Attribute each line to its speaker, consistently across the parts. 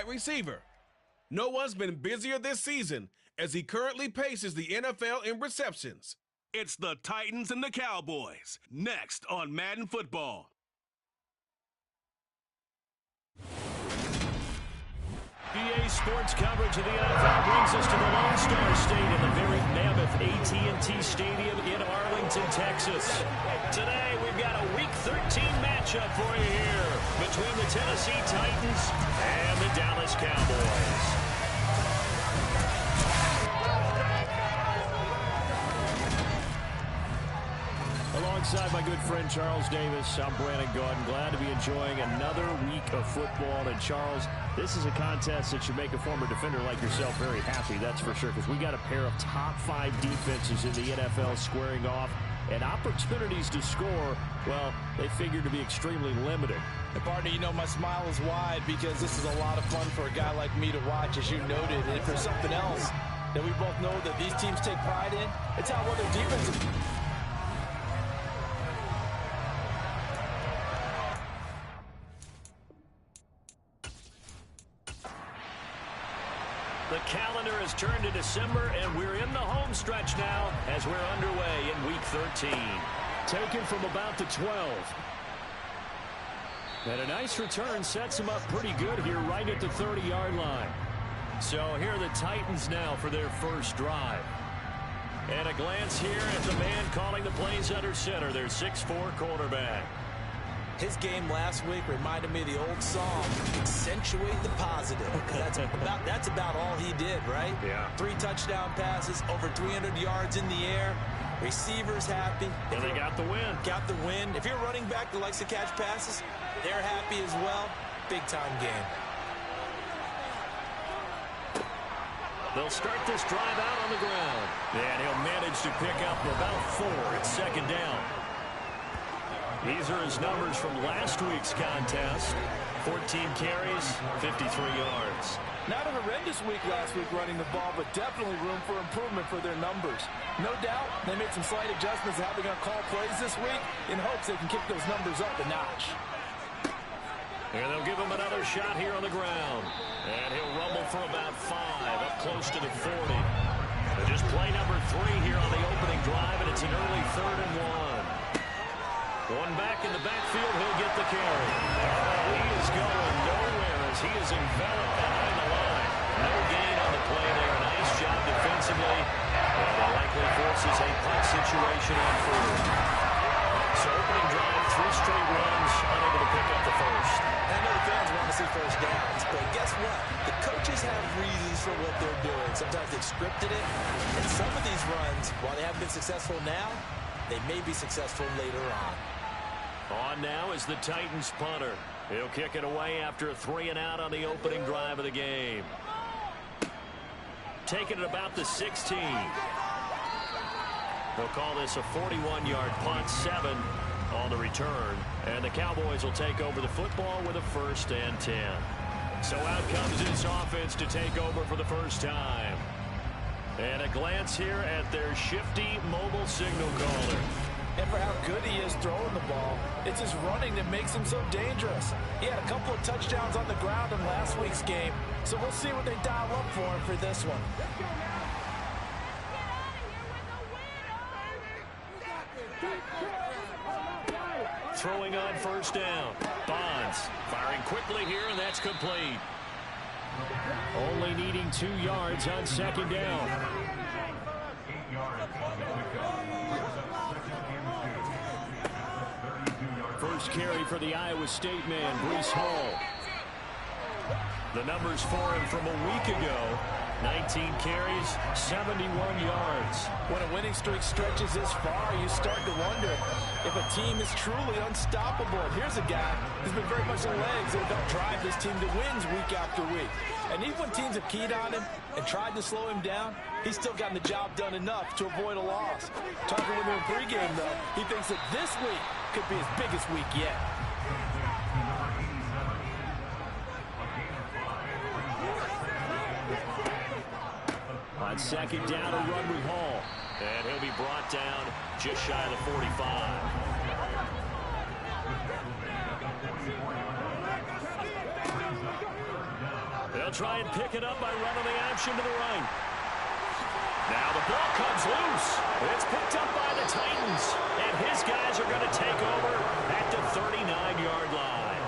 Speaker 1: receiver. No one's been busier this season as he currently paces the NFL in receptions. It's the Titans and the Cowboys, next on Madden Football.
Speaker 2: EA Sports coverage of the NFL brings us to the Lone Star State in the very mammoth AT&T Stadium in Arlington, Texas. Today, we've got a Week 13 matchup for you here between the Tennessee Titans and the Dallas Cowboys. Alongside my good friend Charles Davis, I'm Brandon Gordon. Glad to be enjoying another week of football. And Charles, this is a contest that should make a former defender like yourself very happy, that's for sure, because we got a pair of top 5 defenses in the NFL squaring off, and opportunities to score, well, they figure to be extremely limited.
Speaker 3: And partner, you know my smile is wide because this is a lot of fun for a guy like me to watch, as you noted. And for something else that we both know that these teams take pride in, it's how well their defense is.
Speaker 2: The calendar has turned to December, and we're in the home stretch now as we're underway in Week 13. Taken from about the 12. And a nice return sets him up pretty good here right at the 30-yard line. So here are the Titans now for their first drive. And a glance here at the man calling the plays under center, their 6'4" quarterback.
Speaker 3: His game last week reminded me of the old song, accentuate the positive. That's about all he did, right?
Speaker 2: Yeah.
Speaker 3: 3 touchdown passes, over 300 yards in the air. Receivers happy.
Speaker 2: And they got the win.
Speaker 3: Got the win. If you're a running back that likes to catch passes, they're happy as well. Big-time game.
Speaker 2: They'll start this drive out on the ground. And he'll manage to pick up about 4 at second down. These are his numbers from last week's contest. 14 carries, 53 yards.
Speaker 3: Not a horrendous week last week running the ball, but definitely room for improvement for their numbers. No doubt they made some slight adjustments to how they're going to call plays this week in hopes they can kick those numbers up a notch.
Speaker 2: And they'll give him another shot here on the ground. And he'll rumble for about 5, up close to the 40. But just play number 3 here on the opening drive, and it's an early 3rd and 1. One back in the backfield, he'll get the carry. He is going nowhere as he is enveloped behind the line. No gain on the play there. Nice job defensively. And that likely forces a punt situation on 4th. So opening drive, 3 straight runs, unable to pick up the first.
Speaker 3: I know the fans want to see first downs, but guess what? The coaches have reasons for what they're doing. Sometimes they've scripted it, and some of these runs, while they haven't been successful now, they may be successful later on.
Speaker 2: On now is the Titans punter. He'll kick it away after a 3-and-out on the opening drive of the game. Taking it about the 16. They'll call this a 41-yard punt, 7 on the return. And the Cowboys will take over the football with a 1st and 10. So out comes this offense to take over for the first time. And a glance here at their shifty mobile signal caller.
Speaker 3: And for how good he is throwing the ball, it's his running that makes him so dangerous. He had a couple of touchdowns on the ground in last week's game, so we'll see what they dial up for him for this one.
Speaker 2: Throwing on first down. Bonds firing quickly here, and that's complete. Only needing 2 yards on second down. First carry for the Iowa State man, Breece Hall. The numbers for him from a week ago, 19 carries, 71 yards.
Speaker 3: When a winning streak stretches this far, you start to wonder if a team is truly unstoppable. Here's a guy who's been very much the legs that help drive this team to wins week after week. And even when teams have keyed on him and tried to slow him down, he's still gotten the job done enough to avoid a loss. Talking with him in pregame, though, he thinks that this week could be his biggest week yet.
Speaker 2: On second down, a run with Hall. And he'll be brought down just shy of the 45. They'll try and pick it up by running the option to the right. Now the ball comes loose. It's picked up by the Titans. And his guys are going to take over at the 39-yard line.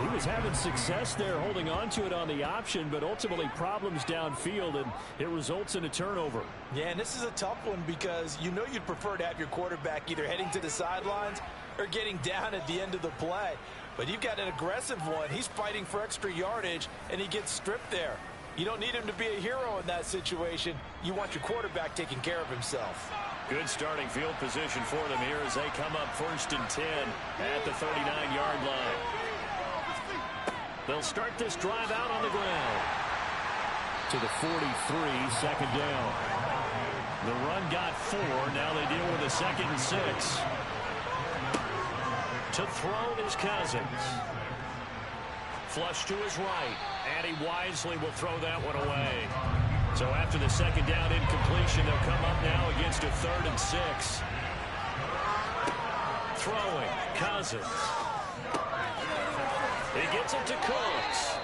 Speaker 4: He was having success there holding on to it on the option, but ultimately problems downfield, and it results in a turnover.
Speaker 3: Yeah, and this is a tough one because you know you'd prefer to have your quarterback either heading to the sidelines or getting down at the end of the play. But you've got an aggressive one. He's fighting for extra yardage, and he gets stripped there. You don't need him to be a hero in that situation. You want your quarterback taking care of himself.
Speaker 2: Good starting field position for them here as they come up 1st and 10 at the 39-yard line. They'll start this drive out on the ground.
Speaker 4: To the 43, 2nd down.
Speaker 2: The run got 4. Now they deal with a 2nd and 6. To throw is Cousins. Flush to his right. And he wisely will throw that one away. So after the 2nd down incompletion, they'll come up now against a 3rd and 6. Throwing. Cousins. He gets it to Cooks.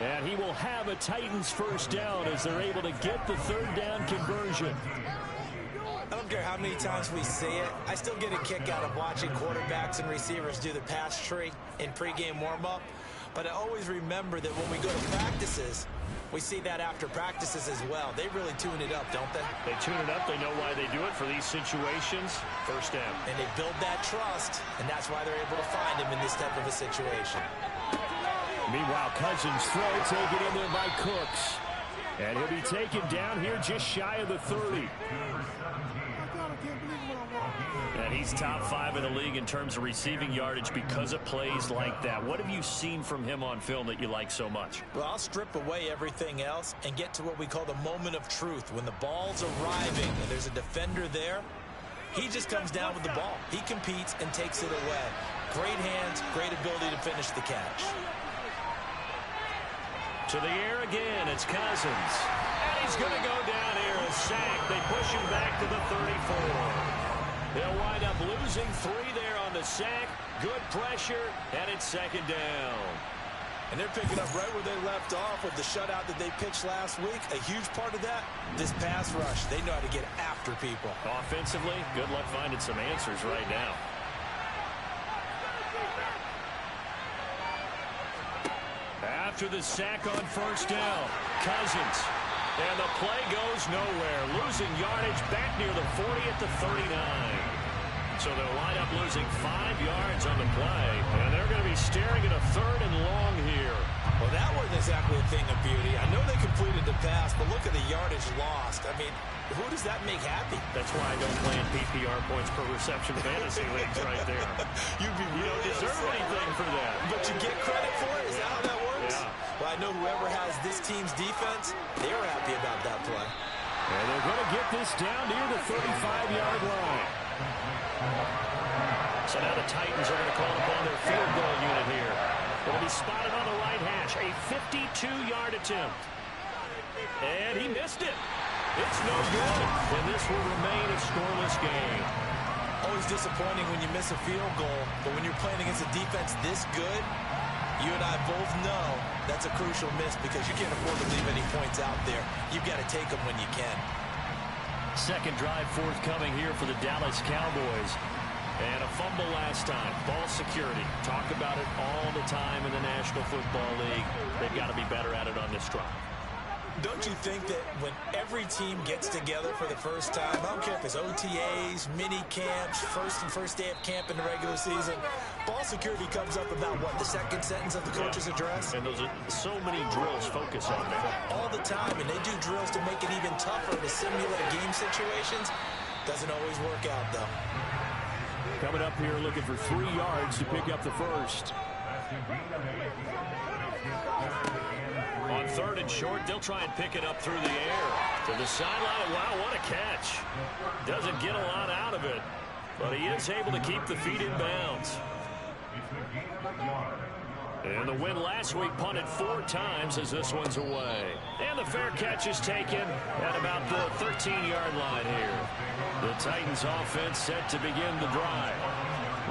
Speaker 4: And he will have a Titans 1st down as they're able to get the 3rd down conversion.
Speaker 5: I don't care how many times we see it. I still get a kick out of watching quarterbacks and receivers do the pass tree in pregame warm-up. But I always remember that when we go to practices, we see that after practices as well. They really tune it up, don't they?
Speaker 2: They tune it up. They know why they do it for these situations. 1st down.
Speaker 5: And they build that trust, and that's why they're able to find him in this type of a situation.
Speaker 4: Meanwhile, Cousins throw taken in there by Cooks. And he'll be taken down here just shy of the 30.
Speaker 2: And he's top 5 in the league in terms of receiving yardage because of plays like that. What have you seen from him on film that you like so much?
Speaker 5: Well, I'll strip away everything else and get to what we call the moment of truth. When the ball's arriving and there's a defender there, he just comes down with the ball. He competes and takes it away. Great hands, great ability to finish the catch.
Speaker 2: To the air again, it's Cousins. And he's going to go down here, a sack. They push him back to the 34. They'll wind up losing 3 there on the sack. Good pressure, and it's 2nd down.
Speaker 3: And they're picking up right where they left off with the shutout that they pitched last week. A huge part of that, this pass rush. They know how to get after people.
Speaker 2: Offensively, good luck finding some answers right now. After the sack on 1st down, Cousins. And the play goes nowhere. Losing yardage back near the 40 at the 39. So they'll wind up losing 5 yards on the play. And they're going to be staring at a 3rd and long here.
Speaker 5: Well, that wasn't exactly a thing of beauty. I know they completed the pass, but look at the yardage lost. I mean, who does that make happy?
Speaker 2: That's why I don't play in PPR points per reception fantasy leagues right there.
Speaker 3: You
Speaker 2: don't deserve anything for that.
Speaker 3: But you get credit for it? Is that how that works?
Speaker 2: Yeah.
Speaker 3: Well, I know whoever has this team's defense, they were happy about that play.
Speaker 4: And they're going to get this down near the 35-yard line.
Speaker 2: So now the Titans are going to call upon their field goal unit here. It'll be spotted on the right hash. A 52-yard attempt. And he missed it. It's no good. And this will remain a scoreless game.
Speaker 5: Always disappointing when you miss a field goal, but when you're playing against a defense this good, you and I both know that's a crucial miss because you can't afford to leave any points out there. You've got to take them when you can.
Speaker 2: 2nd drive forthcoming here for the Dallas Cowboys. And a fumble last time. Ball security. Talk about it all the time in the National Football League. They've got to be better at it on this drive.
Speaker 5: Don't you think that when every team gets together for the first time, I don't care if it's OTAs, mini camps, first day of camp in the regular season, ball security comes up about what, the 2nd sentence of the coach's address?
Speaker 2: And those are so many drills focus on that.
Speaker 5: All the time, and they do drills to make it even tougher to simulate game situations. Doesn't always work out, though.
Speaker 4: Coming up here looking for 3 yards to pick up the 1st.
Speaker 2: On 3rd and short, they'll try and pick it up through the air. To the sideline. Wow, what a catch. Doesn't get a lot out of it, but he is able to keep the feet in bounds. And the win last week punted 4 times as this one's away. And the fair catch is taken at about the 13-yard line here. The Titans offense set to begin the drive.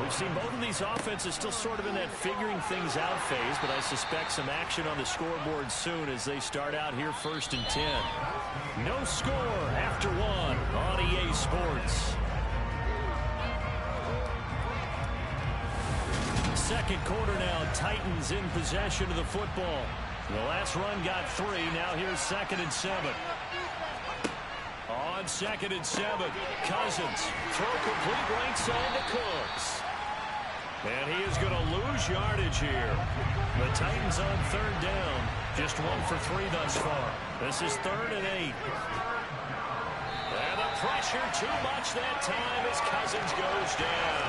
Speaker 4: We've seen both of these offenses still sort of in that figuring things out phase, but I suspect some action on the scoreboard soon as they start out here 1st and 10. No score after 1 on EA Sports. Second quarter now, Titans in possession of the football. The last run got 3, now here's 2nd and 7. On 2nd and 7, Cousins. Throw complete right side to Cooks. And he is going to lose yardage here. The Titans on 3rd down. Just 1 for 3 thus far. This is 3rd and 8. And the pressure too much that time as Cousins goes down.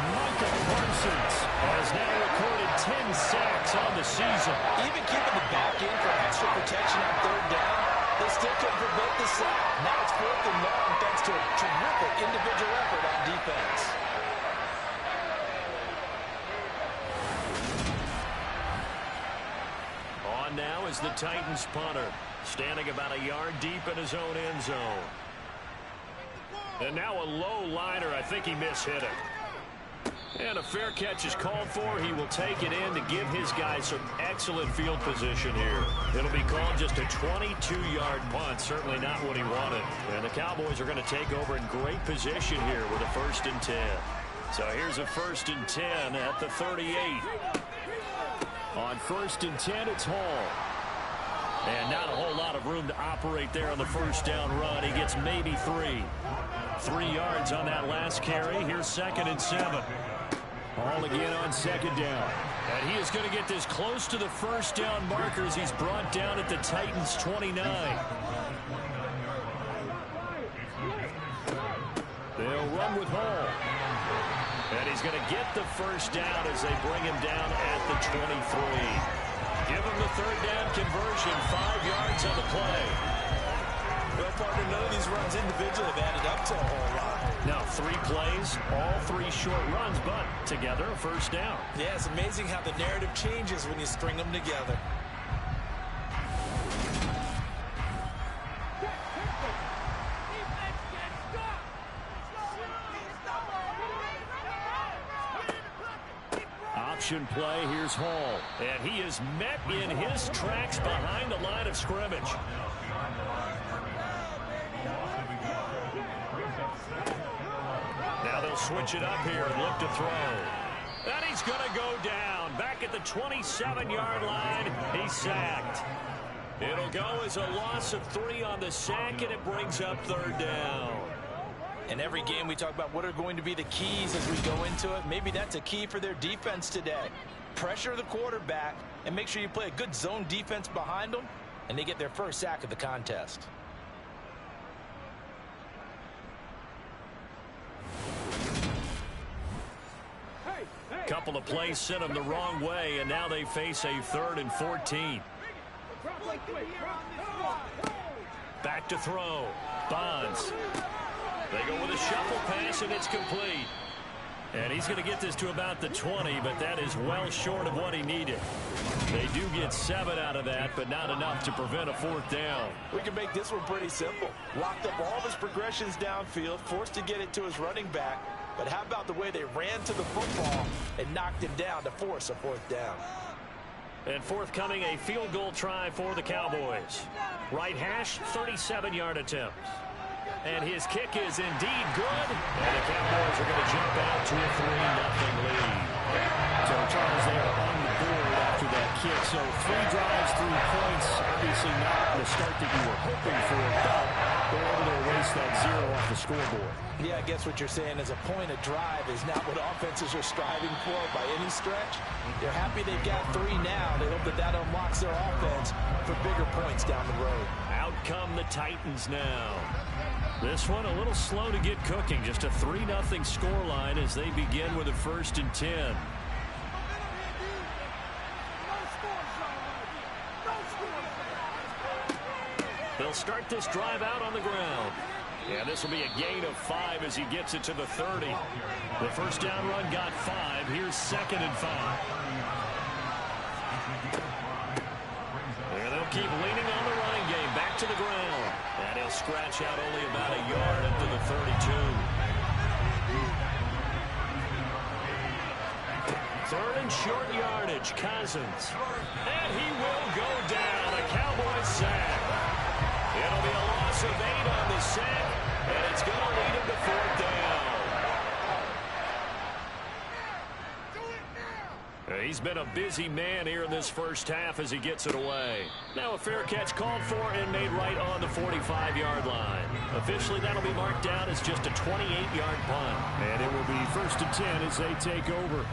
Speaker 4: Michael Parsons has now recorded 10 sacks on the season.
Speaker 5: Even keeping the back in for extra protection on 3rd down, they still couldn't prevent the sack. Now it's 4th and long thanks to a terrific individual effort on defense.
Speaker 4: On now is the Titans punter, standing about a yard deep in his own end zone. And now a low liner. I think he mishit it. And a fair catch is called for. He will take it in to give his guys some excellent field position here. It'll be called just a 22-yard punt. Certainly not what he wanted. And the Cowboys are going to take over in great position here with a 1st and 10. So here's a 1st and 10 at the 38. On 1st and 10, it's Hall. And not a whole lot of room to operate there on the 1st down run. He gets maybe 3. 3 yards on that last carry. Here's 2nd and 7. Hall again on 2nd down. And he is going to get this close to the 1st down markers. He's brought down at the Titans' 29. They'll run with Hall. And he's going to get the 1st down as they bring him down at the 23. Give him the 3rd down conversion. 5 yards on the play.
Speaker 5: Well, partner, none of these runs individually have added up to a whole lot.
Speaker 4: Now 3 plays, all 3 short runs, but together a 1st down.
Speaker 5: Yeah, it's amazing how the narrative changes when you string them together.
Speaker 4: Option play, here's Hall. And he is met in his tracks behind the line of scrimmage. Now they'll switch it up here and look to throw. And he's going to go down. Back at the 27-yard line, he's sacked. It'll go as a loss of 3 on the sack, and it brings up 3rd down.
Speaker 5: In every game, we talk about what are going to be the keys as we go into it. Maybe that's a key for their defense today. Pressure the quarterback and make sure you play a good zone defense behind them, and they get their 1st sack of the contest.
Speaker 4: Couple of plays sent them the wrong way, and now they face a 3rd and 14. Back to throw. Bonds. They go with a shuffle pass, and it's complete. And he's going to get this to about the 20, but that is well short of what he needed. They do get 7 out of that, but not enough to prevent a 4th down.
Speaker 5: We can make this one pretty simple. Locked up all of his progressions downfield, forced to get it to his running back. But how about the way they ran to the football and knocked him down to force a 4th down?
Speaker 4: And forthcoming, a field goal try for the Cowboys. Right hash, 37-yard attempt. And his kick is indeed good. And the Cowboys are going to jump out to a 3-0 lead. So Charles, they are on the board after that kick. So 3 drives, 3 points. Obviously not the start that you were hoping for, but they're able to erase that 0 off the scoreboard.
Speaker 5: Yeah, I guess what you're saying is a point of drive is not what offenses are striving for by any stretch. They're happy they've got 3 now. They hope that that unlocks their offense for bigger points down the road.
Speaker 4: Out come the Titans now. This one a little slow to get cooking. Just a 3-0 scoreline as they begin with a 1st and 10. They'll start this drive out on the ground. And this will be a gain of 5 as he gets it to the 30. The 1st down run got 5. Here's 2nd and 5. And they'll keep leaning on the running game. Back to the ground. And he'll scratch out only about a yard up to the 32.
Speaker 2: Third and short yardage, Cousins. And he will go down. A Cowboys sack. It'll be a loss of 8 on the sack, and it's going to lead him to fourth down. He's been a busy man here in this first half as he gets it away. Now a fair catch called for and made right on the 45-yard line. Officially, that'll be marked down as just a 28-yard punt.
Speaker 4: And it will be 1st and 10 as they take over.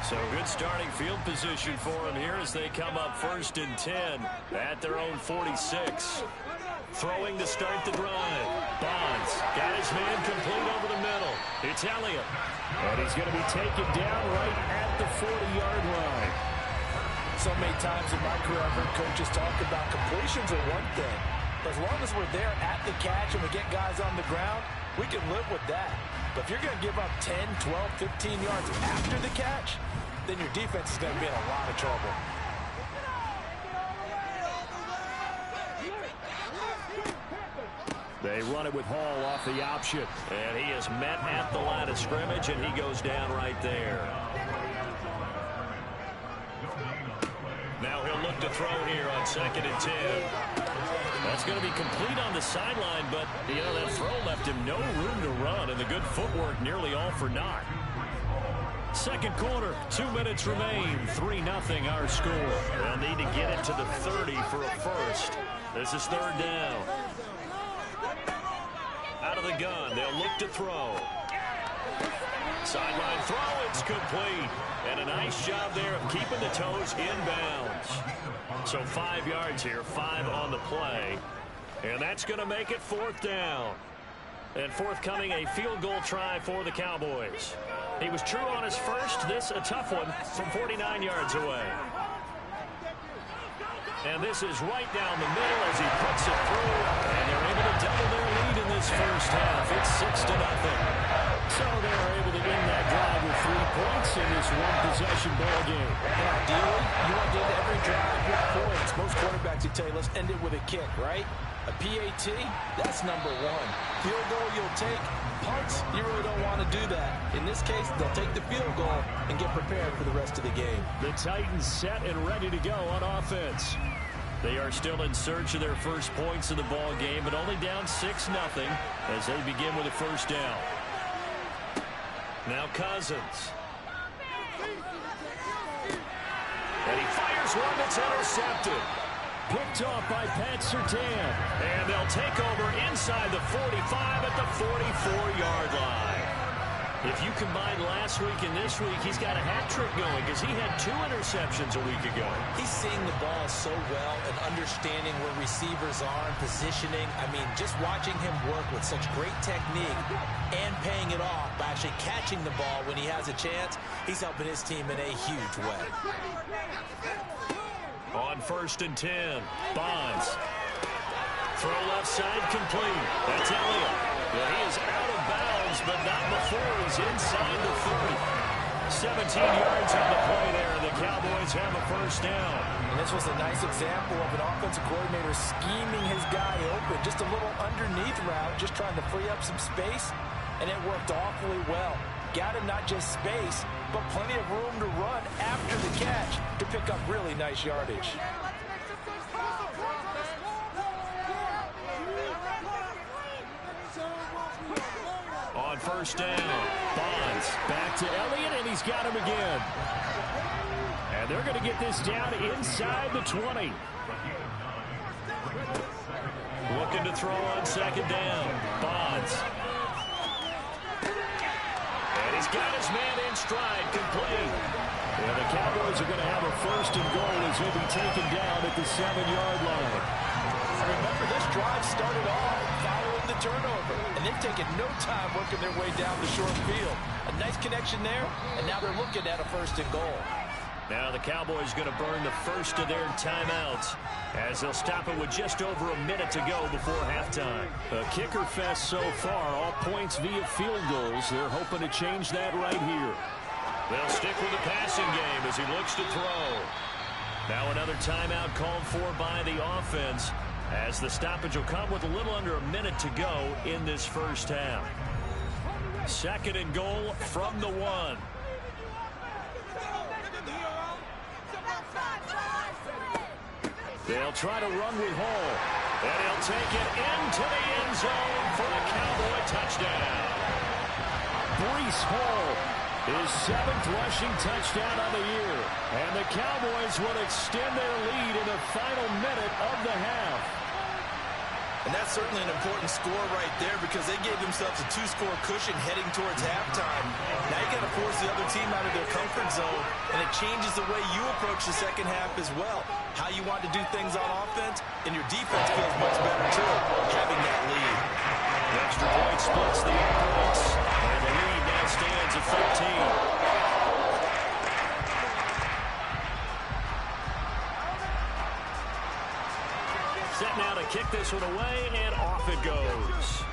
Speaker 2: So good starting field position for him here as they come up 1st and 10 at their own 46. Throwing to start the drive. Bonds got his man complete over the middle. It's Elliott.
Speaker 4: And he's going to be taken down right at the 40-yard line.
Speaker 3: So many times in my career, I've heard coaches talk about completions are one thing. But as long as we're there at the catch and we get guys on the ground, we can live with that. But if you're going to give up 10, 12, 15 yards after the catch, then your defense is going to be in a lot of trouble.
Speaker 4: They run it with Hall off the option.
Speaker 2: And he is met at the line of scrimmage, and he goes down right there. Now he'll look to throw here on 2nd and 10. That's going to be complete on the sideline, but, you know, that throw left him no room to run, and the good footwork nearly all for naught. Second quarter, 2 minutes remain. 3-0 our score. They'll need to get it to the 30 for a first. This is 3rd down. Out of the gun, they'll look to throw. Sideline throw, it's complete. And a nice job there of keeping the toes inbounds. So 5 yards here, 5 on the play. And that's going to make it 4th down. And forthcoming, a field goal try for the Cowboys. He was true on his first. This a tough one from 49 yards away. And this is right down the middle as he puts it through. And they're able to double their lead in this first half. It's 6-0.
Speaker 4: So they are able to end that drive with 3 points in this one-possession ball game.
Speaker 3: And ideally, you want to end every drive with points. Most quarterbacks would tell you, let's end it with a kick, right? A PAT, that's number 1. Field goal you'll take. Punts, you really don't want to do that. In this case, they'll take the field goal and get prepared for the rest of the game.
Speaker 4: The Titans set and ready to go on offense.
Speaker 2: They are still in search of their first points of the ball game, but only down 6-0 as they begin with a first down. Now Cousins. And he fires one that's intercepted.
Speaker 4: Picked off by Pat Surtain.
Speaker 2: And they'll take over inside the 45 at the 44-yard line. If you combine last week and this week, he's got a hat trick going because he had 2 interceptions a week ago.
Speaker 5: He's seeing the ball so well and understanding where receivers are and positioning. I mean, just watching him work with such great technique and paying it off by actually catching the ball when he has a chance, he's helping his team in a huge way.
Speaker 2: On 1st and 10, Bonds. Throw left side complete. That's Elliott. Well, he is out of bounds, but not before he's inside the 30. 17 yards on the play there, and the Cowboys have a first down.
Speaker 3: And this was a nice example of an offensive coordinator scheming his guy open. Just a little underneath route, just trying to free up some space, and it worked awfully well. Got him not just space, but plenty of room to run after the catch to pick up really nice yardage.
Speaker 2: On first down,
Speaker 4: Bonds back to Elliott, and he's got him again. And they're going to get this down inside the 20.
Speaker 2: Looking to throw on 2nd down, Bonds. And he's got his man in stride, complete.
Speaker 4: And the Cowboys are going to have a 1st and goal as he'll be taken down at the 7-yard line.
Speaker 3: Remember, this drive started off following the turnover, and they've taken no time working their way down the short field. A nice connection there, and now they're looking at a 1st and goal.
Speaker 2: Now the Cowboys going to burn the first of their timeouts as they'll stop it with just over a minute to go before halftime.
Speaker 4: A kicker fest so far, all points via field goals. They're hoping to change that right here.
Speaker 2: They'll stick with the passing game as he looks to throw. Now another timeout called for by the offense as the stoppage will come with a little under a minute to go in this first half. Second and goal from the 1. They'll try to run with Hall. And he'll take it into the end zone for a Cowboy touchdown. Breece Hall, his 7th rushing touchdown of the year. And the Cowboys will extend their lead in the final minute of the half.
Speaker 3: And that's certainly an important score right there because they gave themselves a 2-score cushion heading towards halftime. Now you got to force the other team out of their comfort zone, and it changes the way you approach the second half as well. How you want to do things on offense, and your defense feels much better too, having that lead.
Speaker 2: The extra point splits the points, and the lead now stands at 13. Set now to kick this one away, and off it goes.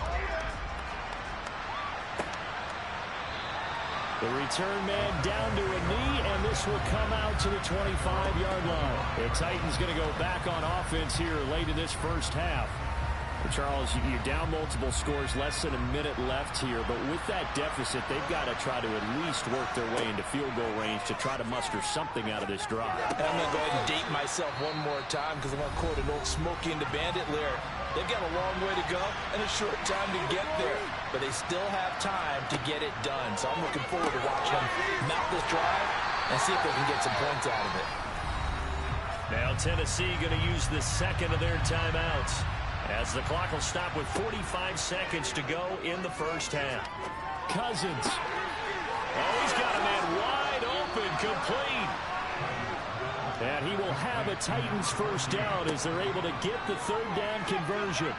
Speaker 2: The return man down to a knee, and this will come out to the 25-yard line. The Titans going to go back on offense here late in this first half. Charles, you're down multiple scores, less than a minute left here, but with that deficit, they've got to try to at least work their way into field goal range to try to muster something out of this drive.
Speaker 3: I'm going to go ahead and date myself one more time because I'm going to quote an old Smokey and the Bandit lyric. They've got a long way to go and a short time to get there, but they still have time to get it done. So I'm looking forward to watching them mount this drive and see if they can get some points out of it.
Speaker 2: Now Tennessee going to use the second of their timeouts, as the clock will stop with 45 seconds to go in the first half. Cousins. Oh, he's got a man wide open, complete. And he will have a Titans first down as they're able to get the third down conversion.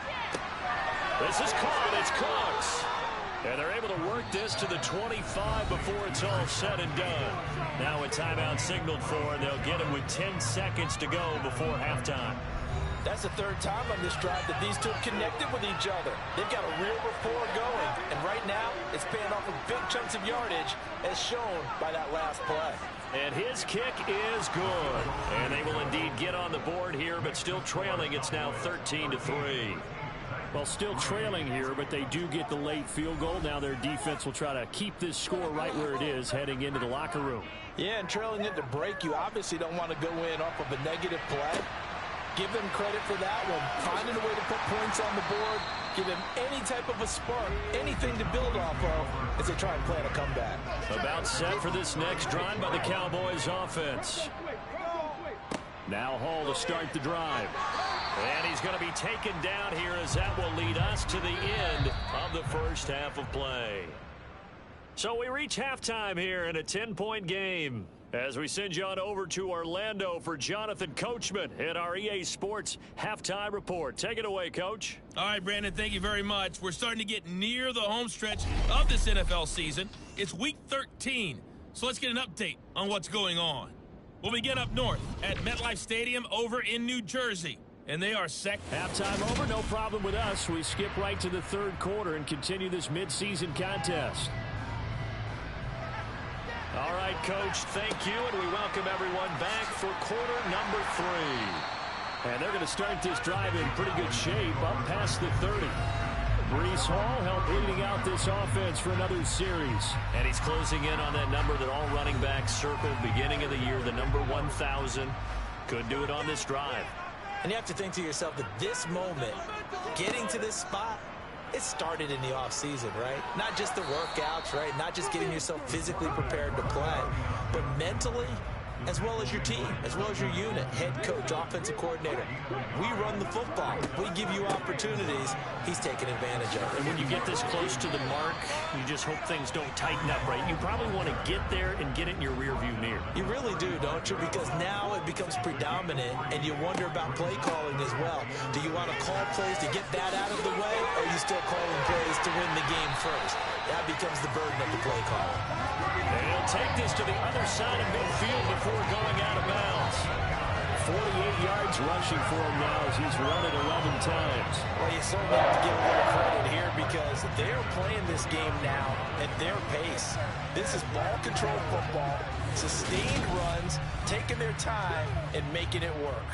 Speaker 2: This is caught. It's Cooks. And they're able to work this to the 25 before it's all said and done. Now a timeout signaled for, and they'll get him with 10 seconds to go before halftime.
Speaker 3: That's the third time on this drive that these two have connected with each other. They've got a real rapport going, and right now it's paying off with big chunks of yardage as shown by that last play.
Speaker 2: And his kick is good. And they will indeed get on the board here, but still trailing. It's now 13-3. Well, still trailing here, but they do get the late field goal. Now their defense will try to keep this score right where it is heading into the locker room.
Speaker 3: Yeah, and trailing into break, you obviously don't want to go in off of a negative play. Give them credit for that one. Finding a way to put points on the board. Give them any type of a spark, anything to build off of as they try and plan a comeback.
Speaker 2: About set for this next drive by the Cowboys offense. Now Hall to start the drive. And he's going to be taken down here as that will lead us to the end of the first half of play. So we reach halftime here in a 10-point game, as we send you on over to Orlando for Jonathan Coachman in our EA Sports Halftime Report. Take it away, Coach.
Speaker 6: All right, Brandon, thank you very much. We're starting to get near the home stretch of this NFL season. It's Week 13, so let's get an update on what's going on. We'll begin up north at MetLife Stadium over in New Jersey, and they are set.
Speaker 2: Halftime over, no problem with us. We skip right to the third quarter and continue this midseason contest. All right, Coach, thank you, and we welcome everyone back for quarter number 3. And they're going to start this drive in pretty good shape, up past the 30. Breece Hall helped leading out this offense for another series. And he's closing in on that number that all running backs circled beginning of the year, the number 1,000. Could do it on this drive.
Speaker 5: And you have to think to yourself that this moment, getting to this spot, it started in the offseason, right? Not just the workouts, right? Not just getting yourself physically prepared to play, but mentally, as well as your team, as well as your unit, head coach, offensive coordinator. We run the football. We give you opportunities. He's taking advantage of it.
Speaker 2: And when you get this close to the mark, you just hope things don't tighten up, right? You probably want to get there and get it in your rearview mirror.
Speaker 5: You really do, don't you? Because now it becomes predominant, and you wonder about play calling as well. Do you want to call plays to get that out of the way, or are you still calling plays to win the game first? That becomes the burden of the play calling.
Speaker 2: And he'll take this to the other side of midfield before going out of bounds. 48 yards rushing for him now as he's run it 11 times.
Speaker 5: Well, you certainly have to give a little credit here because they're playing this game now at their pace. This is ball control football, sustained runs, taking their time and making it work.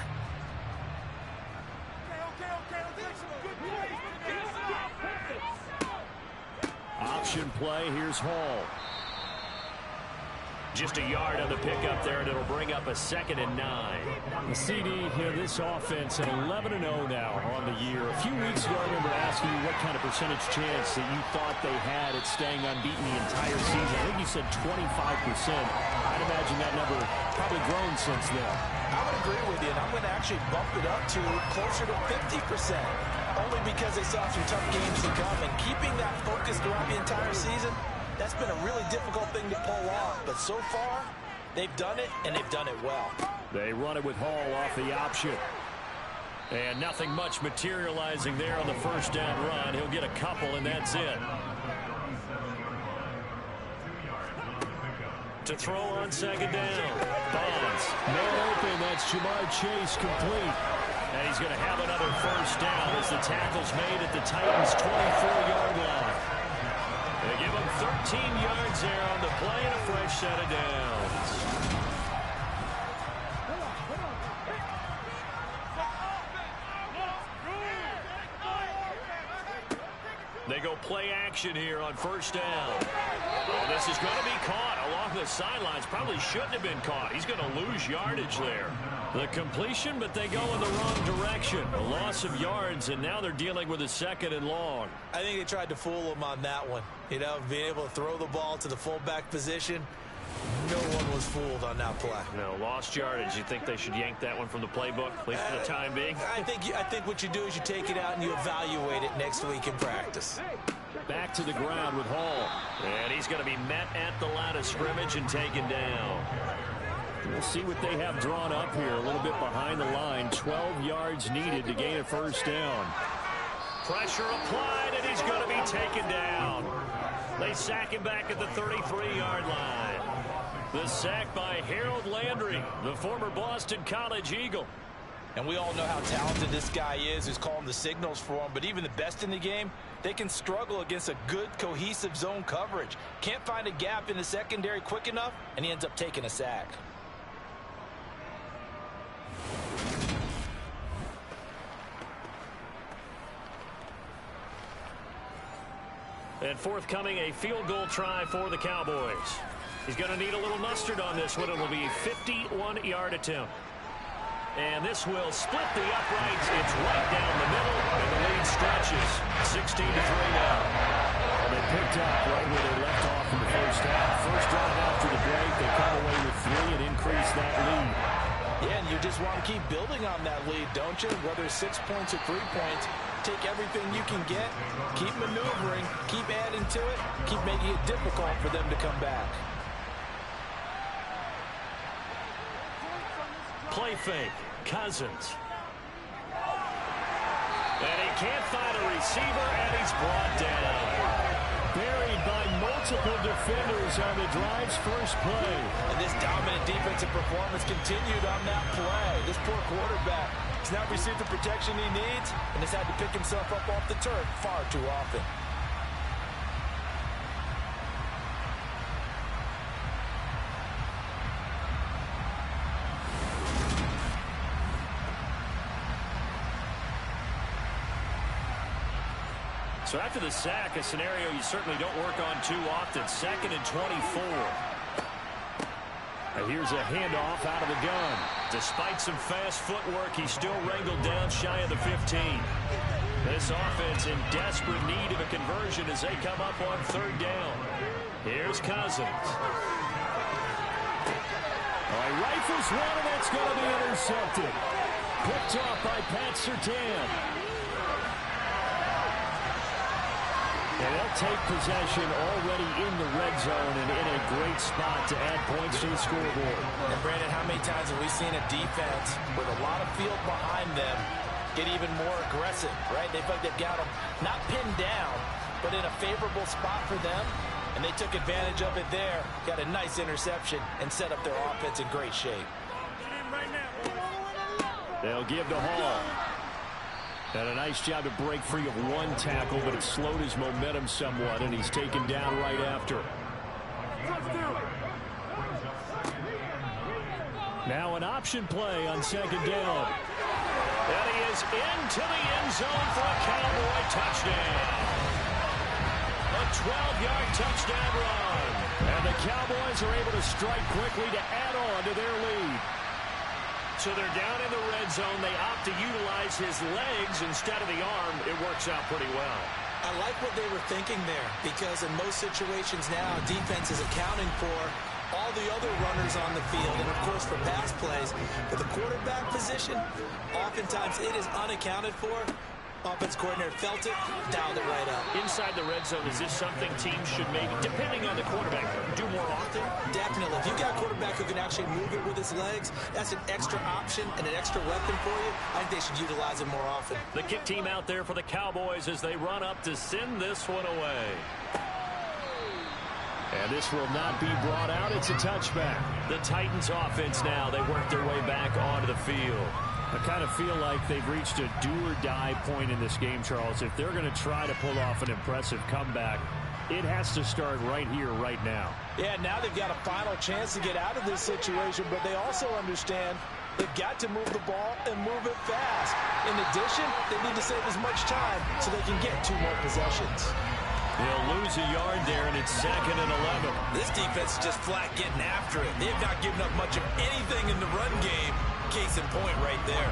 Speaker 2: option play. Here's Hall. Just a yard on the pickup there, and it'll bring up a 2nd and 9.
Speaker 4: The CD here, this offense at 11-0 now on the year. A few weeks ago, I remember asking you what kind of percentage chance that you thought they had at staying unbeaten the entire season. I think you said 25%. I'd imagine that number probably grown since then.
Speaker 5: I would agree with you, and I'm going to actually bump it up to closer to 50%, only because they saw some tough games to come, and keeping that focus throughout the entire season, that's been a really difficult thing to pull off, but so far, they've done it, and they've done it well.
Speaker 2: They run it with Hall off the option. And nothing much materializing there on the first down run. He'll get a couple, and that's it. To throw on 2nd down. Bonds.
Speaker 4: Man open, that's Jamar Chase complete.
Speaker 2: And he's going to have another first down as the tackle's made at the Titans' 24-yard line. They give him 13 yards there on the play and a fresh set of downs. They go play action here on first down. Oh, this is going to be caught along the sidelines. Probably shouldn't have been caught. He's going to lose yardage there. The completion, but they go in the wrong direction. A loss of yards, and now they're dealing with a 2nd and long.
Speaker 5: I think they tried to fool him on that one. You know, being able to throw the ball to the fullback position. No one was fooled on that play.
Speaker 2: No, lost yardage. You think they should yank that one from the playbook, at least for the time being?
Speaker 5: I think what you do is you take it out and you evaluate it next week in practice.
Speaker 2: Back to the ground with Hall. And he's going to be met at the line of scrimmage and taken down.
Speaker 4: We'll see what they have drawn up here. A little bit behind the line. 12 yards needed to gain a first down.
Speaker 2: Pressure applied, and he's going to be taken down. They sack him back at the 33-yard line. The sack by Harold Landry, the former Boston College Eagle.
Speaker 5: And we all know how talented this guy is who's calling the signals for him, but even the best in the game, they can struggle against a good, cohesive zone coverage. Can't find a gap in the secondary quick enough, and he ends up taking a sack.
Speaker 2: And forthcoming, a field goal try for the Cowboys. He's going to need a little mustard on this one. It'll be a 51-yard attempt. And this will split the uprights. It's right down the middle, and the lead stretches. 16-3 now.
Speaker 4: Well, they picked up right where they left off in the first half. First drive after the break, they come away with 3 and increase that lead.
Speaker 5: Yeah, and you just want to keep building on that lead, don't you? Whether it's 6 points or 3 points, take everything you can get, keep maneuvering, keep adding to it, keep making it difficult for them to come back.
Speaker 2: Play fake. Cousins. And he can't find a receiver, and he's brought down.
Speaker 4: Buried by multiple defenders on the drive's first play.
Speaker 5: And this dominant defensive performance continued on that play. This poor quarterback has not received the protection he needs and has had to pick himself up off the turf far too often.
Speaker 2: So after the sack, a scenario you certainly don't work on too often. 2nd and 24.
Speaker 4: And here's a handoff out of the gun.
Speaker 2: Despite some fast footwork, he's still wrangled down shy of the 15. This offense in desperate need of a conversion as they come up on 3rd down. Here's Cousins.
Speaker 4: He rifles one, and that's going to be intercepted. Picked off by Pat Surtain. And they'll take possession already in the red zone and in a great spot to add points to the scoreboard.
Speaker 5: And Brandon, how many times have we seen a defense with a lot of field behind them get even more aggressive, right? They feel like they've got them not pinned down, but in a favorable spot for them, and they took advantage of it there, got a nice interception, and set up their offense in great shape.
Speaker 4: They'll give to Hall. And a nice job to break free of one tackle, but it slowed his momentum somewhat, and he's taken down right after. Now an option play on 2nd down.
Speaker 2: And he is into the end zone for a Cowboy touchdown. A 12-yard touchdown run. And the Cowboys are able to strike quickly to add on to their lead. So they're down in the red zone. They opt to utilize his legs instead of the arm. It works out pretty well.
Speaker 5: I like what they were thinking there, because in most situations now, defense is accounting for all the other runners on the field, and of course for pass plays. For the quarterback position, oftentimes it is unaccounted for. Offense coordinator felt it, dialed it right up.
Speaker 2: Inside the red zone, is this something teams should maybe, depending on the quarterback, do more often?
Speaker 5: Definitely. If you've got a quarterback who can actually move it with his legs, that's an extra option and an extra weapon for you. I think they should utilize it more often.
Speaker 2: The kick team out there for the Cowboys as they run up to send this one away. And this will not be brought out. It's a touchback. The Titans offense now, they work their way back onto the field.
Speaker 4: I kind of feel like they've reached a do-or-die point in this game, Charles. If they're going to try to pull off an impressive comeback, it has to start right here, right now.
Speaker 3: Yeah, now they've got a final chance to get out of this situation, but they also understand they've got to move the ball and move it fast. In addition, they need to save as much time so they can get 2 more possessions.
Speaker 2: They'll lose a yard there, and it's 2nd and 11.
Speaker 5: This defense is just flat getting after it. They have not given up much of anything in the run game. Case in point right there.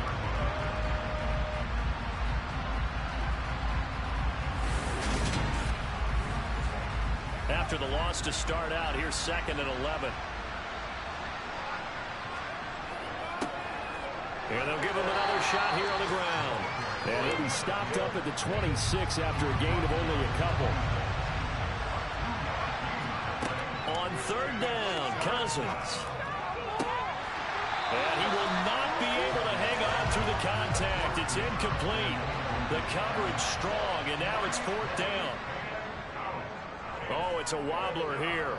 Speaker 2: After the loss to start out, here's 2nd and 11. And they'll give him another shot here on the ground.
Speaker 4: And he'll be stopped up at the 26 after a gain of only a couple.
Speaker 2: On 3rd down, Cousins. And he will not be able to hang on through the contact. It's incomplete. The coverage strong, and now it's 4th down. Oh, it's a wobbler here.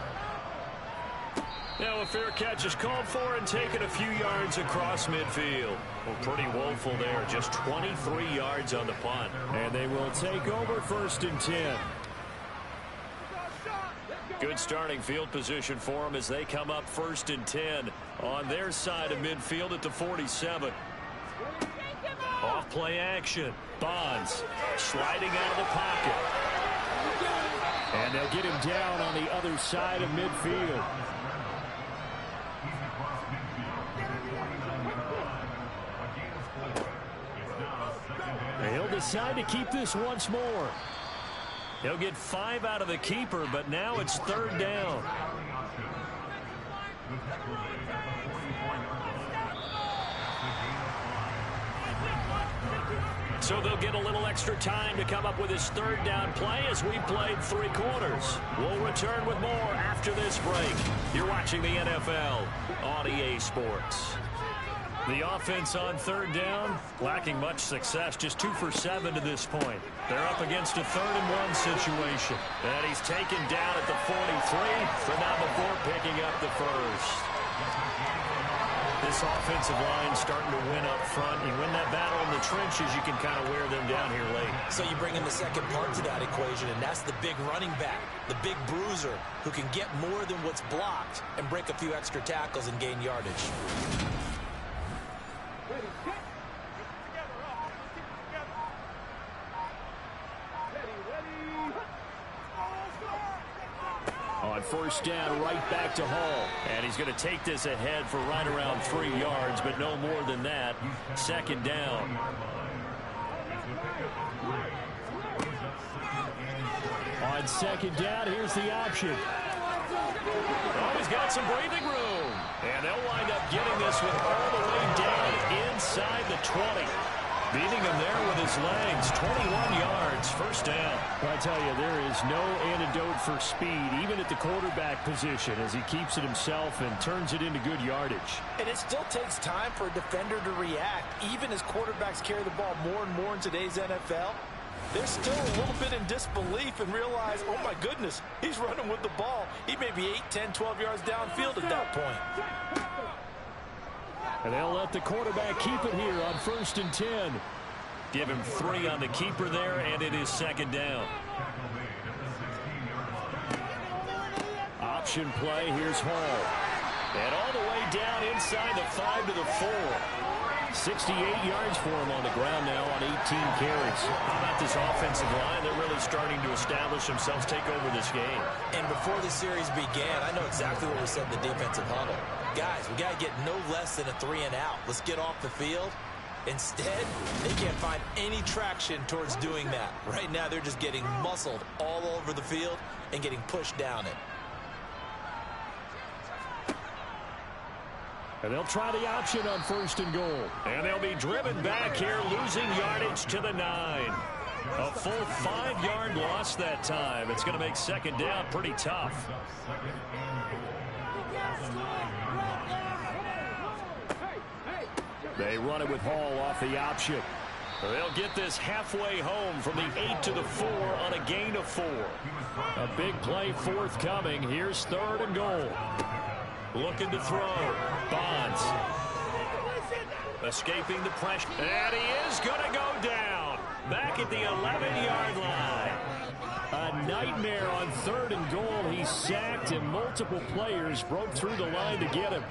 Speaker 2: Now a fair catch is called for and taken a few yards across midfield. Well, pretty woeful there. Just 23 yards on the punt.
Speaker 4: And they will take over 1st and 10.
Speaker 2: Good starting field position for them as they come up 1st and 10 on their side of midfield at the 47. Off play action. Bonds sliding out of the pocket.
Speaker 4: And they'll get him down on the other side of midfield. And he'll decide to keep this once more.
Speaker 2: He'll get 5 out of the keeper, but now it's 3rd down. So they'll get a little extra time to come up with his 3rd down play as we played 3 quarters. We'll return with more after this break. You're watching the NFL on EA Sports. The offense on 3rd down, lacking much success, just 2 for 7 to this point. They're up against a 3rd and 1 situation. And he's taken down at the 43, but not before picking up the first. This offensive line starting to win up front. You win that battle in the trenches, you can kind of wear them down here late.
Speaker 5: So you bring in the second part to that equation, and that's the big running back, the big bruiser, who can get more than what's blocked and break a few extra tackles and gain yardage.
Speaker 4: On 1st down, right back to Hall.
Speaker 2: And he's going to take this ahead for right around 3 yards, but no more than that. 2nd down.
Speaker 4: On 2nd down, here's the option.
Speaker 2: Oh, he's got some breathing room. And they'll wind up getting this one all the way down inside the 20. Beating him there with his legs. 21 yards, 1st down.
Speaker 4: I tell you, there is no antidote for speed, even at the quarterback position, as he keeps it himself and turns it into good yardage.
Speaker 3: And it still takes time for a defender to react, even as quarterbacks carry the ball more and more in today's NFL. They're still a little bit in disbelief and realize, oh my goodness, he's running with the ball. He may be 8, 10, 12 yards downfield at that point.
Speaker 4: And they'll let the quarterback keep it here on 1st and 10.
Speaker 2: Give him 3 on the keeper there, and it is 2nd down.
Speaker 4: Option play, here's Hall.
Speaker 2: And all the way down inside the 5 to the 4. 68 yards for him on the ground now on 18 carries.
Speaker 4: How about this offensive line? They're really starting to establish themselves, take over this game.
Speaker 5: And before the series began, I know exactly what we said in the defensive huddle. Guys, we got to get no less than a 3-and-out. Let's get off the field. Instead, they can't find any traction towards doing that. Right now, they're just getting muscled all over the field and getting pushed down it.
Speaker 2: And they'll try the option on 1st and goal.
Speaker 4: And they'll be driven back here, losing yardage to the 9. A full 5-yard loss that time. It's going to make 2nd down pretty tough.
Speaker 2: They run it with Hall off the option.
Speaker 4: They'll get this halfway home from the 8 to the 4 on a gain of 4.
Speaker 2: A big play forthcoming. Here's 3rd and goal.
Speaker 4: Looking to throw. Bonds. Escaping the pressure. And he is going to go down. Back at the 11-yard line.
Speaker 2: A nightmare on 3rd and goal. He's sacked and multiple players broke through the line to get him.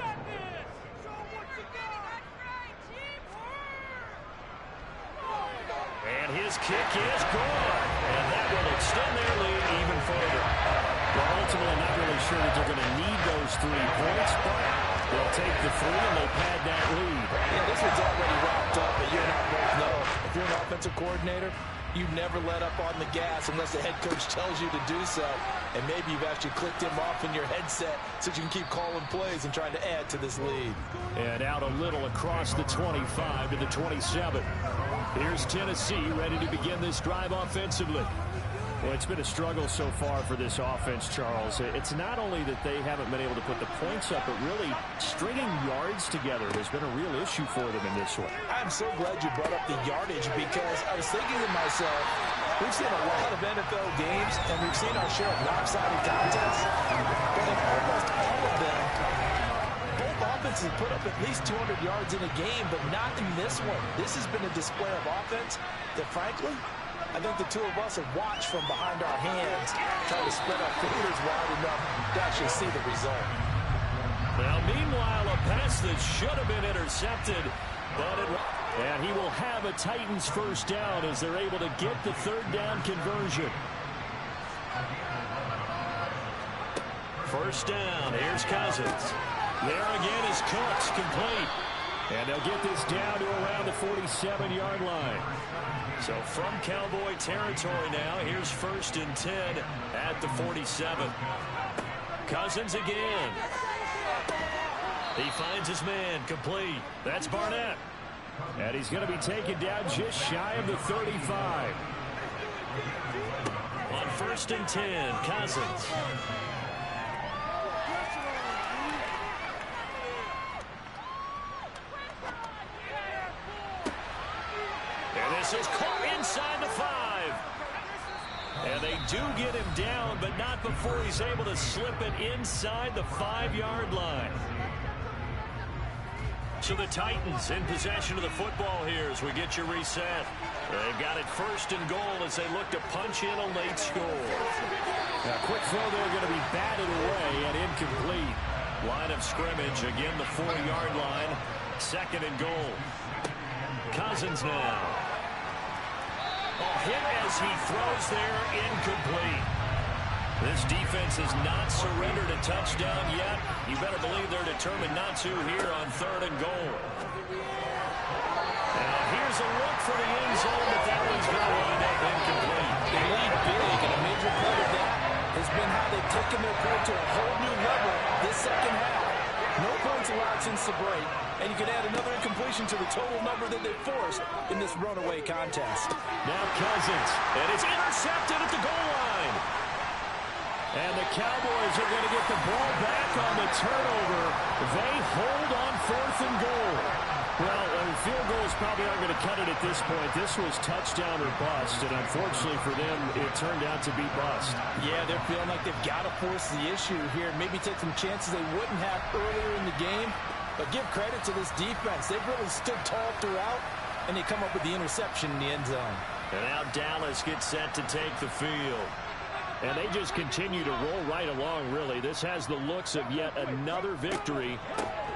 Speaker 4: And his kick is good. And that will extend their lead even further.
Speaker 2: Well, ultimately, not really sure that they're going to need those 3 points, but they'll take the 3 and they'll pad that lead.
Speaker 3: Yeah, this one's already wrapped up, but you and I both know if you're an offensive coordinator, you never let up on the gas unless the head coach tells you to do so. And maybe you've actually clicked him off in your headset so you can keep calling plays and trying to add to this lead.
Speaker 2: And out a little across the 25 to the 27. Here's Tennessee ready to begin this drive offensively. Well, it's been a struggle so far for this offense, Charles. It's not only that they haven't been able to put the points up, but really stringing yards together has been a real issue for them in this one.
Speaker 3: I'm so glad you brought up the yardage because I was thinking to myself, we've seen a lot of NFL games and we've seen our share of lopsided contests, but in almost all of them, both offenses put up at least 200 yards in a game, but not in this one. This has been a display of offense that, frankly, I think the two of us have watched from behind our hands, trying to spread our fingers wide enough to actually see the result.
Speaker 4: Now, meanwhile, a pass that should have been intercepted, but
Speaker 2: and he will have a Titans 1st down as they're able to get the 3rd down conversion.
Speaker 4: 1st down. Here's Cousins. There again is Cooks, complete.
Speaker 2: And they'll get this down to around the 47-yard line.
Speaker 4: So from Cowboy territory now, here's 1st and 10 at the 47. Cousins again. He finds his man, complete. That's Barnett.
Speaker 2: And he's going to be taken down just shy of the 35.
Speaker 4: On 1st and 10, Cousins. And this is caught inside the 5. And they do get him down, but not before he's able to slip it inside the 5-yard line. So the Titans in possession of the football here as we get you reset. They've got it 1st and goal as they look to punch in a late score.
Speaker 2: Now, quick throw there, going to be batted away and incomplete.
Speaker 4: Line of scrimmage, again the 4-yard line. 2nd and goal. Cousins now. Hit as he throws there, incomplete. This defense has not surrendered a touchdown yet. You better believe they're determined not to here on 3rd and goal. Now here's a look for the end zone, but that one's going to wind up incomplete.
Speaker 3: They lead big, and a major part of that has been how they've taken their play to a whole new level this 2nd half. No points allowed since the break, and you can add another incompletion to the total number that they forced in this runaway contest.
Speaker 2: Now Cousins,
Speaker 4: and it's intercepted at the goal line.
Speaker 2: And the Cowboys are going to get the ball back on the turnover. They hold on 4th and goal. Well, field goals probably aren't going to cut it at this point. This was touchdown or bust, and unfortunately for them, it turned out to be bust.
Speaker 3: Yeah, they're feeling like they've got to force the issue here. Maybe take some chances they wouldn't have earlier in the game. But give credit to this defense. They've really stood tall throughout, and they come up with the interception in the end zone.
Speaker 4: And now Dallas gets set to take the field.
Speaker 2: And they just continue to roll right along, really. This has the looks of yet another victory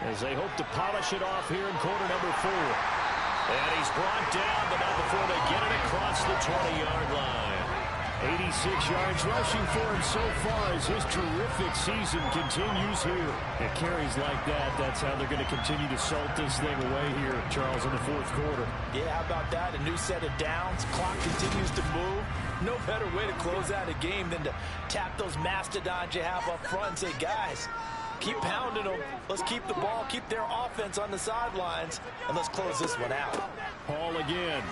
Speaker 2: as they hope to polish it off here in quarter number 4. And he's brought down, but not before they get it across the 20-yard line. 86 yards rushing for him so far as his terrific season continues here. At carries like that, that's how they're going to continue to salt this thing away here, Charles, in the fourth quarter.
Speaker 3: Yeah, how about that? A new set of downs. Clock continues to move. No better way to close out a game than to tap those mastodons you have up front and say, guys, keep pounding them. Let's keep the ball, keep their offense on the sidelines, and let's close this one out.
Speaker 2: Hall again.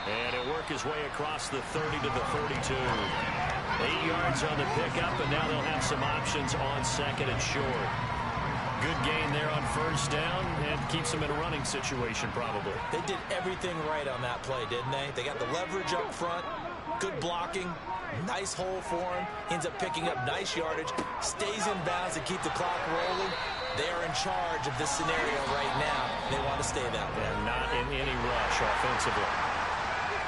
Speaker 2: And he'll work his way across the 30 to the 32. 8 yards on the pickup, and now they'll have some options on second and short. Good gain there on first down, and keeps them in a running situation probably.
Speaker 3: They did everything right on that play, didn't they? They got the leverage up front, good blocking, nice hole for him. Ends up picking up nice yardage, stays in bounds to keep the clock rolling. They are in charge of this scenario right now. They want to stay that way.
Speaker 2: And not in any rush offensively.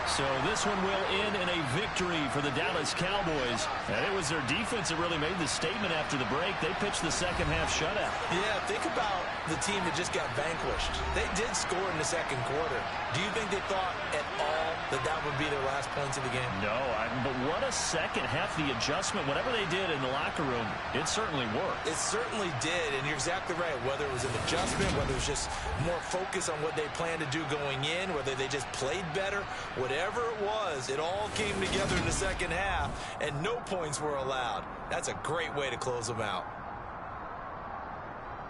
Speaker 2: So this one will end in a victory for the Dallas Cowboys. And it was their defense that really made the statement after the break. They pitched the second half shutout.
Speaker 3: Yeah, think about the team that just got vanquished. They did score in the second quarter. Do you think they thought at all that that would be their last points of the game?
Speaker 2: No, but what a second half. The adjustment, whatever they did in the locker room, it certainly worked.
Speaker 3: It certainly did, and you're exactly right. Whether it was an adjustment, whether it was just more focus on what they planned to do going in, whether they just played better, whatever it was, it all came together in the second half, and no points were allowed. That's a great way to close them out.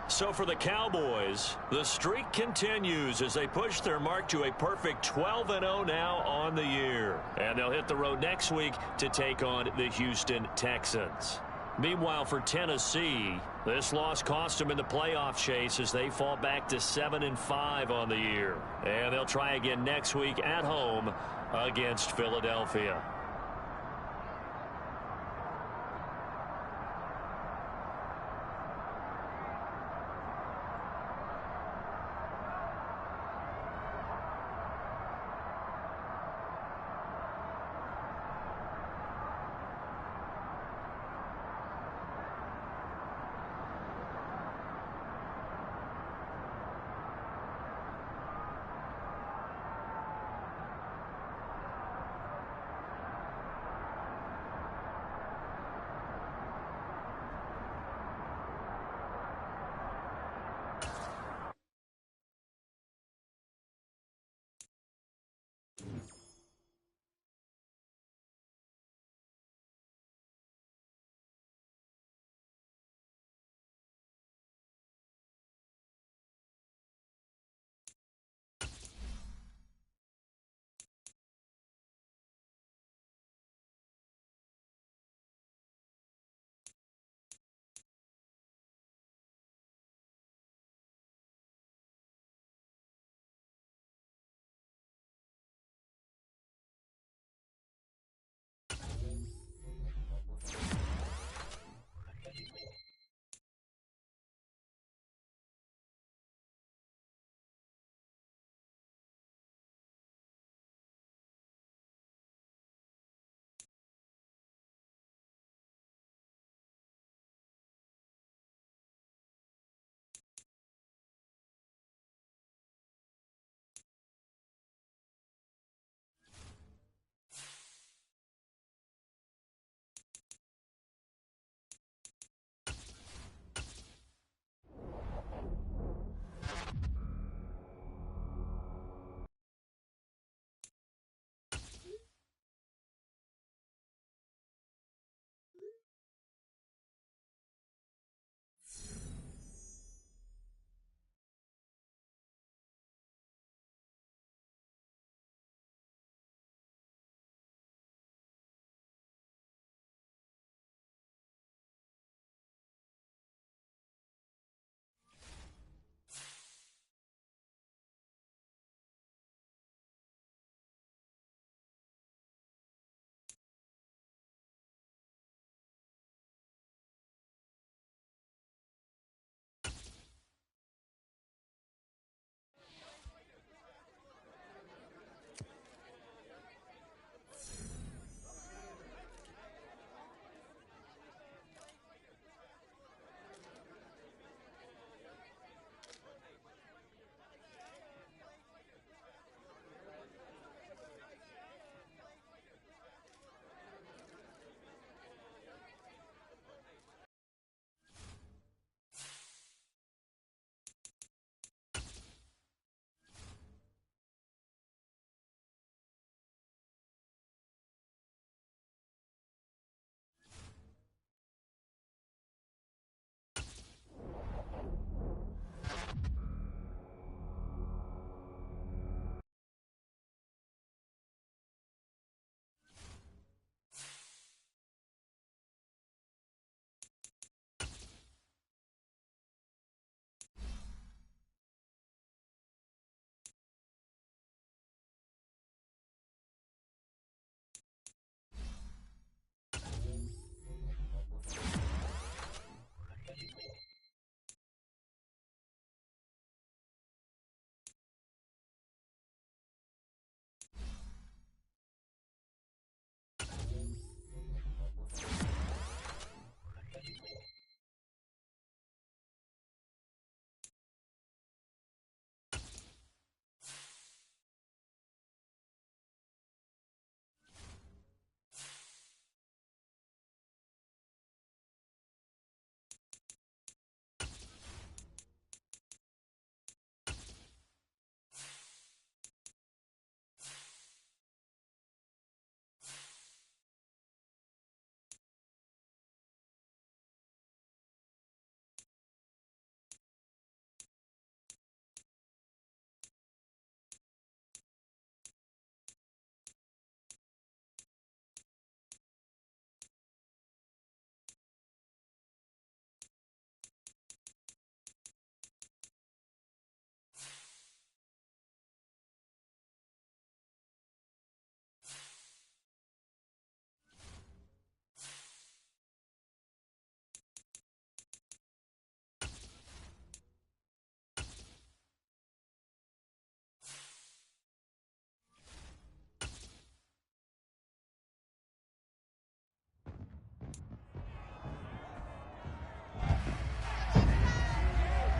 Speaker 2: So for the Cowboys, the streak continues as they push their mark to a perfect 12-0 now on the year. And they'll hit the road next week to take on the Houston Texans. Meanwhile, for Tennessee, this loss cost them in the playoff chase as they fall back to 7-5 on the year. And they'll try again next week at home against Philadelphia.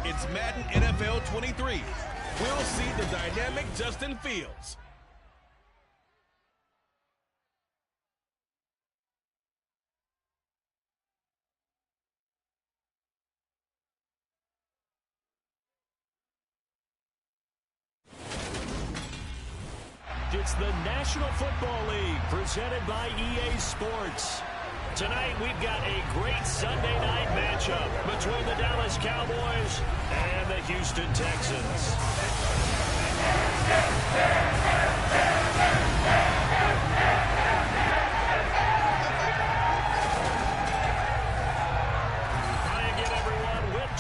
Speaker 1: It's Madden NFL 23. We'll see the dynamic Justin Fields.
Speaker 2: It's the National Football League presented by EA Sports. Tonight we've got a great Sunday night matchup between the Dallas Cowboys and the Houston Texans.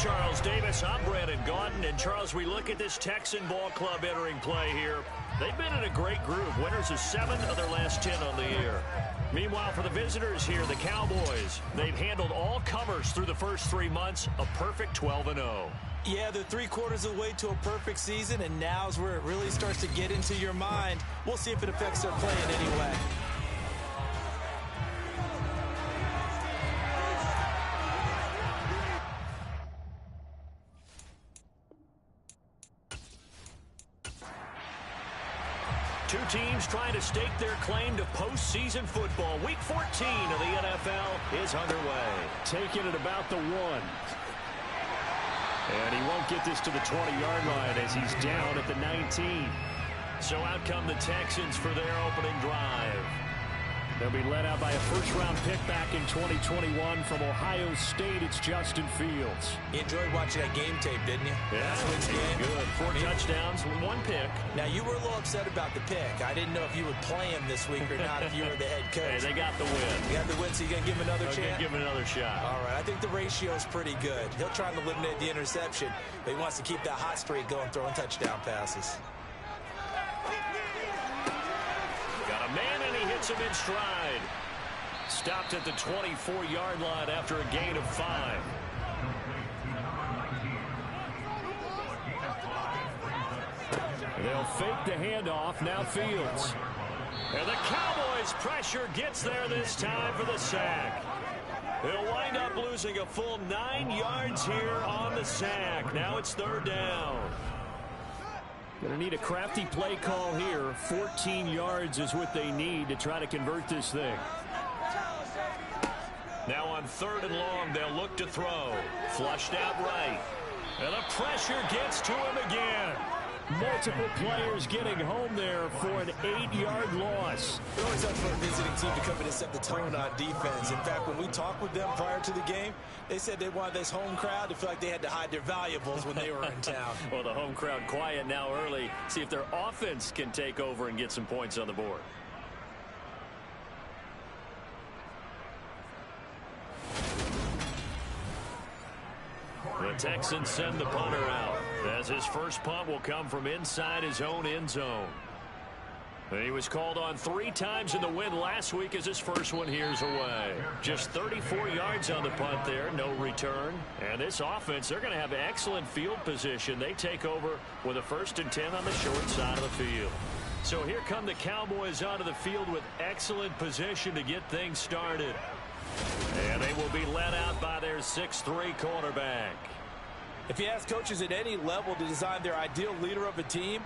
Speaker 2: Charles Davis, I'm Brandon Gaudin, and Charles, we look at this Texan ball club entering play here. They've been in a great group, winners of 7 of their last 10 on the year. Meanwhile, for the visitors here, the Cowboys, they've handled all comers through the first 3 months, a perfect 12-0.
Speaker 5: Yeah, they're 3/4 of the way to a perfect season, and now's where it really starts to get into your mind. We'll see if it affects their play in any way.
Speaker 2: Two teams trying to stake their claim to postseason football. Week 14 of the NFL is underway.
Speaker 4: Taking it about the 1. And he won't get this to the 20-yard line as he's down at the 19.
Speaker 2: So out come the Texans for their opening drive.
Speaker 4: They'll be led out by a first-round pick back in 2021 from Ohio State. It's Justin Fields.
Speaker 5: You enjoyed watching that game tape, didn't you?
Speaker 2: Yeah,
Speaker 5: Last week's game.
Speaker 2: Good. 4 touchdowns, 1 pick.
Speaker 5: Now, you were a little upset about the pick. I didn't know if you would play him this week or not if you were the head coach.
Speaker 2: Hey, they got the win.
Speaker 5: You got the win, so you're going to give him another chance?
Speaker 2: Give him another shot.
Speaker 5: All right, I think the ratio is pretty good. He'll try and eliminate the interception, but he wants to keep that hot streak going, throwing touchdown passes.
Speaker 2: Got a man, and he hits him in stride. Stopped at the 24-yard line after a gain of 5.
Speaker 4: They'll fake the handoff. Now Fields.
Speaker 2: And the Cowboys' pressure gets there this time for the sack. They'll wind up losing a full 9 yards here on the sack. Now it's 3rd down.
Speaker 4: Going to need a crafty play call here. 14 yards is what they need to try to convert this thing.
Speaker 2: Now on 3rd and long, they'll look to throw. Flushed out right. And the pressure gets to him again.
Speaker 4: Multiple players getting home there for an 8-yard loss.
Speaker 5: It always helps for a visiting team to come in and set the tone on defense. In fact, when we talked with them prior to the game, they said they wanted this home crowd to feel like they had to hide their valuables when they were in town.
Speaker 2: Well, the home crowd quiet now early. See if their offense can take over and get some points on the board. The Texans send the punter out, as his first punt will come from inside his own end zone. He was called on 3 times in the win last week as his first one here's away. Just 34 yards on the punt there, no return. And this offense, they're going to have excellent field position. They take over with a 1st and 10 on the short side of the field. So here come the Cowboys onto the field with excellent position to get things started. And they will be led out by their 6'3" quarterback.
Speaker 5: If you ask coaches at any level to design their ideal leader of a team,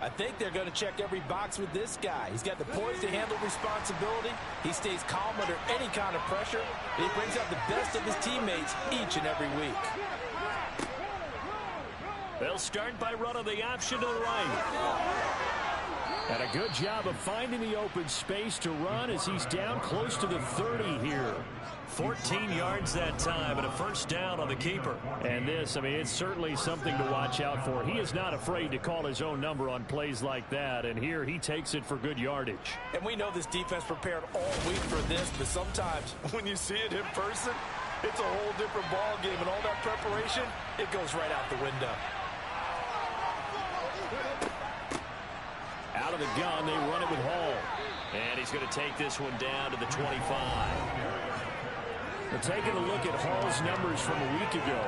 Speaker 5: I think they're going to check every box with this guy. He's got the poise to handle responsibility. He stays calm under any kind of pressure. And he brings out the best of his teammates each and every week.
Speaker 2: They'll start by running the option to the right.
Speaker 4: And a good job of finding the open space to run as he's down close to the 30 here.
Speaker 2: 14 yards that time and a 1st down on the keeper.
Speaker 4: And this, I mean, it's certainly something to watch out for. He is not afraid to call his own number on plays like that. And here he takes it for good yardage.
Speaker 5: And we know this defense prepared all week for this, but sometimes when you see it in person, it's a whole different ball game. And all that preparation, it goes right out the window.
Speaker 4: Out of the gun, they run it with Hall.
Speaker 2: And he's going to take this one down to the 25.
Speaker 4: We're taking a look at Hall's numbers from a week ago.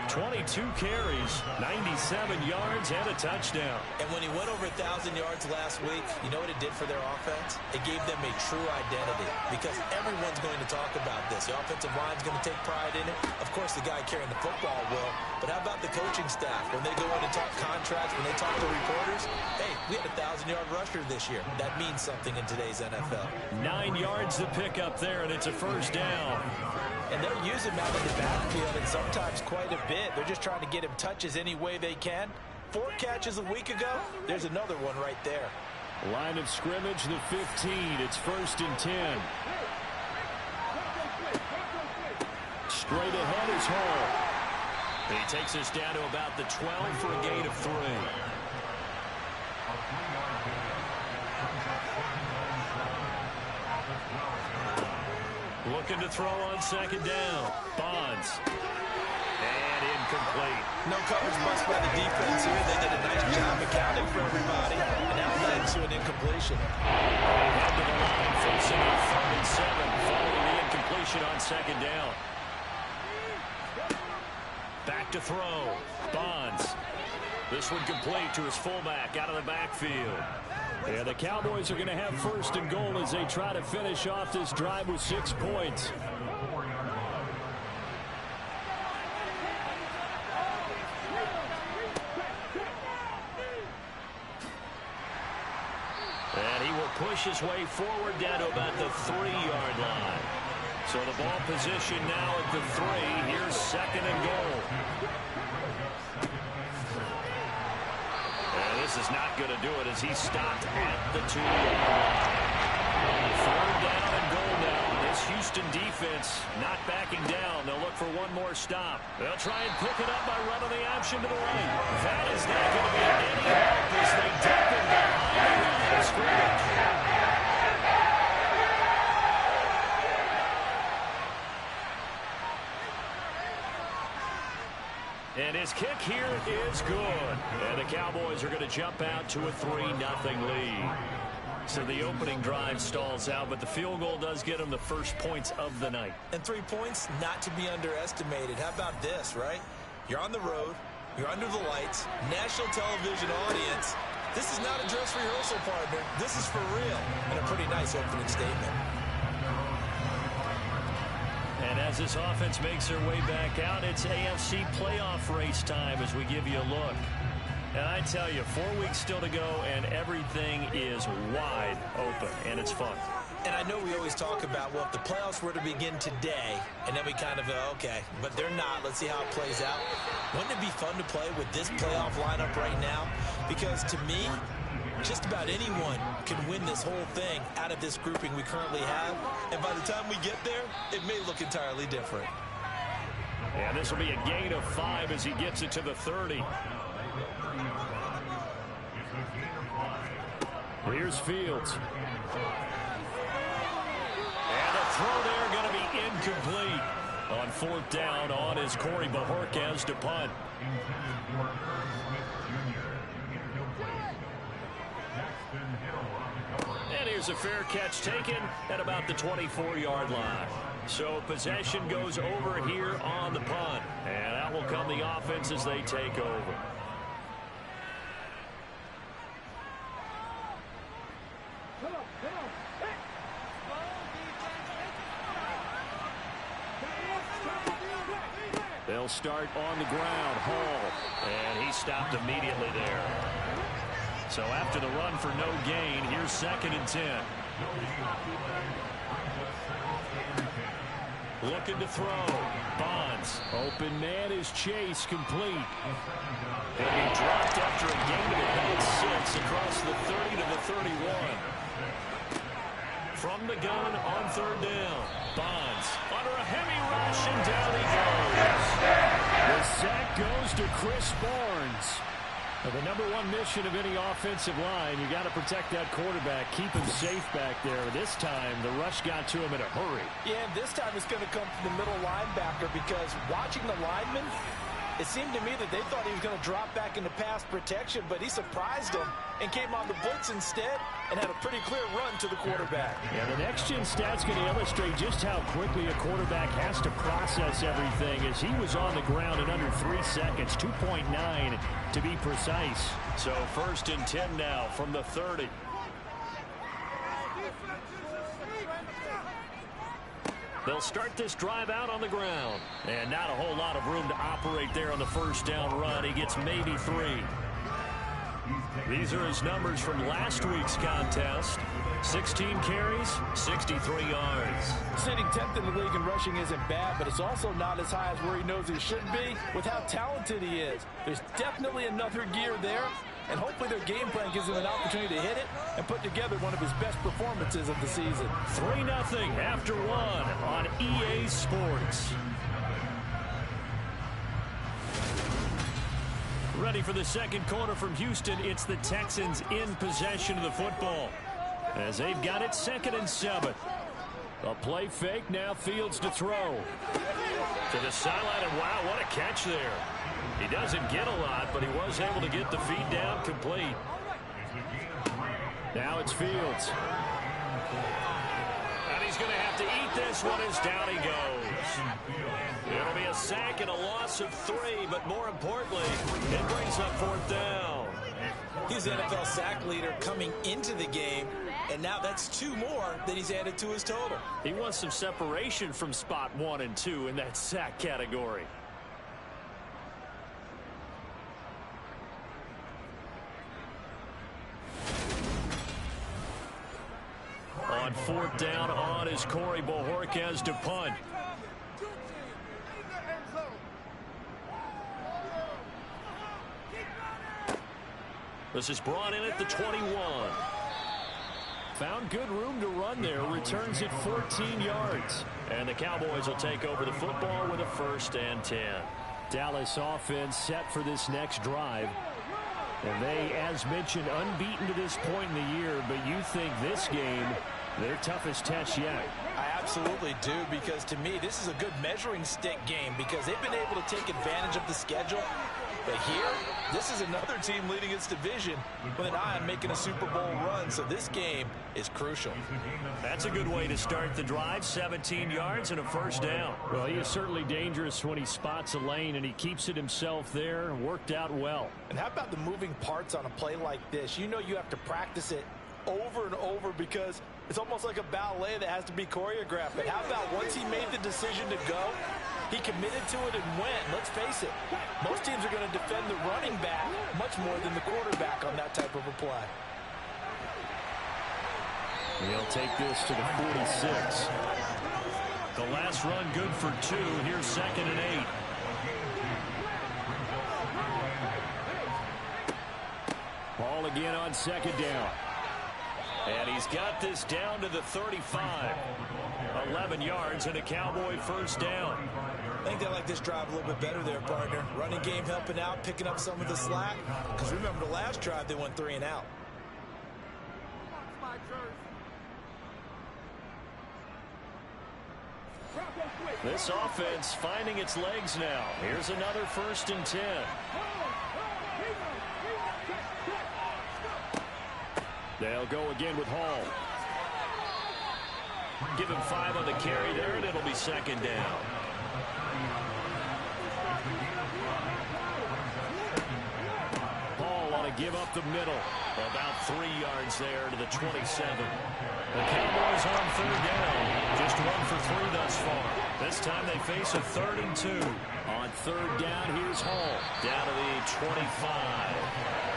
Speaker 2: 22 carries, 96 yards and a touchdown.
Speaker 5: And when he went over 1,000 yards last week, you know what it did for their offense? It gave them a true identity because everyone's going to talk about this. The offensive line's going to take pride in it. Of course, the guy carrying the football will. But how about the coaching staff? When they go in and talk contracts, when they talk to reporters, hey, we had a 1,000-yard rusher this year. That means something in today's NFL.
Speaker 2: 9 yards to pick up there, and it's a first down.
Speaker 5: And they're using him out in the backfield, and sometimes quite a bit. They're just trying to get him touches any way they can. 4 catches a week ago, there's another one right there.
Speaker 2: Line of scrimmage, the 15. It's 1st and 10. Straight ahead is Hall. He takes us down to about the 12 for a gain of 3. Looking to throw on 2nd down. Bonds. And incomplete.
Speaker 5: No coverage bust by the defense here. They did a nice job accounting for everybody. And that led to an incompletion.
Speaker 2: Head to the line, facing a 3rd and 7, following the incompletion on 2nd down. Back to throw. Bonds. This one complete to his fullback out of the backfield. Yeah, the Cowboys are going to have 1st and goal as they try to finish off this drive with 6 points. And he will push his way forward down to about the 3-yard line. So the ball position now at the 3. Here's 2nd and goal. And this is not going to do it as he stopped at the 2-yard line. 3rd down and goal now. This Houston defense not backing down. They'll look for one more stop. They'll try and pick it up by running the option to the right. That is not going to be any help as they dump it behind the line of scrimmage. And his kick here is good. And the Cowboys are going to jump out to a 3-0 lead. So the opening drive stalls out, but the field goal does get them the first points of the night.
Speaker 5: And 3 points not to be underestimated. How about this, right? You're on the road. You're under the lights. National television audience. This is not a dress rehearsal, partner. This is for real. And a pretty nice opening statement.
Speaker 2: And as this offense makes their way back out, it's AFC playoff race time as we give you a look. And I tell you, 4 weeks still to go, and everything is wide open, and it's fun.
Speaker 5: And I know we always talk about, well, if the playoffs were to begin today, and then we kind of go, okay, but they're not. Let's see how it plays out. Wouldn't it be fun to play with this playoff lineup right now? Because to me, just about anyone can win this whole thing out of this grouping we currently have. And by the time we get there, it may look entirely different.
Speaker 2: And this will be a gain of 5 as he gets it to the 30. Here's Fields. And the throw there going to be incomplete. On 4th down on is Corey Bajorquez to punt. And here's a fair catch taken at about the 24-yard line. So possession goes over here on the punt. And out will come the offense as they take over. They'll start on the ground. Hall. And he stopped immediately there. So after the run for no gain, here's 2nd and 10. Looking to throw. Bonds. Open man is Chase, complete. And he dropped after a gain of about 6 across the 30 to the 31. From the gun on 3rd down. Bonds under a heavy rush, and down he goes. The sack goes to Chris Barnes. Now, the #1 mission of any offensive line, you got to protect that quarterback, keep him safe back there. This time, the rush got to him in a hurry.
Speaker 5: Yeah, and this time it's going to come from the middle linebacker because watching the lineman,
Speaker 3: It seemed to me that they thought he was going to drop back into pass protection, but he surprised them and came on the blitz instead and had a pretty clear run to the quarterback.
Speaker 2: Yeah, the next-gen stat's going to illustrate just how quickly a quarterback has to process everything, as he was on the ground in under 3 seconds, 2.9 to be precise.
Speaker 4: So 1st and 10 now from the 30. They'll start this drive out on the ground. And not a whole lot of room to operate there on the first down run. He gets maybe 3. These are his numbers from last week's contest. 16 carries, 63 yards.
Speaker 3: Sitting 10th in the league in rushing isn't bad, but it's also not as high as where he knows he should be with how talented he is. There's definitely another gear there, and hopefully their game plan gives him an opportunity to hit it and put together one of his best performances of the season.
Speaker 4: 3-0 after 1 on EA Sports. Ready for the second quarter from Houston. It's the Texans in possession of the football, as they've got it 2nd and 7. A play fake, now Fields to throw. To the sideline, and wow, what a catch there. He doesn't get a lot, but he was able to get the feed down complete. Now it's Fields. And he's going to have to eat this one as down he goes. It'll be a sack and a loss of 3, but more importantly, it brings up 4th down.
Speaker 5: He's the NFL sack leader coming into the game, and now that's 2 more that he's added to his total.
Speaker 4: He wants some separation from spot 1 and 2 in that sack category. On 4th down, on is Corey Bojorquez to punt. This is brought in at the 21. Found good room to run there. Returns it 14 yards. And the Cowboys will take over the football with a 1st and 10.
Speaker 2: Dallas offense set for this next drive. And they, as mentioned, unbeaten to this point in the year. But you think this game, their toughest test yet?
Speaker 3: I absolutely do, because to me, this is a good measuring stick game because they've been able to take advantage of the schedule. But here, this is another team leading its division with an eye on making a Super Bowl run, so this game is crucial.
Speaker 4: That's a good way to start the drive, 17 yards and a 1st down.
Speaker 2: Well, he is certainly dangerous when he spots a lane, and he keeps it himself there. Worked out well.
Speaker 3: And how about the moving parts on a play like this? You know you have to practice it over and over because it's almost like a ballet that has to be choreographed. But how about once he made the decision to go, he committed to it and went. Let's face it, most teams are going to defend the running back much more than the quarterback on that type of a play.
Speaker 2: He'll take this to the 46.
Speaker 4: The last run good for 2. Here's 2nd and 8.
Speaker 2: Ball again on 2nd down.
Speaker 4: And he's got this down to the 35. 11 yards and a Cowboy 1st down.
Speaker 5: I think they like this drive a little bit better there, partner. Running game helping out, picking up some of the slack. Because remember the last drive, they went 3 and out.
Speaker 4: This offense finding its legs now. Here's another 1st and 10.
Speaker 2: They'll go again with Hall.
Speaker 4: Give him 5 on the carry there, and it'll be 2nd down.
Speaker 2: Hall on a give up the middle.
Speaker 4: About 3 yards there to the 27. The Cowboys on 3rd down. Just 1 for 3 thus far. This time they face a 3rd and 2.
Speaker 2: On 3rd down, here's Hall.
Speaker 4: Down to the 25.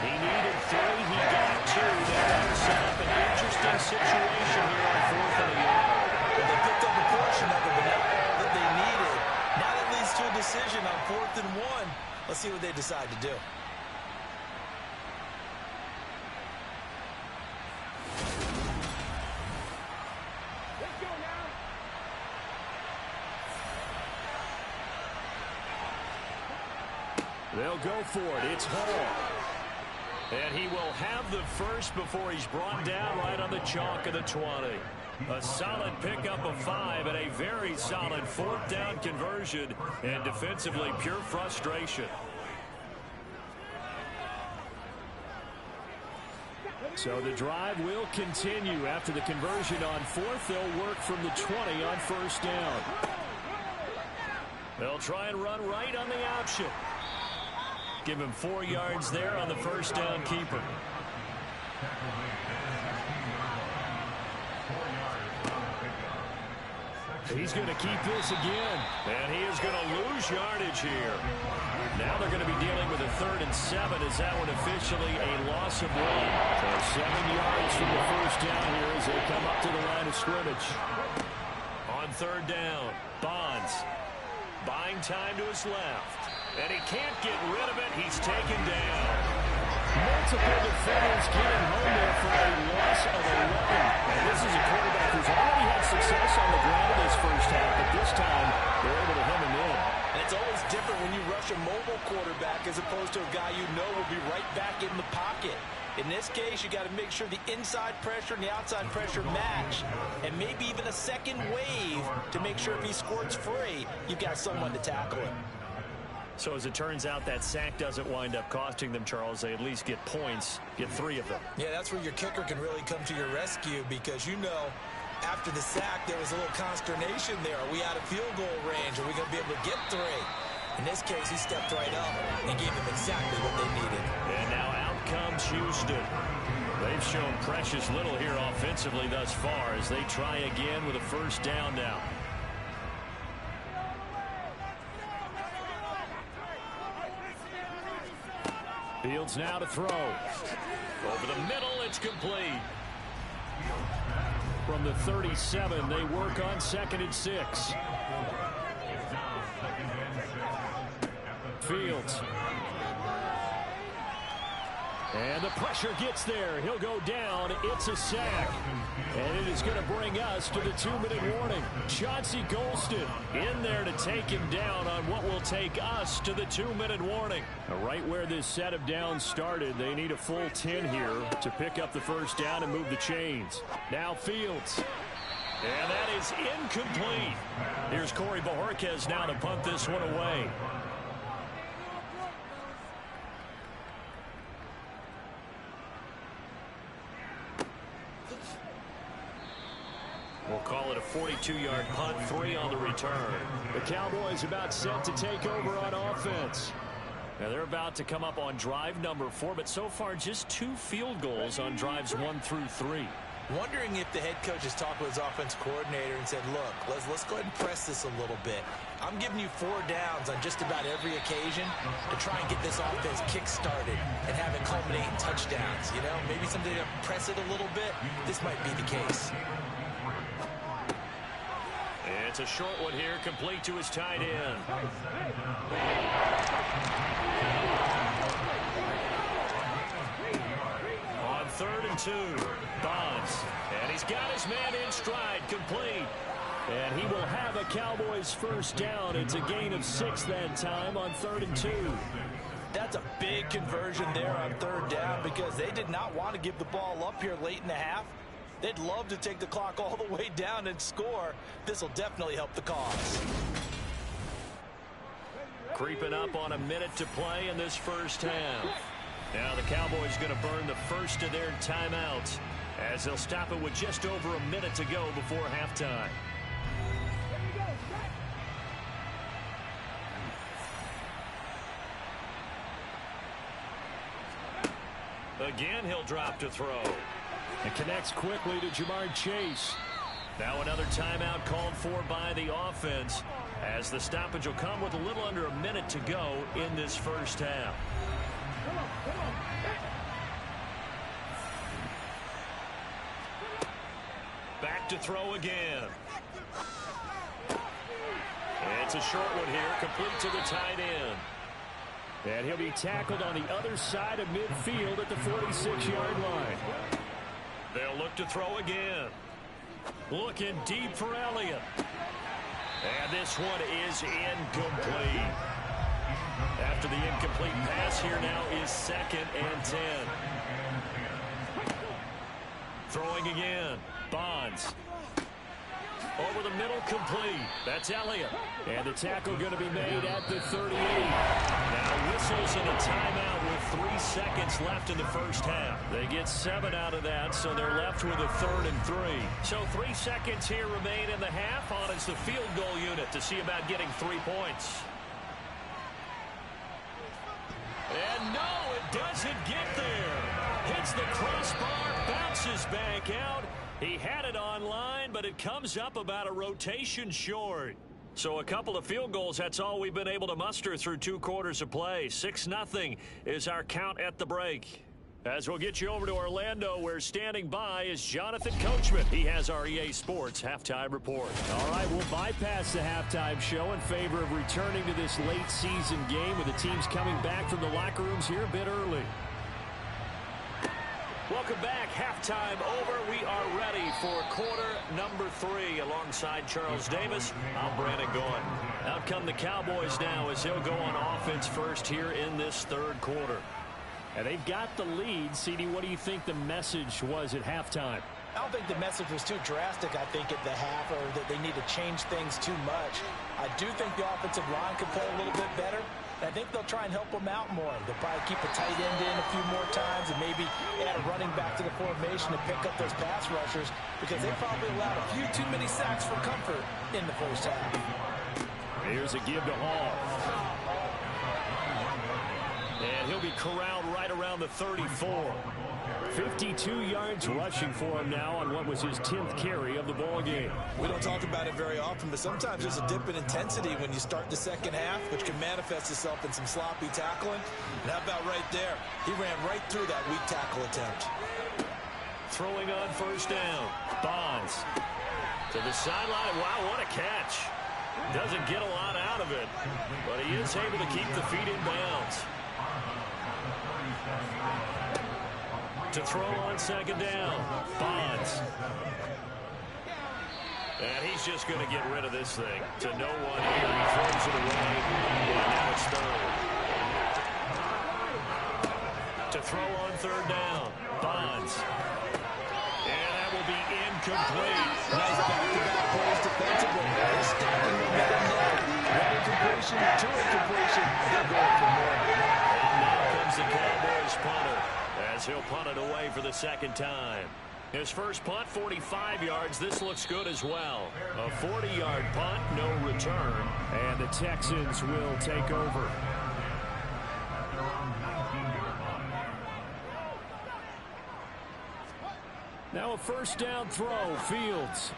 Speaker 4: He needed 3. He got 2. They're set up an interesting situation here on 4th and a yard.
Speaker 5: Well, they picked up a portion of it, but not all that they needed. Now that leads to a decision on 4th and 1. Let's see what they decide to do.
Speaker 2: They'll go for it. It's Hall.
Speaker 4: And he will have the first before he's brought down right on the chalk of the 20.
Speaker 2: A solid pickup of 5 and a very solid 4th down conversion, and defensively pure frustration. So the drive will continue. After the conversion on 4th, they'll work from the 20 on 1st down. They'll try and run right on the option. Give him 4 yards there on the 1st down keeper. He's going to keep this again, and he is going to lose yardage here. Now they're going to be dealing with a 3rd and 7 as that one officially a loss of 1. So 7 yards from the 1st down here as they come up to the line of scrimmage. On 3rd down, Bonds buying time to his left, and he can't get rid of it. He's taken down. Multiple defenders getting home there for a loss of 11. And this is a quarterback who's already had success on the ground in this first half, but this time they're able to hem him in.
Speaker 3: And it's always different when you rush a mobile quarterback as opposed to a guy you know will be right back in the pocket. In this case, you got to make sure the inside pressure and the outside pressure match, and maybe even a second wave to make sure if he squirts free, you've got someone to tackle him.
Speaker 2: So as it turns out, that sack doesn't wind up costing them, Charles. They at least get points, get 3 of them.
Speaker 5: Yeah, that's where your kicker can really come to your rescue, because you know after the sack there was a little consternation there. Are we out of field goal range? Are we going to be able to get 3? In this case, he stepped right up and gave them exactly what they needed.
Speaker 2: And now out comes Houston. They've shown precious little here offensively thus far as they try again with a 1st down now. Fields now to throw. Over the middle, it's complete. From the 37, they work on 2nd and 6. Fields. And the pressure gets there. He'll go down. It's a sack. And it is going to bring us to the 2-minute warning. Chauncey Golston in there to take him down on what will take us to the 2-minute warning. Right where this set of downs started, they need a full 10 here to pick up the 1st down and move the chains. Now Fields. And that is incomplete. Here's Corey Bojorquez now to punt this one away. We'll call it a 42-yard punt, 3 on the return. The Cowboys about set to take over on offense. Now they're about to come up on drive number 4, but so far just 2 field goals on drives 1 through 3.
Speaker 5: Wondering if the head coach has talked with his offense coordinator and said, look, let's go ahead and press this a little bit. I'm giving you 4 downs on just about every occasion to try and get this offense kick-started and have it culminate in touchdowns. You know, maybe someday to press it a little bit. This might be the case.
Speaker 2: It's a short one here, complete to his tight end. On 3rd and 2, Bonds. And he's got his man in stride, complete. And he will have a Cowboys 1st down. It's a gain of 6 that time on 3rd and 2.
Speaker 3: That's a big conversion there on 3rd down because they did not want to give the ball up here late in the half. They'd love to take the clock all the way down and score. This will definitely help the cause.
Speaker 2: Creeping up on a minute to play in this first half. Now the Cowboys going to burn the first of their timeouts as they'll stop it with just over a minute to go before halftime. Again, he'll drop to throw. And connects quickly to Jamar Chase. Now another timeout called for by the offense as the stoppage will come with a little under a minute to go in this first half. Back to throw again. It's a short one here, complete to the tight end. And he'll be tackled on the other side of midfield at the 46-yard line. They'll look to throw again. Looking deep for Elliott. And this one is incomplete. After the incomplete pass, here now is 2nd and 10. Throwing again. Bonds. Over the middle, complete. That's Elliott. And the tackle going to be made at the 38. Now whistles and a timeout with 3 seconds left in the first half. They get 7 out of that, so they're left with a 3rd and 3. So 3 seconds here remain in the half. On is the field goal unit to see about getting 3 points. And no, it doesn't get there. Hits the crossbar, bounces back out. He had it on line, but it comes up about a rotation short. So a couple of field goals, that's all we've been able to muster through 2 quarters of play. 6-0 is our count at the break. As we'll get you over to Orlando, where standing by is Jonathan Coachman. He has our EA Sports halftime report.
Speaker 4: All right, we'll bypass the halftime show in favor of returning to this late season game with the teams coming back from the locker rooms here a bit early.
Speaker 2: Welcome back. Halftime over. We are ready for quarter number 3. Alongside Charles Davis, I'm Brandon Gaughan. Out come the Cowboys now as they'll go on offense first here in this 3rd quarter.
Speaker 4: And they've got the lead. CD, what do you think the message was at halftime?
Speaker 5: I don't think the message was too drastic, I think, at the half, or that they need to change things too much. I do think the offensive line could play a little bit better. I think they'll try and help them out more. They'll probably keep a tight end in a few more times and maybe add a running back to the formation to pick up those pass rushers, because they probably allowed a few too many sacks for comfort in the first half.
Speaker 4: Here's a give to Hall.
Speaker 2: And he'll be corralled right around the 34.
Speaker 4: 52 yards rushing for him now on what was his 10th carry of the ball game.
Speaker 3: We don't talk about it very often, but sometimes there's a dip in intensity when you start the second half, which can manifest itself in some sloppy tackling. And how about right there? He ran right through that weak tackle attempt.
Speaker 2: Throwing on first down. Bonds to the sideline. Wow, what a catch. Doesn't get a lot out of it, but he is able to keep the feet in bounds. To throw on second down. Bonds. And he's just going to get rid of this thing. To no one here. He throws it away. And now it's 3rd. To throw on 3rd down. Bonds. And that will be incomplete.
Speaker 3: Nice back-to-back plays defensively. They're stacking momentum now. One incompletion, 2 incompletion. They're going for more.
Speaker 2: And now comes the Cowboys punter, as he'll punt it away for the 2nd time. His first punt, 45 yards. This looks good as well. A 40-yard punt, no return.
Speaker 4: And the Texans will take over. Now a first down throw. Fields.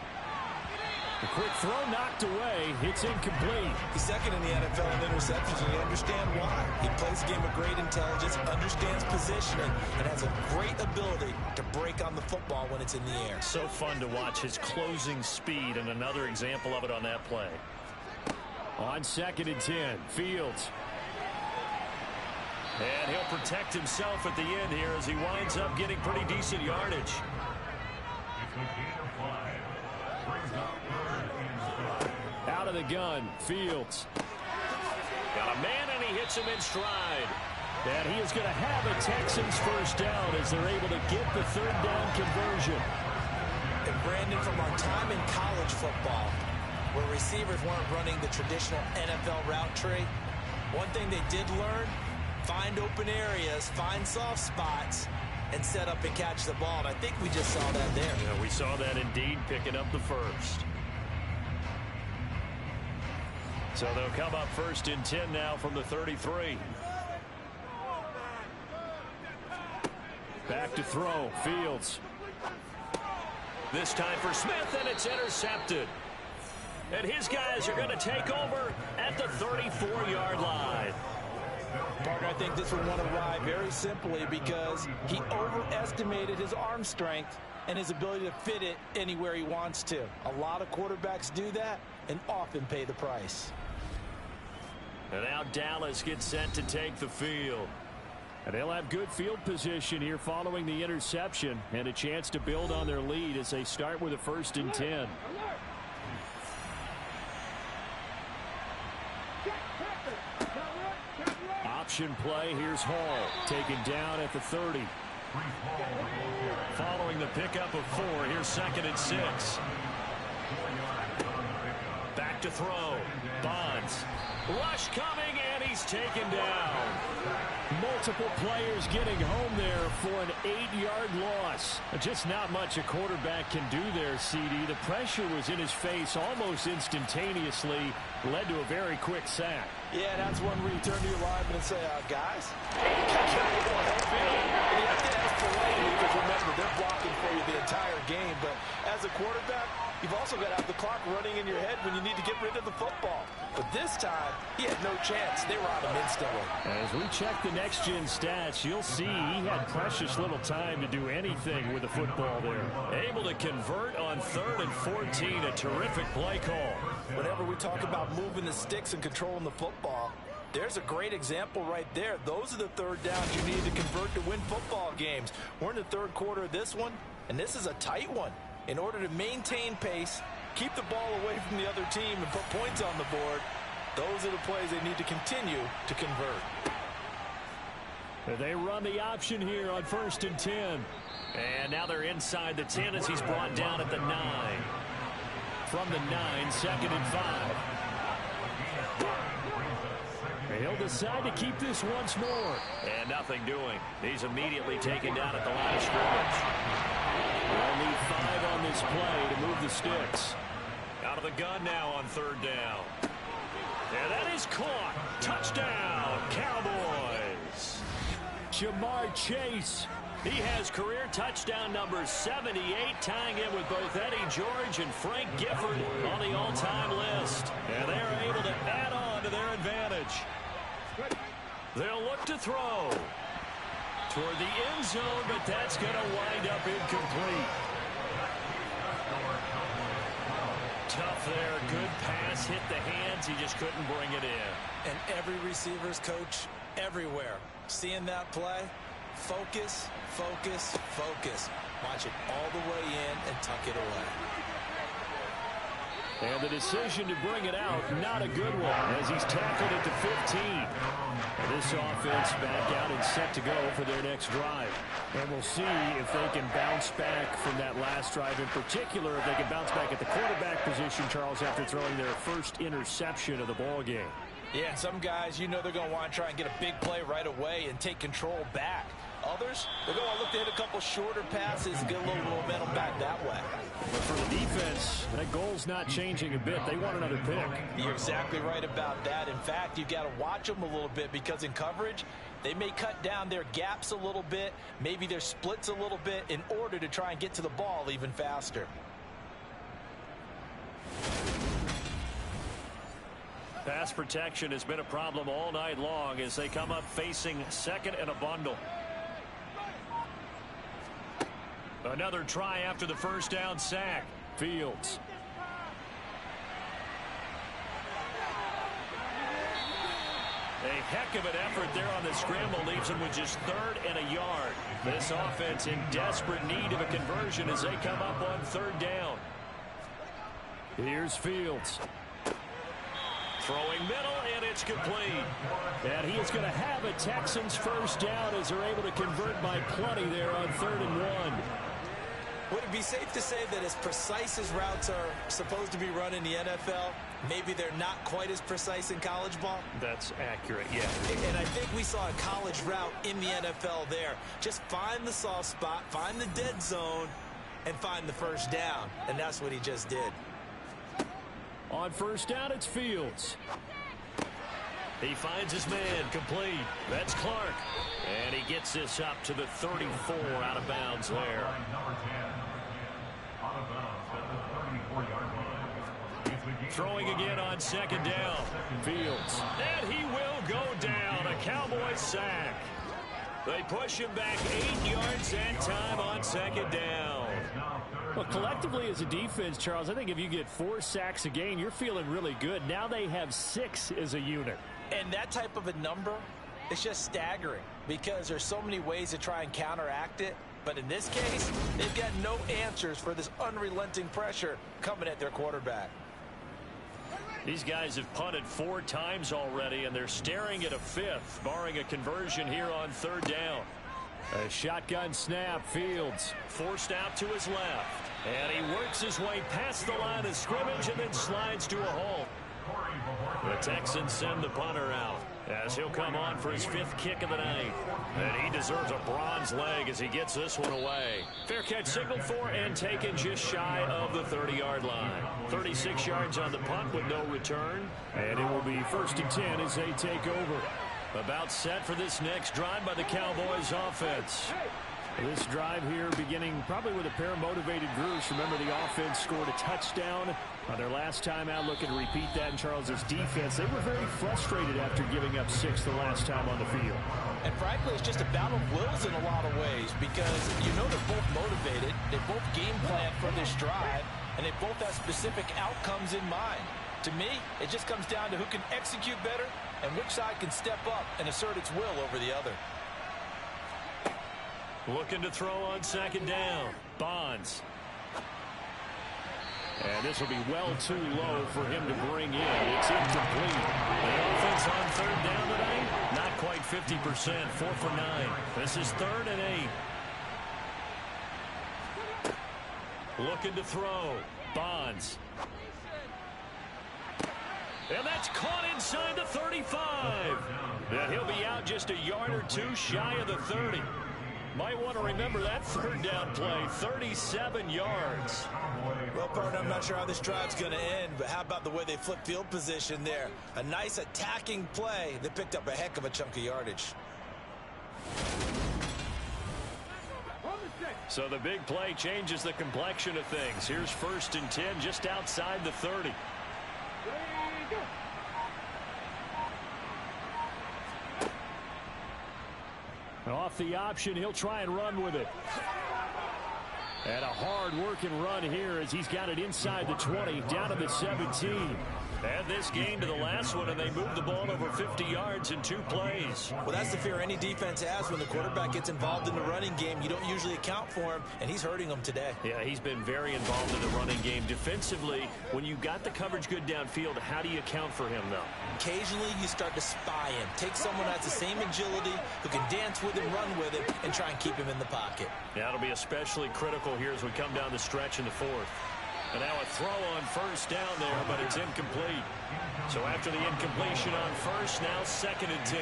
Speaker 4: A quick throw knocked away. It's incomplete.
Speaker 3: He's second in the NFL in interceptions, and you understand why. He plays a game of great intelligence, understands positioning, and has a great ability to break on the football when it's in the air.
Speaker 2: So fun to watch his closing speed, and another example of it on that play.
Speaker 4: On 2nd and 10, Fields.
Speaker 2: And he'll protect himself at the end here as he winds up getting pretty decent yardage.
Speaker 4: Out of the gun, Fields.
Speaker 2: Got a man, and he hits him in stride.
Speaker 4: And he is going to have a Texans first down as they're able to get the 3rd down conversion.
Speaker 5: And Brandon, from our time in college football, where receivers weren't running the traditional NFL route tree, one thing they did learn, find open areas, find soft spots, and set up and catch the ball. And I think we just saw that there.
Speaker 2: Yeah, we saw that indeed, picking up the first. So they'll come up 1st and 10 now from the 33.
Speaker 4: Back to throw, Fields.
Speaker 2: This time for Smith, and it's intercepted. And his guys are going to take over at the 34-yard line.
Speaker 5: Parker, I think this one won a ride very simply because he overestimated his arm strength and his ability to fit it anywhere he wants to. A lot of quarterbacks do that and often pay the price.
Speaker 2: And now Dallas gets set to take the field.
Speaker 4: And they'll have good field position here following the interception and a chance to build on their lead as they start with a 1st and 10. Option play. Here's Hall taken down at the 30.
Speaker 2: Following the pickup of 4, here's 2nd and 6. to throw. Bonds. Rush coming, and he's taken down.
Speaker 4: Multiple players getting home there for an 8-yard loss. Just not much a quarterback can do there, CD. The pressure was in his face almost instantaneously, led to a very quick sack.
Speaker 3: Yeah, that's one where you turn to your lineman and say, guys, and you have to ask politely because remember, they're blocking for you the entire game. But as a quarterback, you've also got to have the clock running in your head when you need to get rid of the football. But this time, he had no chance. They were on him instantly.
Speaker 4: As we check the next-gen stats, you'll see he had precious little time to do anything with the football there.
Speaker 2: Able to convert on 3rd and 14, a terrific play call.
Speaker 3: Whenever we talk about moving the sticks and controlling the football, there's a great example right there. Those are the third downs you need to convert to win football games. We're in the third quarter of this one, and this is a tight one. In order to maintain pace, keep the ball away from the other team, and put points on the board, those are the plays they need to continue to convert.
Speaker 4: They run the option here on 1st and 10.
Speaker 2: And now they're inside the 10 as he's brought down at the 9.
Speaker 4: From the 9, 2nd and 5. He'll decide to keep this once more.
Speaker 2: And nothing doing. He's immediately taken down at the line of scrimmage.
Speaker 4: They'll need 5 on this play to move the sticks.
Speaker 2: Out of the gun now on 3rd down. And that is caught. Touchdown, Cowboys.
Speaker 4: Jamar Chase.
Speaker 2: He has career touchdown number 78, tying in with both Eddie George and Frank Gifford on the all-time list. And they're able to add on to their advantage. They'll look to throw toward the end zone, but that's going to wind up incomplete. Tough there. Good pass. Hit the hands. He just couldn't bring it in.
Speaker 5: And every receiver's coach everywhere, seeing that play, focus, focus, focus. Watch it all the way in and tuck it away.
Speaker 4: And the decision to bring it out, not a good one, as he's tackled it to 15. And this offense back out and set to go for their next drive. And we'll see if they can bounce back from that last drive, in particular, if they can bounce back at the quarterback position, Charles, after throwing their first interception of the ball game.
Speaker 3: Yeah, and some guys, you know they're going to want to try and get a big play right away and take control back. Others, they're going to look to hit a couple shorter passes and get a little momentum back that way.
Speaker 4: But for the defense, that goal's not changing a bit. They want another pick.
Speaker 3: You're exactly right about that. In fact, you've got to watch them a little bit because in coverage, they may cut down their gaps a little bit, maybe their splits a little bit in order to try and get to the ball even faster.
Speaker 2: Pass protection has been a problem all night long as they come up facing 2nd and a bundle. Another try after the first down sack.
Speaker 4: Fields.
Speaker 2: A heck of an effort there on the scramble leaves them with just 3rd and a yard. This offense in desperate need of a conversion as they come up on 3rd down.
Speaker 4: Here's Fields.
Speaker 2: Throwing middle, and it's complete.
Speaker 4: And he is going to have a Texans first down as they're able to convert by plenty there on 3rd and 1.
Speaker 5: Would it be safe to say that as precise as routes are supposed to be run in the NFL, maybe they're not quite as precise in college ball?
Speaker 2: That's accurate, yeah.
Speaker 5: And I think we saw a college route in the NFL there. Just find the soft spot, find the dead zone, and find the first down. And that's what he just did.
Speaker 4: On 1st down, it's Fields.
Speaker 2: He finds his man, complete. That's Clark. And he gets this up to the 34 out of bounds there. Throwing again on 2nd down.
Speaker 4: Fields.
Speaker 2: And he will go down. A Cowboys sack. They push him back 8 yards that time on 2nd down.
Speaker 4: Well, collectively as a defense, Charles, I think if you get 4 sacks a game, you're feeling really good. Now they have 6 as a unit.
Speaker 3: And that type of a number, it's just staggering because there's so many ways to try and counteract it. But in this case, they've got no answers for this unrelenting pressure coming at their quarterback.
Speaker 2: These guys have punted 4 times already, and they're staring at a 5th, barring a conversion here on 3rd down. A shotgun snap. Fields forced out to his left. And he works his way past the line of scrimmage and then slides to a halt. The Texans send the punter out as he'll come on for his 5th kick of the night. And he deserves a bronze leg as he gets this one away. Fair catch signaled for and taken just shy of the 30-yard line. 36 yards on the punt with no return. And it will be 1st and 10 as they take over. About set for this next drive by the Cowboys offense. This drive here beginning probably with a pair of motivated groups. Remember, the offense scored a touchdown on their last time out. Looking to repeat that in Charles's defense. They were very frustrated after giving up 6 the last time on the field.
Speaker 3: And frankly, it's just a battle of wills in a lot of ways because you know they're both motivated. They both game plan for this drive, and they both have specific outcomes in mind. To me, it just comes down to who can execute better and which side can step up and assert its will over the other.
Speaker 2: Looking to throw on 2nd down. Bonds. And this will be well too low for him to bring in. It's incomplete. The offense on 3rd down today, not quite 50%. 4 for 9. This is 3rd and 8. Looking to throw. Bonds. And that's caught inside the 35. And he'll be out just a yard or two shy of the 30. Might want to remember that 3rd down play, 37 yards.
Speaker 3: Well, partner, I'm not sure how this drive's going to end, but how about the way they flip field position there? A nice attacking play. They picked up a heck of a chunk of yardage.
Speaker 2: So the big play changes the complexion of things. Here's 1st and 10 just outside the 30. Off the option, he'll try and run with it. And a hard-working run here as he's got it inside the 20, down to the 17. Add this game to the last one, and they move the ball over 50 yards in 2 plays.
Speaker 3: Well, that's the fear any defense has when the quarterback gets involved in the running game. You don't usually account for him, and he's hurting them today.
Speaker 2: Yeah, he's been very involved in the running game. Defensively, when you got the coverage good downfield, how do you account for him, though?
Speaker 3: Occasionally, you start to spy him. Take someone that has the same agility, who can dance with him, run with him, and try and keep him in the pocket.
Speaker 2: Yeah, it'll be especially critical here as we come down the stretch in the 4th. And now a throw on 1st down there, but it's incomplete. So after the incompletion on 1st, now 2nd and 10.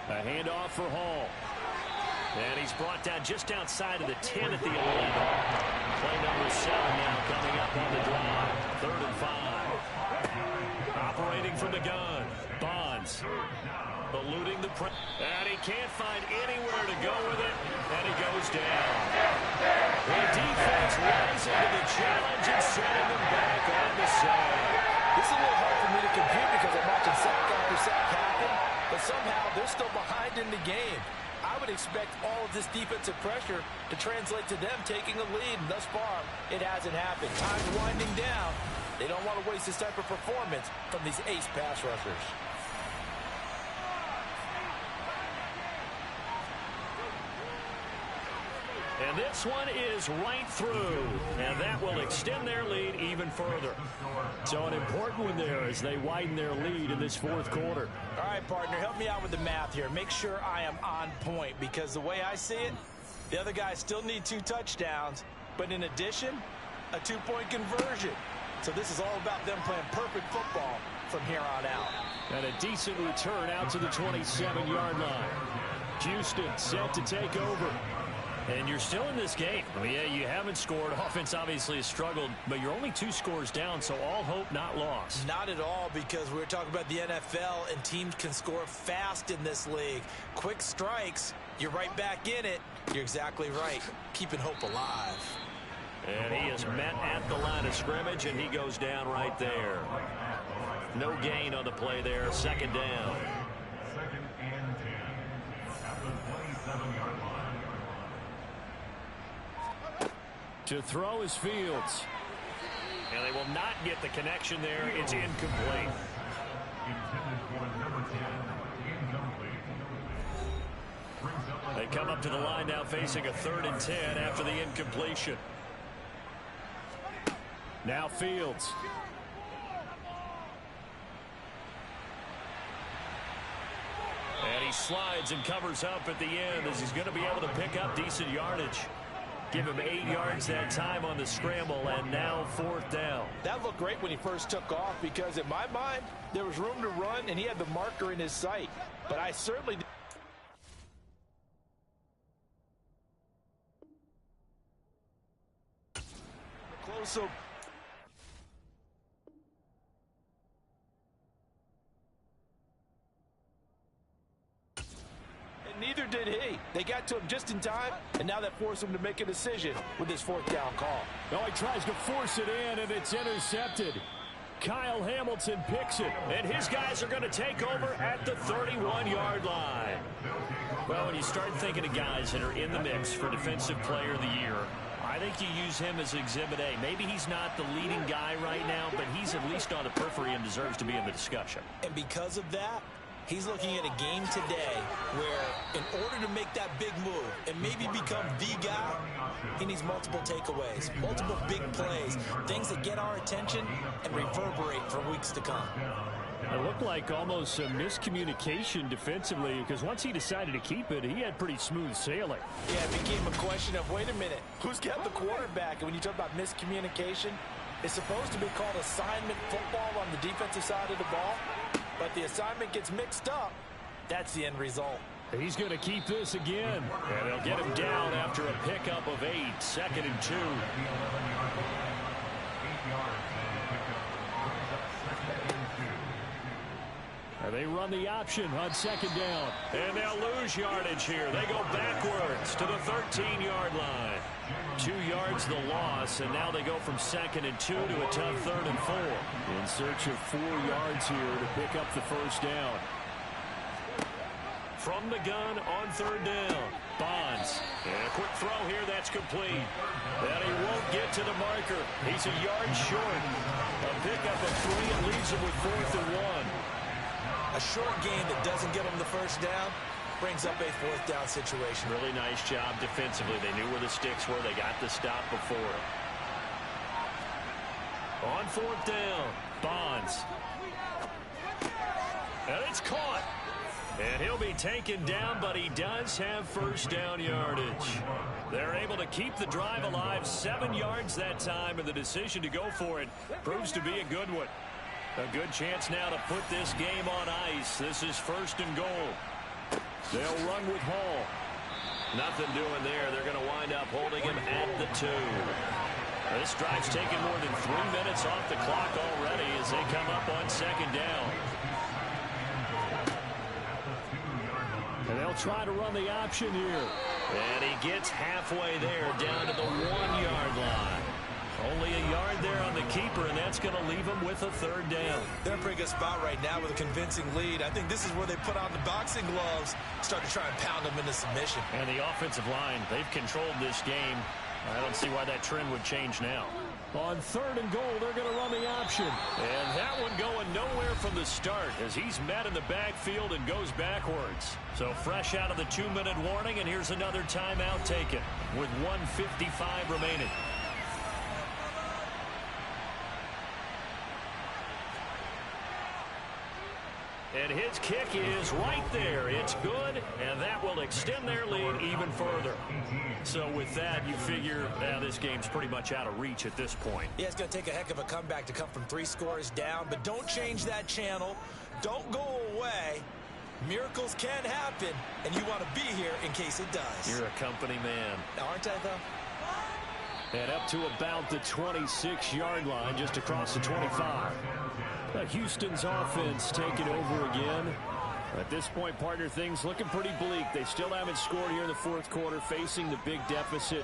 Speaker 2: A handoff for Hall. And he's brought down just outside of the 10 at the 11. Play number 7 now coming up on the drive. 3rd and 5. Operating from the gun. Bonds. Eluding the press. And he can't find anywhere to go with it. And he goes down. The defense rising to the challenge and setting them back on the side.
Speaker 3: This is a little hard for me to compute because I'm watching sack after sack happen, but somehow they're still behind in the game. I would expect all of this defensive pressure to translate to them taking a lead, and thus far, it hasn't happened. Time's winding down. They don't want to waste this type of performance from these ace pass rushers.
Speaker 2: And this one is right through, and that will extend their lead even further. So an important one there as they widen their lead in this 4th quarter.
Speaker 3: All right, partner, help me out with the math here. Make sure I am on point because the way I see it, the other guys still need 2 touchdowns, but in addition, a 2-point conversion. So this is all about them playing perfect football from here on out.
Speaker 2: And a decent return out to the 27-yard line. Houston set to take over. And you're still in this game. I mean, yeah, you haven't scored. Offense obviously has struggled, but you're only 2 scores down, so all hope not lost.
Speaker 3: Not at all, because we're talking about the NFL, and teams can score fast in this league. Quick strikes, you're right back in it. You're exactly right. Keeping hope alive.
Speaker 2: And he is met at the line of scrimmage, and he goes down right there. No gain on the play there. 2nd down.
Speaker 7: 2nd and 10 at the 27-yard line.
Speaker 2: To throw is Fields. And they will not get the connection there. It's incomplete.
Speaker 7: Intended for number 10, incomplete.
Speaker 2: They come up to the line now facing a 3rd and 10 after the incompletion. Now Fields. And he slides and covers up at the end as he's going to be able to pick up decent yardage. Give him 8 yards that time on the scramble, and now 4th down.
Speaker 3: That looked great when he first took off because, in my mind, there was room to run, and he had the marker in his sight. But I certainly did. Close up. Neither did he. They got to him just in time, and now that forced him to make a decision with his 4th down call.
Speaker 2: Oh, he tries to force it in, and it's intercepted. Kyle Hamilton picks it, and his guys are going to take over at the 31-yard line. Well, when you start thinking of guys that are in the mix for Defensive Player of the Year, I think you use him as Exhibit A. Maybe he's not the leading guy right now, but he's at least on the periphery and deserves to be in the discussion.
Speaker 5: And because of that, he's looking at a game today where, in order to make that big move and maybe become the guy, he needs multiple takeaways, multiple big plays, things that get our attention and reverberate for weeks to come.
Speaker 2: It looked like almost a miscommunication defensively, because once he decided to keep it, he had pretty smooth sailing.
Speaker 3: Yeah, it became a question of, wait a minute, who's got the quarterback? And when you talk about miscommunication, it's supposed to be called assignment football on the defensive side of the ball. But the assignment gets mixed up. That's the end result.
Speaker 2: He's going to keep this again. And they'll get him down after a pickup of 8, 2nd and 2. And they run the option on 2nd down. And they'll lose yardage here. They go backwards to the 13-yard line. 2 yards the loss, and now they go from 2nd and 2 to a tough 3rd and 4. In search of 4 yards here to pick up the 1st down. From the gun on 3rd down, Bonds. And a quick throw here, that's complete. And he won't get to the marker. He's a yard short. A pickup of 3 and leaves him with 4th and 1.
Speaker 5: A short game that doesn't get him the 1st down brings up a 4th down situation.
Speaker 2: Really nice job defensively. They knew where the sticks were. They got the stop before. On 4th down, Bonds. And it's caught. And he'll be taken down, but he does have 1st down yardage. They're able to keep the drive alive, 7 yards that time, and the decision to go for it proves to be a good one. A good chance now to put this game on ice. This is 1st and goal. They'll run with Hall. Nothing doing there. They're going to wind up holding him at the 2. This drive's taken more than 3 minutes off the clock already as they come up on 2nd down. And they'll try to run the option here. And he gets halfway there, down to the 1-yard line. Only a yard there on the keeper, and that's going to leave him with a 3rd down.
Speaker 5: They're in a pretty good spot right now with a convincing lead. I think this is where they put on the boxing gloves, start to try and pound them into submission.
Speaker 2: And the offensive line, they've controlled this game. I don't see why that trend would change now. On 3rd and goal, they're going to run the option. And that one going nowhere from the start as he's met in the backfield and goes backwards. So fresh out of the 2-minute warning, and here's another timeout taken with 1:55 remaining. And his kick is right there. It's good, and that will extend their lead even further. So with that, you figure this game's pretty much out of reach at this point.
Speaker 5: Yeah, it's going to take a heck of a comeback to come from 3 scores down, but don't change that channel. Don't go away. Miracles can happen, and you want to be here in case it does.
Speaker 2: You're a company man.
Speaker 5: Aren't I, though?
Speaker 2: And up to about the 26-yard line, just across the 25. Houston's offense taking over again. At this point, partner, things looking pretty bleak. They still haven't scored here in the 4th quarter, facing the big deficit.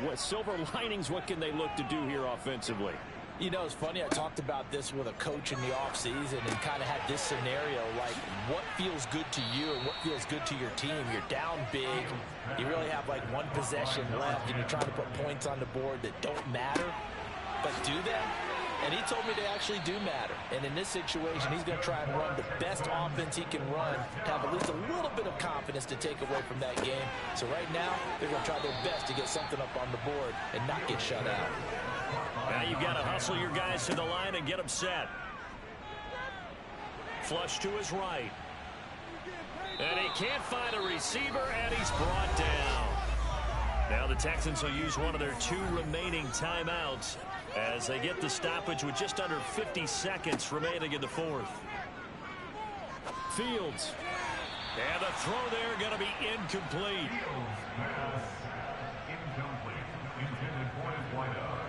Speaker 2: What silver linings, what can they look to do here offensively?
Speaker 3: You know, it's funny, I talked about this with a coach in the offseason and kind of had this scenario, like what feels good to you and what feels good to your team. You're down big. You really have like 1 possession left, and you're trying to put points on the board that don't matter. But do they? And he told me they actually do matter. And in this situation, he's going to try and run the best offense he can run to have at least a little bit of confidence to take away from that game. So right now, they're going to try their best to get something up on the board and not get shut out.
Speaker 2: Now you've got to hustle your guys to the line and get them set. Flush to his right. And he can't find a receiver, and he's brought down. Now the Texans will use one of their 2 remaining timeouts as they get the stoppage with just under 50 seconds remaining in the 4th. Fields. And the throw there going to be incomplete.
Speaker 7: Pass incomplete. Intended for his wideout.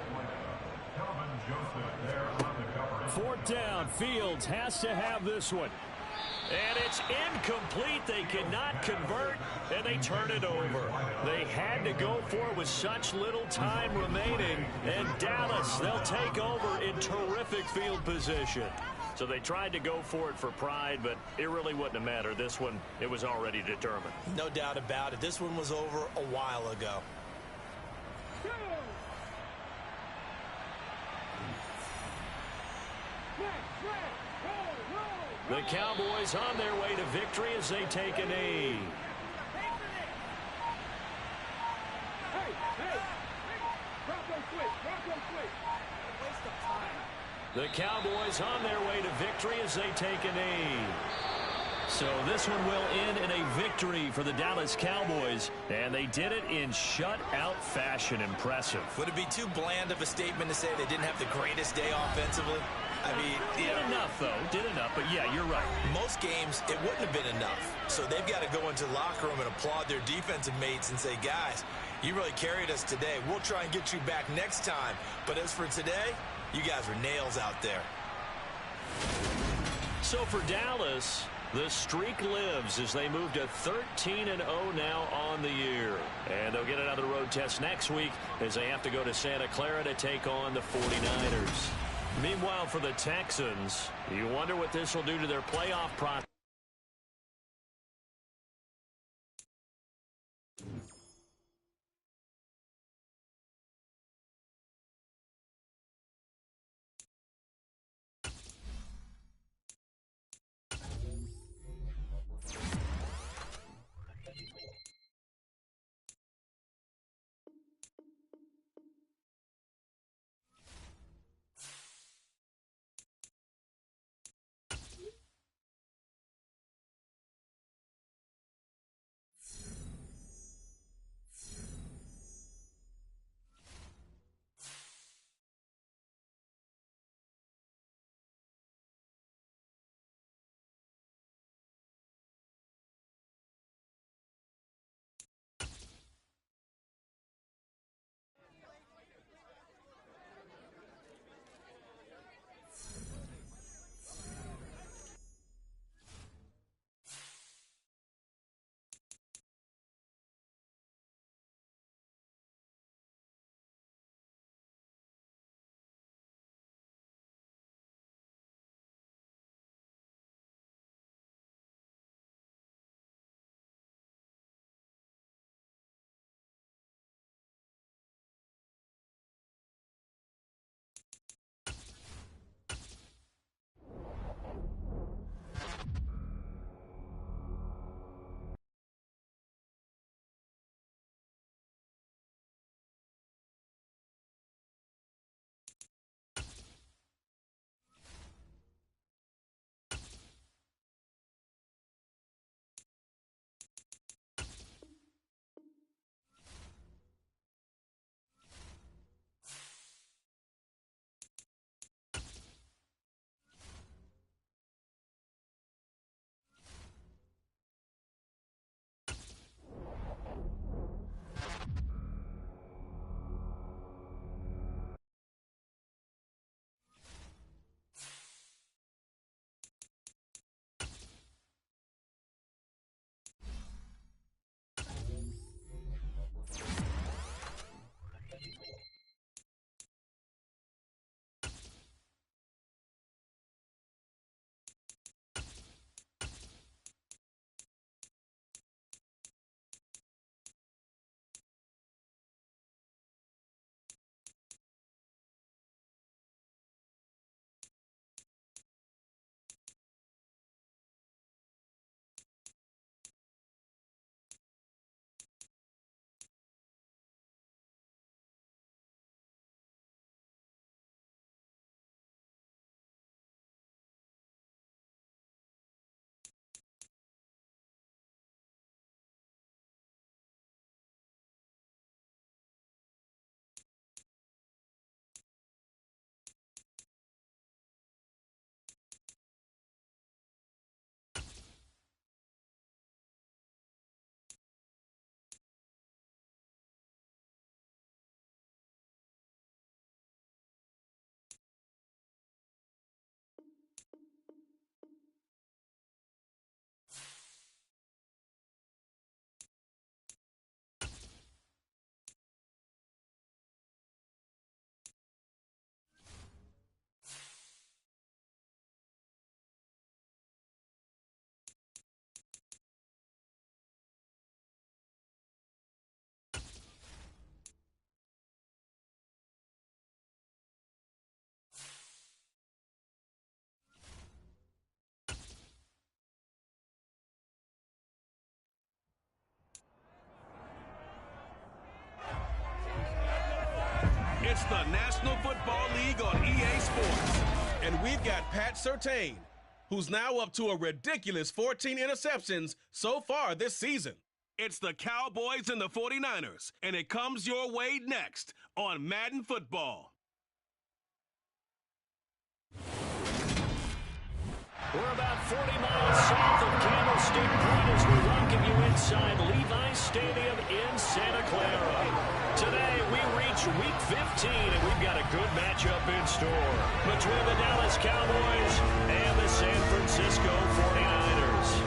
Speaker 7: Calvin Joseph there on the cover.
Speaker 2: 4th down. Fields has to have this one. And it's incomplete. They cannot convert, and they turn it over. They had to go for it with such little time remaining. And Dallas, they'll take over in terrific field position. So they tried to go for it for pride, but it really wouldn't have mattered. This one, it was already determined.
Speaker 5: No doubt about it. This one was over a while ago.
Speaker 2: The Cowboys on their way to victory as they take a knee. The Cowboys on their way to victory as they take a knee. So this one will end in a victory for the Dallas Cowboys, and they did it in shutout fashion. Impressive.
Speaker 5: Would it be too bland of a statement to say they didn't have the greatest day offensively? I mean,
Speaker 2: did enough, though. Did enough, but yeah, you're right.
Speaker 5: Most games, it wouldn't have been enough. So they've got to go into the locker room and applaud their defensive mates and say, guys, you really carried us today. We'll try and get you back next time. But as for today, you guys were nails out there.
Speaker 2: So for Dallas, the streak lives as they move to 13-0 now on the year. And they'll get another road test next week as they have to go to Santa Clara to take on the 49ers. Meanwhile, for the Texans, you wonder what this will do to their playoff process.
Speaker 1: the National Football League on EA Sports. And we've got Pat Surtain, who's now up to a ridiculous 14 interceptions so far this season. It's the Cowboys and the 49ers, and it comes your way next on Madden Football.
Speaker 2: We're about 40 miles south of Candlestick Point as we welcome you inside Levi's Stadium in Santa Clara. Today, we reach Week 15, and we've got a good matchup in store between the Dallas Cowboys and the San Francisco 49ers.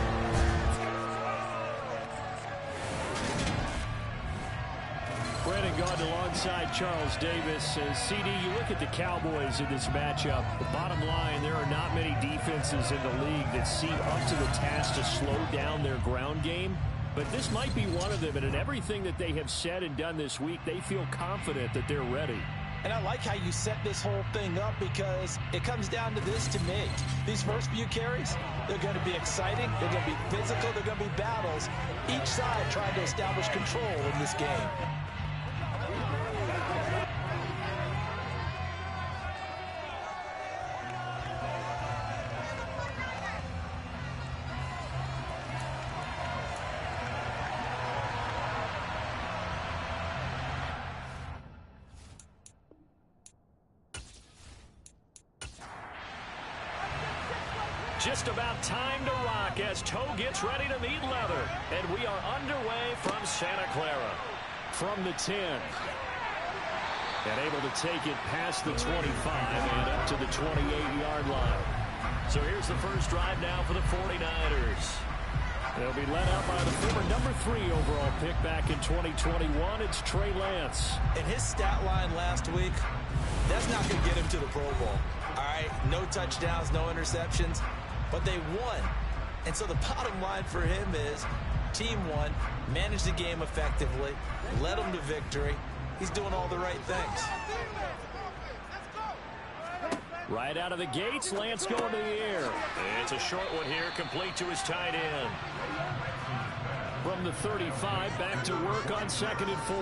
Speaker 2: Brandon Gaudin alongside Charles Davis. CD, you look at the Cowboys in this matchup. The bottom line, there are not many defenses in the league that seem up to the task to slow down their ground game. But this might be one of them, and in everything that they have said and done this week, they feel confident that they're ready.
Speaker 5: And I like how you set this whole thing up because it comes down to this to me. These first few carries, they're going to be exciting, they're going to be physical, they're going to be battles. Each side trying to establish control in this game.
Speaker 2: Just about time to rock as Toe gets ready to meet leather. And we are underway from Santa Clara. From the 10. And able to take it past the 25 and up to the 28-yard line. So here's the first drive now for the 49ers. They'll be led out by the former number 3 overall pick back in 2021. It's Trey Lance.
Speaker 5: And his stat line last week, that's not going to get him to the Pro Bowl. All right, no touchdowns, no interceptions. But they won. And so the bottom line for him is team won, managed the game effectively, led them to victory. He's doing all the right things.
Speaker 2: Right out of the gates, Lance going to the air. It's a short one here, complete to his tight end. From the 35, back to work on 2nd and 4.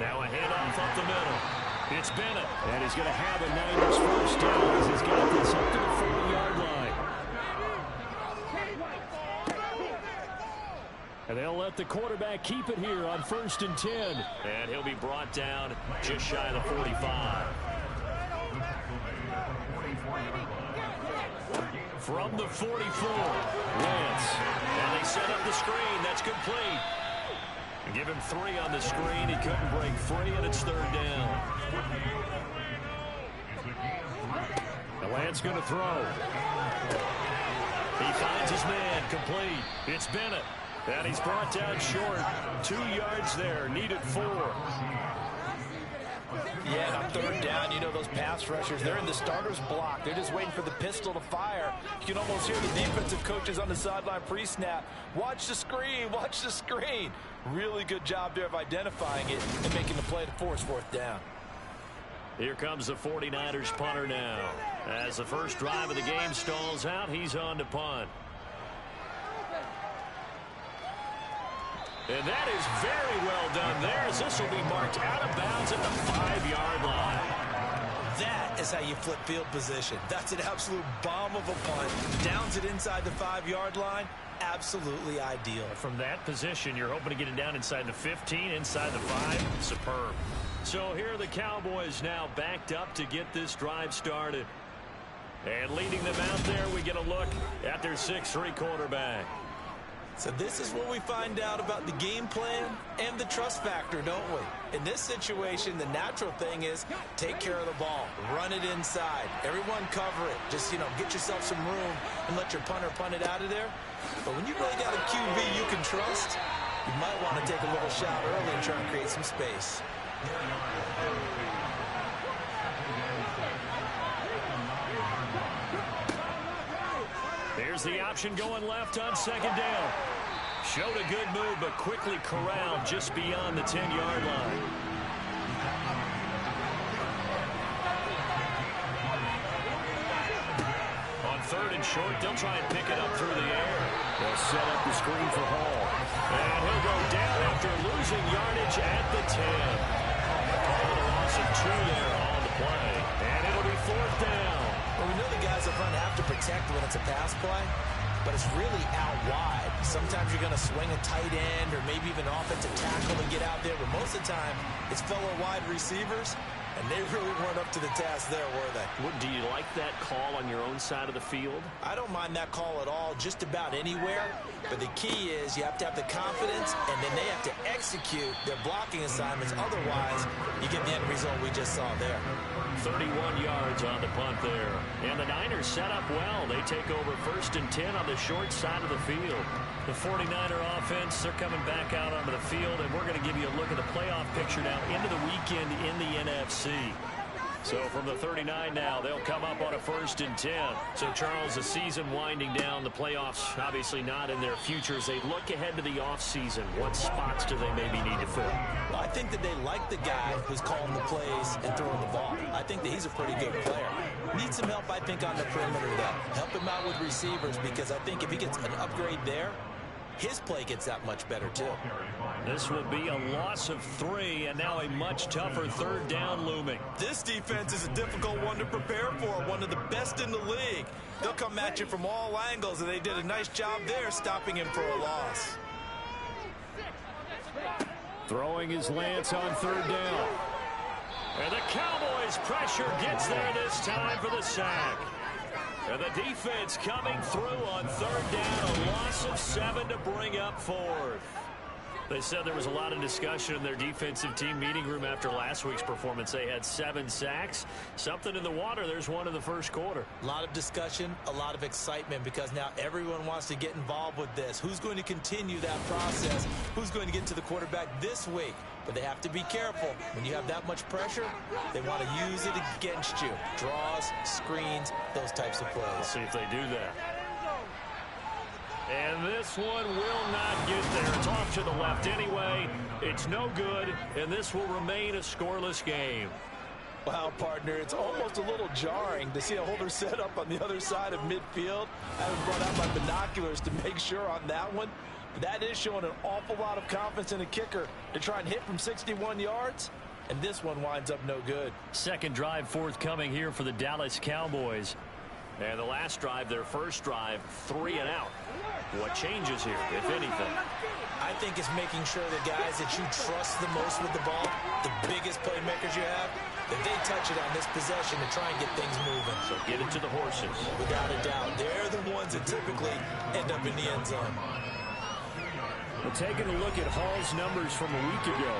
Speaker 2: Now a handoff up the middle. It's Bennett. And he's going to have a Niners first down as he's got this up to the 40-yard line. And they'll let the quarterback keep it here on 1st and 10. And he'll be brought down just shy of the 45. From the 44, Lance. And they set up the screen. That's complete. Give him 3 on the screen. He couldn't break free, and it's 3rd down. The Lance going to throw. He finds his man, complete. It's Bennett. And he's brought down short. 2 yards there, needed 4.
Speaker 5: Yeah, and on 3rd down, you know those pass rushers, they're in the starter's block. They're just waiting for the pistol to fire. You can almost hear the defensive coaches on the sideline pre-snap. Watch the screen, watch the screen. Really good job there of identifying it and making the play to force 4th down.
Speaker 2: Here comes the 49ers punter now. As the first drive of the game stalls out, he's on to punt. And that is very well done there, as this will be marked out of bounds at the 5-yard line.
Speaker 5: That is how you flip field position. That's an absolute bomb of a punt. Downs it inside the 5-yard line. Absolutely ideal.
Speaker 2: From that position, you're hoping to get it down inside the 15, inside the 5. Superb. So here are the Cowboys now backed up to get this drive started. And leading them out there, we get a look at their 6'3" quarterback.
Speaker 5: So this is what we find out about the game plan and the trust factor, don't we? In this situation, the natural thing is take care of the ball, run it inside, everyone cover it. Just, get yourself some room and let your punter punt it out of there. But when you really got a QB you can trust, you might want to take a little shot early and try to create some space.
Speaker 2: There's the option going left on 2nd down. Showed a good move, but quickly corralled just beyond the 10-yard line. On 3rd and short, they'll try and pick it up through the air. They'll set up the screen for Hall. And he'll go down after losing yardage at the 10. A loss of 2 there on the play. And it'll be 4th down.
Speaker 5: Well, we know the guys up front have to protect when it's a pass play, but it's really out wide. Sometimes you're going to swing a tight end or maybe even offensive tackle and get out there, but most of the time it's fellow wide receivers, and they really weren't up to the task there, were they?
Speaker 2: Do you like that call on your own side of the field?
Speaker 5: I don't mind that call at all, just about anywhere. But the key is you have to have the confidence, and then they have to execute their blocking assignments. Otherwise, you get the end result we just saw there.
Speaker 2: 31 yards on the punt there. And the Niners set up well. They take over 1st and 10 on the short side of the field. The 49er offense, they're coming back out onto the field, and we're going to give you a look at the playoff picture now into the weekend in the NFC. So from the 39 now, they'll come up on a 1st and 10. So, Charles, the season winding down, the playoffs obviously not in their futures. They look ahead to the offseason. What spots do they maybe need to fill?
Speaker 5: Well, I think that they like the guy who's calling the plays and throwing the ball. I think that he's a pretty good player. Needs some help, I think, on the perimeter, though. Help him out with receivers, because I think if he gets an upgrade there, his play gets that much better, too.
Speaker 2: This will be a loss of 3, and now a much tougher 3rd down looming.
Speaker 5: This defense is a difficult one to prepare for, one of the best in the league. They'll come at you from all angles, and they did a nice job there stopping him for a loss.
Speaker 2: Throwing his Lance on 3rd down. And the Cowboys pressure gets there this time for the sack. And the defense coming through on 3rd down, a loss of 7 to bring up 4th. They said there was a lot of discussion in their defensive team meeting room after last week's performance. They had 7 sacks. Something in the water. There's one in the first quarter.
Speaker 5: A lot of discussion, a lot of excitement, because now everyone wants to get involved with this. Who's going to continue that process? Who's going to get to the quarterback this week? But they have to be careful. When you have that much pressure, they want to use it against you. Draws, screens, those types of plays.
Speaker 2: Let's see if they do that. And this one will not get there. It's off to the left anyway. It's no good, and this will remain a scoreless game.
Speaker 3: Wow, partner, it's almost a little jarring to see a holder set up on the other side of midfield. I haven't brought out my binoculars to make sure on that one. But that is showing an awful lot of confidence in a kicker to try and hit from 61 yards. And this one winds up no good.
Speaker 2: Second drive forthcoming here for the Dallas Cowboys. And the last drive, their first drive, 3 and out. What changes here, if anything?
Speaker 5: I think it's making sure the guys that you trust the most with the ball, the biggest playmakers you have, that they touch it on this possession to try and get things moving.
Speaker 2: So get it to the horses.
Speaker 5: Without a doubt. They're the ones that typically end up in the end zone.
Speaker 2: Well, taking a look at Hall's numbers from a week ago.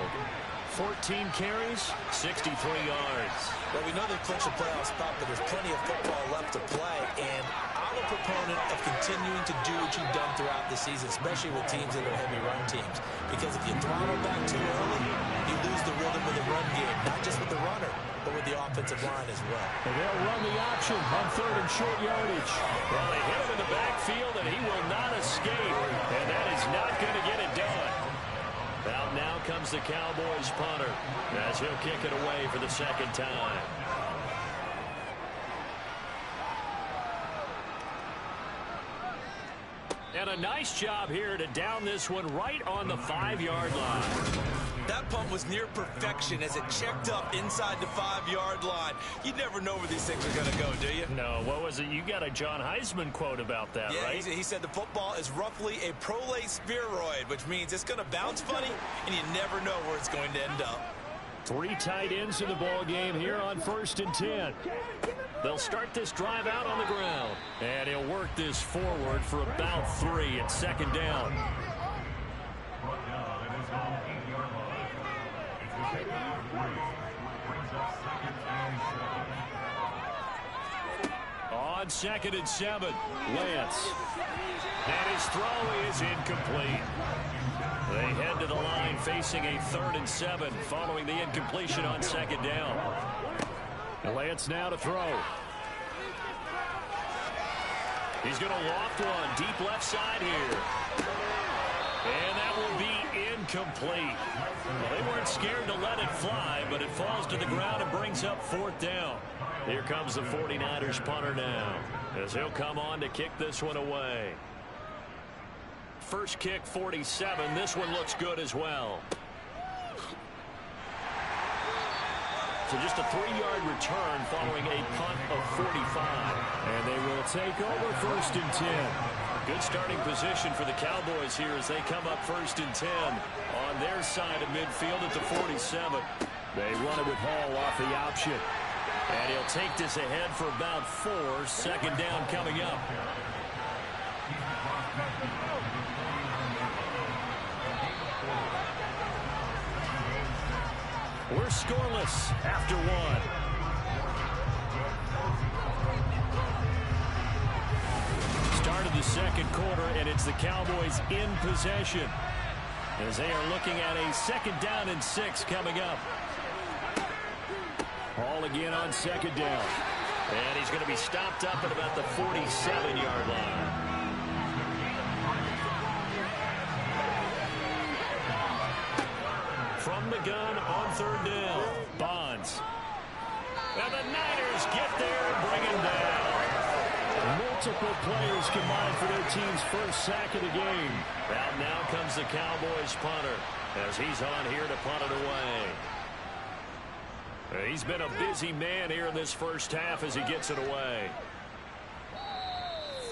Speaker 2: 14 carries, 63 yards.
Speaker 5: Well, we know they clinched a playoff spot, but there's plenty of football left to play, and I'm a proponent of continuing to do what you've done throughout the season, especially with teams that are heavy run teams, because if you throttle back too early, you lose the rhythm of the run game, not just with the runner, but with the offensive line as well.
Speaker 2: And they'll run the option on 3rd and short yardage. Well, they hit him in the backfield, and he will not escape, and that is not going to get it done. Out now comes the Cowboys punter as he'll kick it away for the second time. And a nice job here to down this one right on the 5-yard line.
Speaker 5: That punt was near perfection as it checked up inside the 5-yard line. You never know where these things are going to go, do you?
Speaker 2: No, what was it? You got a John Heisman quote about that,
Speaker 5: yeah,
Speaker 2: right?
Speaker 5: He said the football is roughly a prolate spheroid, which means it's going to bounce funny, and you never know where it's going to end up.
Speaker 2: 3 tight ends in the ball game here on 1st and 10. They'll start this drive out on the ground, and he'll work this forward for about 3 at 2nd down. On 2nd and 7, Lance. And his throw is incomplete. They head to the line facing a 3rd and 7 following the incompletion on 2nd down. Lance now to throw. He's going to loft one deep left side here. And that will be incomplete. Well, they weren't scared to let it fly, but it falls to the ground and brings up 4th down. Here comes the 49ers punter now, as he'll come on to kick this one away. first kick 47. This one looks good as well. So just a 3-yard return following a punt of 45.
Speaker 4: And they will take over 1st and 10.
Speaker 2: Good starting position for the Cowboys here as they come up 1st and 10 on their side of midfield at the 47.
Speaker 4: They run it with Hall off the option.
Speaker 2: And he'll take this ahead for about 4. 2nd down coming up. We're scoreless after 1. Start of the 2nd quarter, and it's the Cowboys in possession as they are looking at a 2nd down and 6 coming up.
Speaker 4: Hall again on 2nd down.
Speaker 2: And he's going to be stopped up at about the 47-yard line. From the gun on 3rd down, Bonds. And the Niners get there and bring him down.
Speaker 4: Multiple players combined for their team's first sack of the game.
Speaker 2: Out now comes the Cowboys punter as he's on here to punt it away. He's been a busy man here in this first half as he gets it away.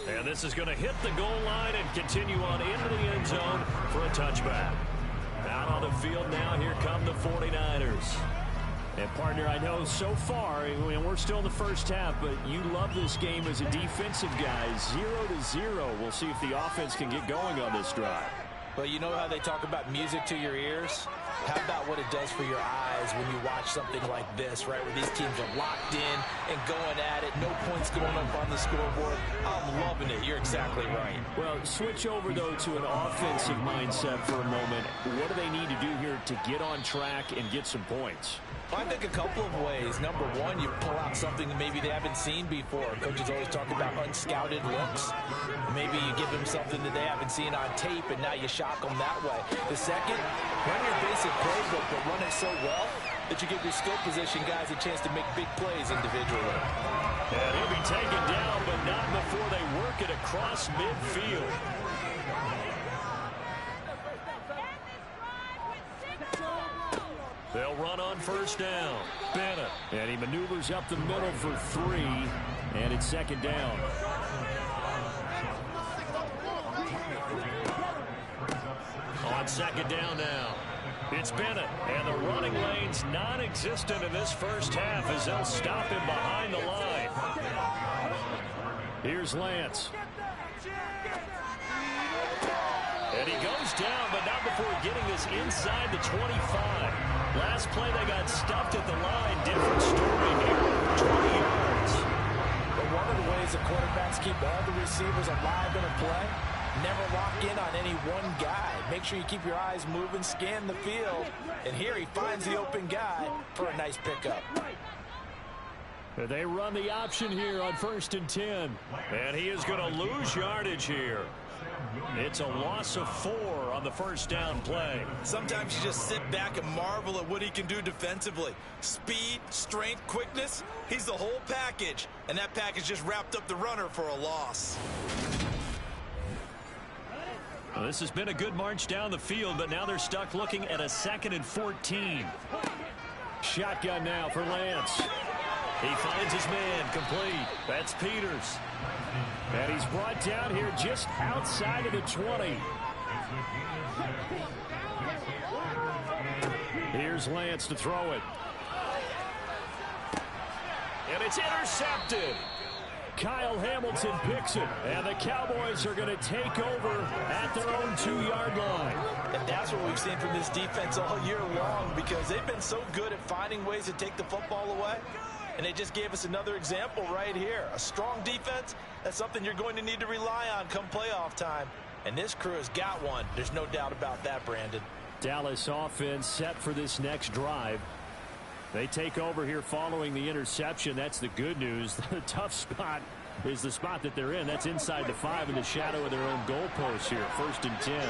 Speaker 2: And this is going to hit the goal line and continue on into the end zone for a touchback. Out on the field now, here come the 49ers.
Speaker 4: And, partner, I know so far, we're still in the first half, but you love this game as a defensive guy. 0-0. We'll see if the offense can get going on this drive.
Speaker 5: Well, you know how they talk about music to your ears? How about what it does for your eyes when you watch something like this, right, where these teams are locked in and going at it, no points going up on the scoreboard? I'm loving it. You're exactly right.
Speaker 4: Well, switch over, though, to an offensive mindset for a moment. What do they need to do here to get on track and get some points?
Speaker 5: Well, I think a couple of ways. Number one, you pull out something that maybe they haven't seen before. Coaches always talk about unscouted looks. Maybe you give them something that they haven't seen on tape, and now you shock them that way. The second, run your basic playbook, but run it so well that you give your skill position guys a chance to make big plays individually.
Speaker 2: And he'll be taken down, but not before they work it across midfield. They'll run on 1st down. Bennett.
Speaker 4: And he maneuvers up the middle for 3, and it's 2nd down.
Speaker 2: On 2nd down now. It's Bennett, and the running lane's non-existent in this first half as they'll stop him behind the line.
Speaker 4: Here's Lance.
Speaker 2: And he goes down, but not before getting this inside the 25. Last play, they got stuffed at the line. Different story here. 20 yards.
Speaker 5: But one of the ways the quarterbacks keep all the receivers alive in a play, never lock in on any one guy. Make sure you keep your eyes moving, scan the field. And here he finds the open guy for a nice pickup.
Speaker 4: They run the option here on 1st and 10.
Speaker 2: And he is going to lose yardage here. It's a loss of 4 on the 1st down play.
Speaker 5: Sometimes you just sit back and marvel at what he can do defensively. Speed, strength, quickness, he's the whole package. And that package just wrapped up the runner for a loss.
Speaker 2: Well, this has been a good march down the field, but now they're stuck looking at a 2nd and 14.
Speaker 4: Shotgun now for Lance.
Speaker 2: He finds his man, complete. That's Peters.
Speaker 4: And he's brought down here just outside of the 20. Here's Lance to throw it.
Speaker 2: And it's intercepted.
Speaker 4: Kyle Hamilton picks it. And the Cowboys are going to take over at their own 2-yard line.
Speaker 5: And that's what we've seen from this defense all year long, because they've been so good at finding ways to take the football away. And they just gave us another example right here. A strong defense, that's something you're going to need to rely on come playoff time. And this crew has got one. There's no doubt about that, Brandon.
Speaker 4: Dallas offense set for this next drive. They take over here following the interception. That's the good news. The tough spot is the spot that they're in. That's inside the 5 in the shadow of their own goalpost here. 1st and 10.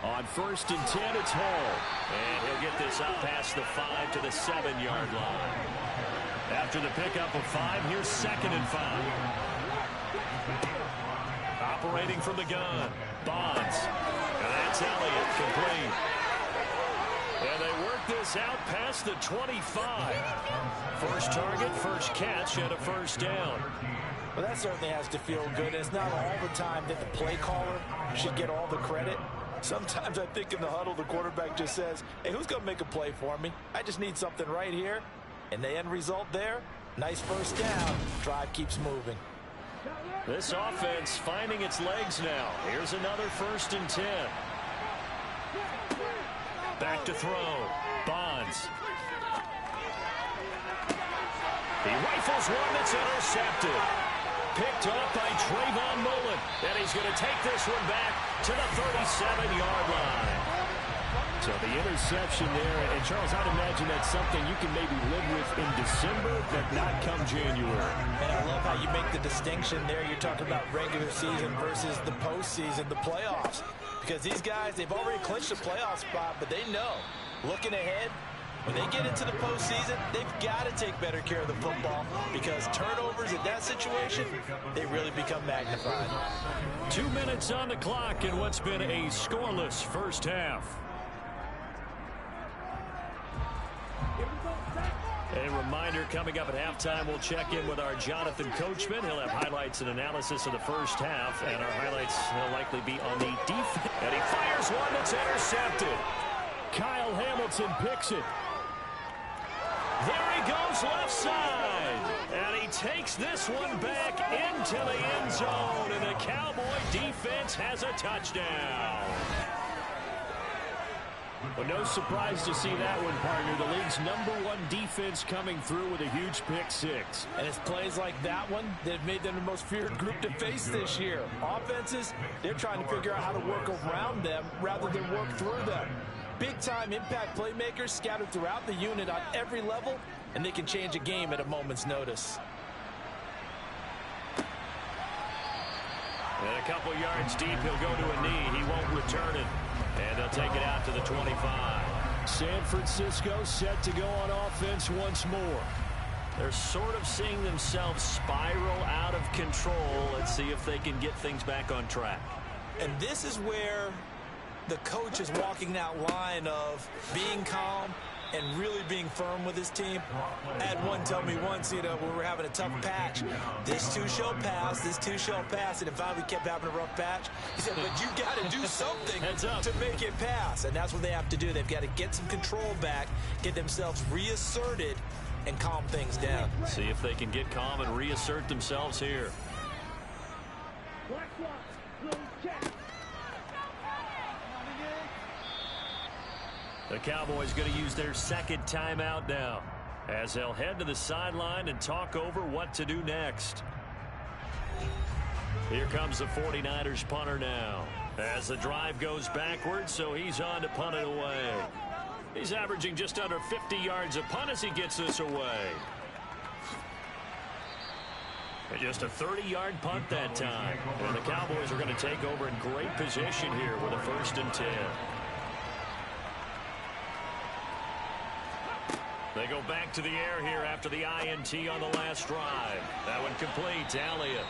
Speaker 4: On 1st and 10, it's Hall.
Speaker 2: And he'll get this up past the 5 to the 7-yard line. After the pickup of 5, here's 2nd and 5. Operating from the gun, Bonds. And that's Elliott, complete. And they work this out past the 25. First target, first catch, and a first down.
Speaker 3: Well, that certainly has to feel good. It's not all the time that the play caller should get all the credit. Sometimes I think in the huddle, the quarterback just says, hey, who's going to make a play for me? I just need something right here. And the end result there, nice first down. Drive keeps moving.
Speaker 2: This offense finding its legs now. Here's another 1st and 10. Back to throw. Bonds. He rifles one that's intercepted. Picked up by Trayvon Mullen. And he's going to take this one back to the 37-yard line.
Speaker 4: So the interception there, and Charles, I'd imagine that's something you can maybe live with in December, but not come January.
Speaker 3: And I love how you make the distinction there. You're talking about regular season versus the postseason, the playoffs. Because these guys, they've already clinched a playoff spot, but they know, looking ahead, when they get into the postseason, they've got to take better care of the football because turnovers in that situation, they really become magnified.
Speaker 2: 2 minutes on the clock in what's been a scoreless first half. A reminder, coming up at halftime, we'll check in with our Jonathan Coachman. He'll have highlights and analysis of the first half, and our highlights will likely be on the defense. And he fires one that's intercepted.
Speaker 4: Kyle Hamilton picks it.
Speaker 2: There he goes left side. And he takes this one back into the end zone, and the Cowboy defense has a touchdown.
Speaker 4: Well, no surprise to see that one, partner. The league's #1 defense coming through with a huge pick six.
Speaker 3: And it's plays like that one that made them the most feared group to face this year. Offenses, they're trying to figure out how to work around them rather than work through them. Big-time impact playmakers scattered throughout the unit on every level, and they can change a game at a moment's notice.
Speaker 2: And a couple yards deep, he'll go to a knee. He won't return it. And they'll take it out to the 25.
Speaker 4: San Francisco set to go on offense once more.
Speaker 2: They're sort of seeing themselves spiral out of control. Let's see if they can get things back on track.
Speaker 5: And this is where the coach is walking that line of being calm and really being firm with his team. I had one tell me once, when we were having a tough patch, this too shall pass, this too shall pass, and if we kept having a rough patch, he said, but you got to do something to make it pass, and that's what they have to do. They've got to get some control back, get themselves reasserted, and calm things down.
Speaker 2: See if they can get calm and reassert themselves here. The Cowboys going to use their second timeout now as they'll head to the sideline and talk over what to do next. Here comes the 49ers punter now as the drive goes backwards, so he's on to punt it away. He's averaging just under 50 yards a punt as he gets this away. And just a 30-yard punt that time. And the Cowboys are going to take over in great position here with a 1st and 10. They go back to the air here after the INT on the last drive. That one complete to Elliott.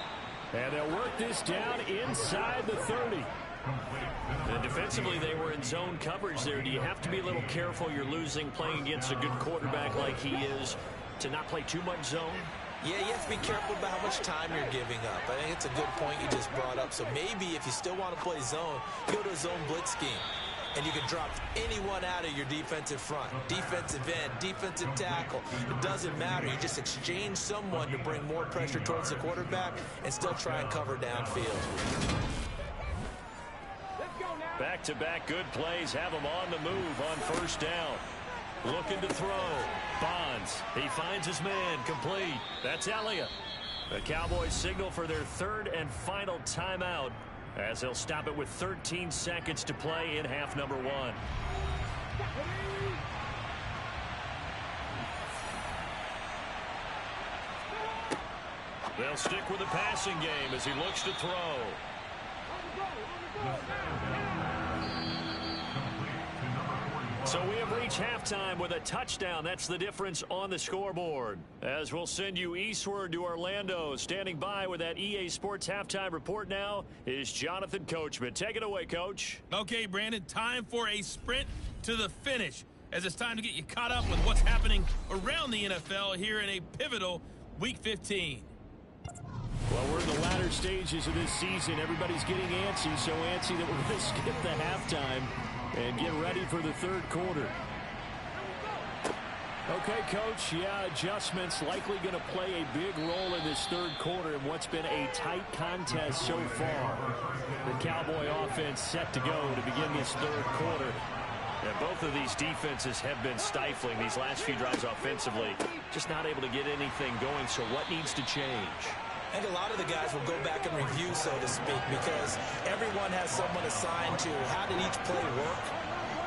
Speaker 4: And they'll work this down inside the 30.
Speaker 2: And defensively, they were in zone coverage there. Do you have to be a little careful? You're losing playing against a good quarterback like he is to not play too much zone?
Speaker 5: Yeah, you have to be careful about how much time you're giving up. I think it's a good point you just brought up. So maybe if you still want to play zone, go to a zone blitz scheme. And you can drop anyone out of your defensive front. Defensive end, defensive tackle. It doesn't matter. You just exchange someone to bring more pressure towards the quarterback and still try and cover downfield.
Speaker 2: Back-to-back good plays have him on the move on 1st down. Looking to throw. Bonds. He finds his man. Complete. That's Elliott. The Cowboys signal for their 3rd and final timeout as they'll stop it with 13 seconds to play in half number 1. They'll stick with the passing game as he looks to throw. So we have reached halftime with a touchdown. That's the difference on the scoreboard. As we'll send you eastward to Orlando. Standing by with that EA Sports halftime report now is Jonathan Coachman. Take it away, Coach.
Speaker 6: Okay, Brandon, time for a sprint to the finish, as it's time to get you caught up with what's happening around the NFL here in a pivotal Week 15.
Speaker 2: Well, we're in the latter stages of this season. Everybody's getting antsy, so antsy that we're going to skip the halftime and get ready for the third quarter. Okay, Coach, yeah, adjustments likely going to play a big role in this third quarter in what's been a tight contest so far. The Cowboy offense set to go to begin this third quarter. And both of these defenses have been stifling these last few drives offensively. Just not able to get anything going, so what needs to change?
Speaker 5: I think a lot of the guys will go back and review, so to speak, because everyone has someone assigned to how did each play work.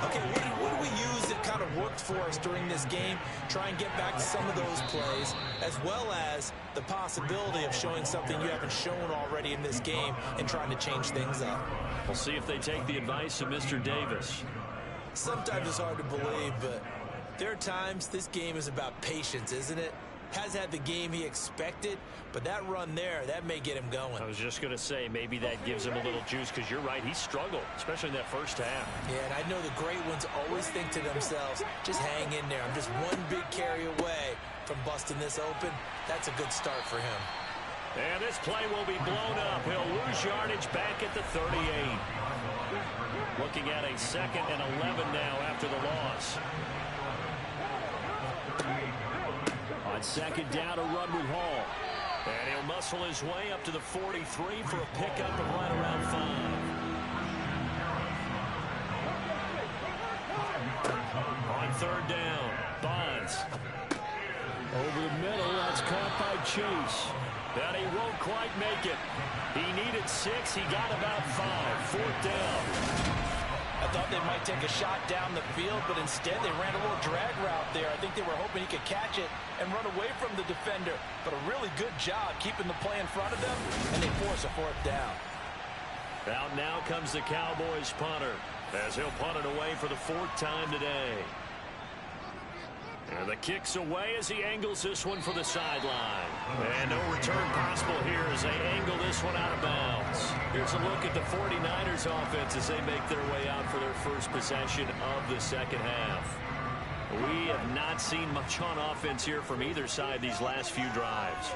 Speaker 5: Okay, what do we use that kind of worked for us during this game? Try and get back to some of those plays, as well as the possibility of showing something you haven't shown already in this game and trying to change things up.
Speaker 2: We'll see if they take the advice of Mr. Davis.
Speaker 5: Sometimes it's hard to believe, but there are times this game is about patience, isn't it? Has had the game he expected, but that run there, that may get him going.
Speaker 2: I was just going to say, maybe that gives him a little juice, because you're right, he struggled, especially in that first half.
Speaker 5: Yeah, and I know the great ones always think to themselves, just hang in there. I'm just one big carry away from busting this open. That's a good start for him.
Speaker 2: And this play will be blown up. He'll lose yardage back at the 38. Looking at a 2nd and 11 now after the loss. On 2nd down, a run with Hall. And he'll muscle his way up to the 43 for a pickup of right around 5. On 3rd down, Bonds. Over the middle, that's caught by Chase. And he won't quite make it. He needed 6, he got about 5. 4th down.
Speaker 3: I thought they might take a shot down the field, but instead they ran a little drag route there. I think they were hoping he could catch it and run away from the defender. But a really good job keeping the play in front of them, and they force a 4th down.
Speaker 2: Out now comes the Cowboys punter, as he'll punt it away for the 4th time today. And the kick's away as he angles this one for the sideline. And no return possible here as they angle this one out of bounds. Here's a look at the 49ers offense as they make their way out for their first possession of the second half. We have not seen much on offense here from either side these last few drives.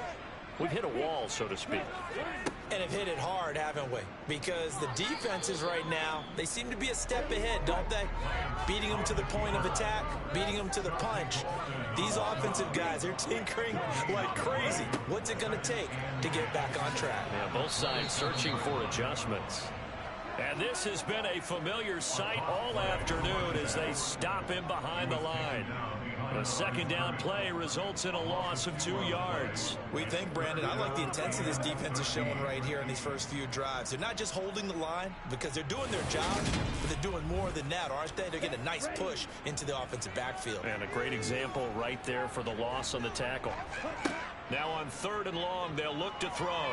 Speaker 2: We've hit a wall, so to speak.
Speaker 5: And have hit it hard, haven't we? Because the defenses right now, they seem to be a step ahead, don't they? Beating them to the point of attack, beating them to the punch. These offensive guys, they're tinkering like crazy. What's it going to take to get back on track?
Speaker 2: Yeah, both sides searching for adjustments. And this has been a familiar sight all afternoon as they stop him behind the line. The 2nd down play results in a loss of 2 yards.
Speaker 5: We think, Brandon, I like the intensity this defense is showing right here in these first few drives. They're not just holding the line because they're doing their job, but they're doing more than that, aren't they? They're getting a nice push into the offensive backfield.
Speaker 2: And a great example right there for the loss on the tackle. Now on 3rd and long, they'll look to throw.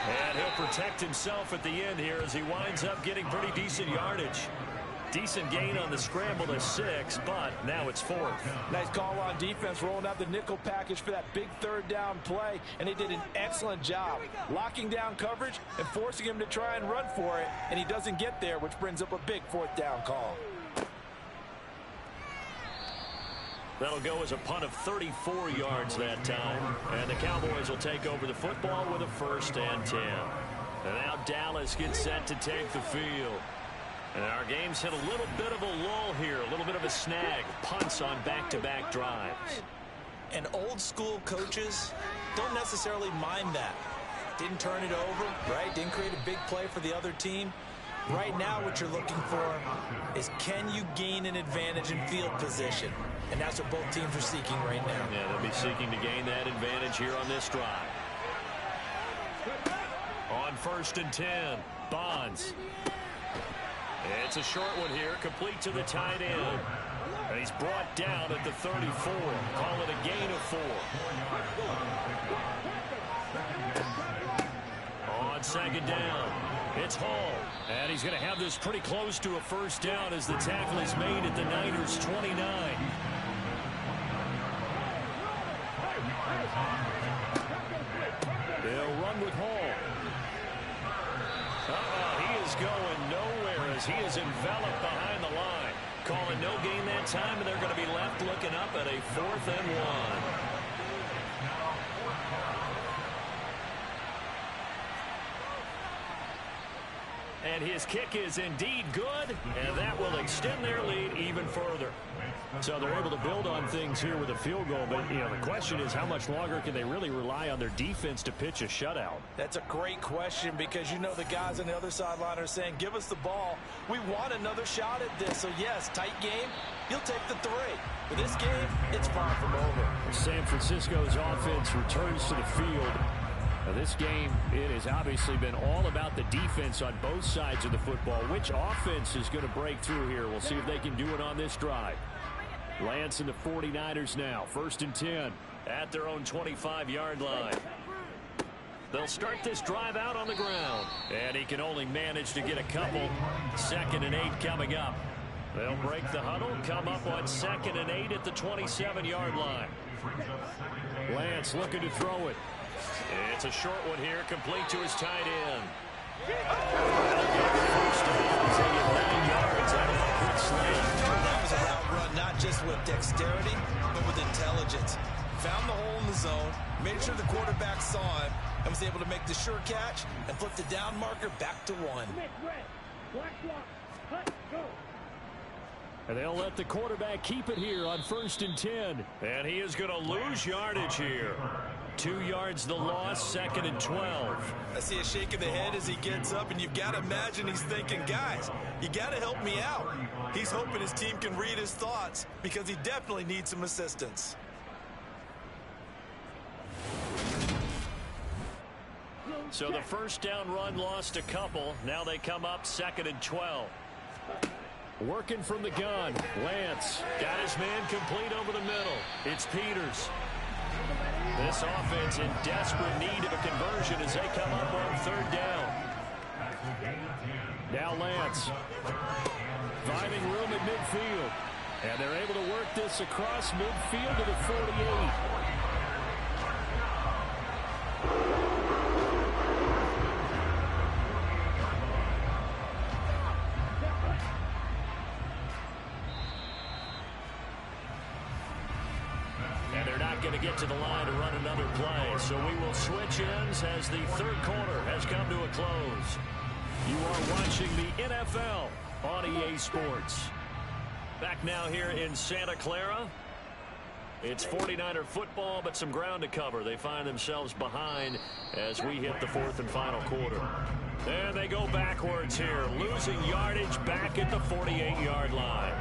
Speaker 2: And he'll protect himself at the end here as he winds up getting pretty decent yardage. Decent gain on the scramble to 6, but now it's 4th.
Speaker 3: Nice call on defense, rolling out the nickel package for that big 3rd down play, and they did an excellent job locking down coverage and forcing him to try and run for it, and he doesn't get there, which brings up a big 4th down call.
Speaker 2: That'll go as a punt of 34 yards that time, and the Cowboys will take over the football with a 1st and 10. And now Dallas gets set to take the field. And our game's hit a little bit of a lull here, a little bit of a snag. Punts on back-to-back drives.
Speaker 5: And old-school coaches don't necessarily mind that. Didn't turn it over, right? Didn't create a big play for the other team. Right now what you're looking for is, can you gain an advantage in field position? And that's what both teams are seeking right now.
Speaker 2: Yeah, they'll be seeking to gain that advantage here on this drive. On 1st and 10, Bonds. It's a short one here, complete to the tight end. And he's brought down at the 34. Call it a gain of 4. On 2nd down, It's Hall. And he's going to have this pretty close to a first down as the tackle is made at the Niners' 29. They'll run with Hall. He is going nowhere as he is enveloped behind the line. Calling no gain that time, and they're going to be left looking up at a 4th and 1. And his kick is indeed good, and that will extend their lead even further. So they're able to build on things here with a field goal, but the question is how much longer can they really rely on their defense to pitch a shutout?
Speaker 3: That's a great question because the guys on the other sideline are saying, give us the ball. We want another shot at this. So, yes, tight game. He'll take the 3. But this game, it's far from over.
Speaker 2: San Francisco's offense returns to the field. Now this game, it has obviously been all about the defense on both sides of the football. Which offense is going to break through here? We'll see if they can do it on this drive. Lance and the 49ers now. 1st and 10 at their own 25-yard line. They'll start this drive out on the ground. And he can only manage to get a couple. 2nd and 8 coming up. They'll break the huddle, come up on 2nd and 8 at the 27-yard line. Lance looking to throw it. It's a short one here, complete to his tight end. First down, 9 yards out of that quick slant.
Speaker 3: That was a route run, not just with dexterity, but with intelligence. Found the hole in the zone, made sure the quarterback saw him, and was able to make the sure catch and flip the down marker back to 1.
Speaker 2: And they'll let the quarterback keep it here on 1st and 10. And he is going to lose yardage here. 2 yards the loss, 2nd and 12.
Speaker 3: I see a shake of the head as he gets up, and you've got to imagine he's thinking, guys, you got to help me out. He's hoping his team can read his thoughts because he definitely needs some assistance.
Speaker 2: So the first down run lost a couple. Now they come up 2nd and 12. Working from the gun. Lance got his man complete over the middle. It's Peters. This offense in desperate need of a conversion as they come up on 3rd down. Now Lance finding room at midfield. And they're able to work this across midfield to the 48. Going to get to the line to run another play. So we will switch ends as the 3rd quarter has come to a close. You are watching the NFL on EA Sports. Back now here in Santa Clara. It's 49er football, but some ground to cover. They find themselves behind as we hit the 4th and final quarter. And they go backwards here, losing yardage back at the 48-yard line.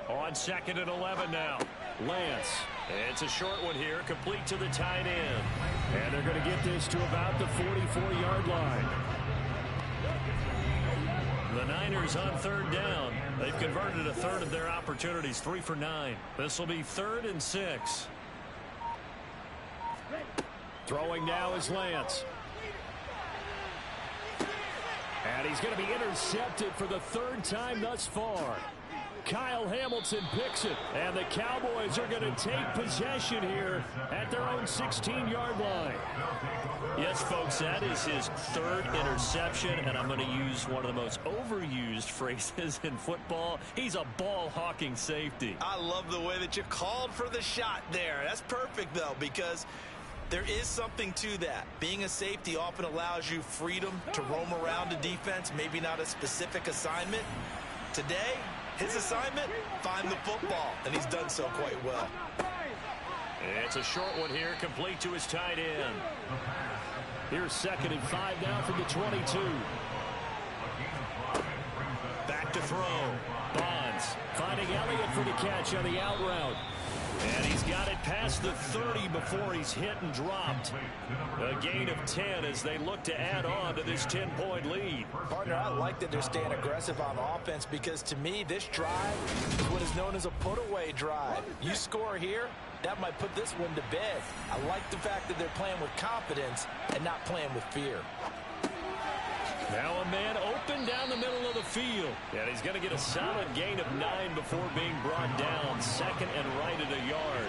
Speaker 2: On 2nd and 11 now. Lance. It's a short one here, complete to the tight end. And they're going to get this to about the 44-yard line. The Niners on 3rd down. They've converted a third of their opportunities, 3 for 9. This will be 3rd and 6. Throwing now is Lance. And he's going to be intercepted for the 3rd time thus far. Kyle Hamilton picks it, and the Cowboys are going to take possession here at their own 16-yard line. Yes, folks, that is his 3rd interception, and I'm going to use one of the most overused phrases in football. He's a ball-hawking safety.
Speaker 3: I love the way that you called for the shot there. That's perfect, though, because there is something to that. Being a safety often allows you freedom to roam around a defense, maybe not a specific assignment. Today, his assignment, find the football, and he's done so quite well.
Speaker 2: It's a short one here, complete to his tight end.
Speaker 4: Here's 2nd and 5 now from the 22.
Speaker 2: Back to throw.
Speaker 4: Bonds finding Elliott for the catch on the out route.
Speaker 2: And he's got it past the 30 before he's hit and dropped. A gain of 10 as they look to add on to this 10-point lead.
Speaker 3: Partner, I like that they're staying aggressive on offense because to me, this drive is what is known as a put-away drive. You score here, that might put this one to bed. I like the fact that they're playing with confidence and not playing with fear.
Speaker 2: Now a man open down the middle of the field. And he's going to get a solid gain of 9 before being brought down. Second and right at a yard.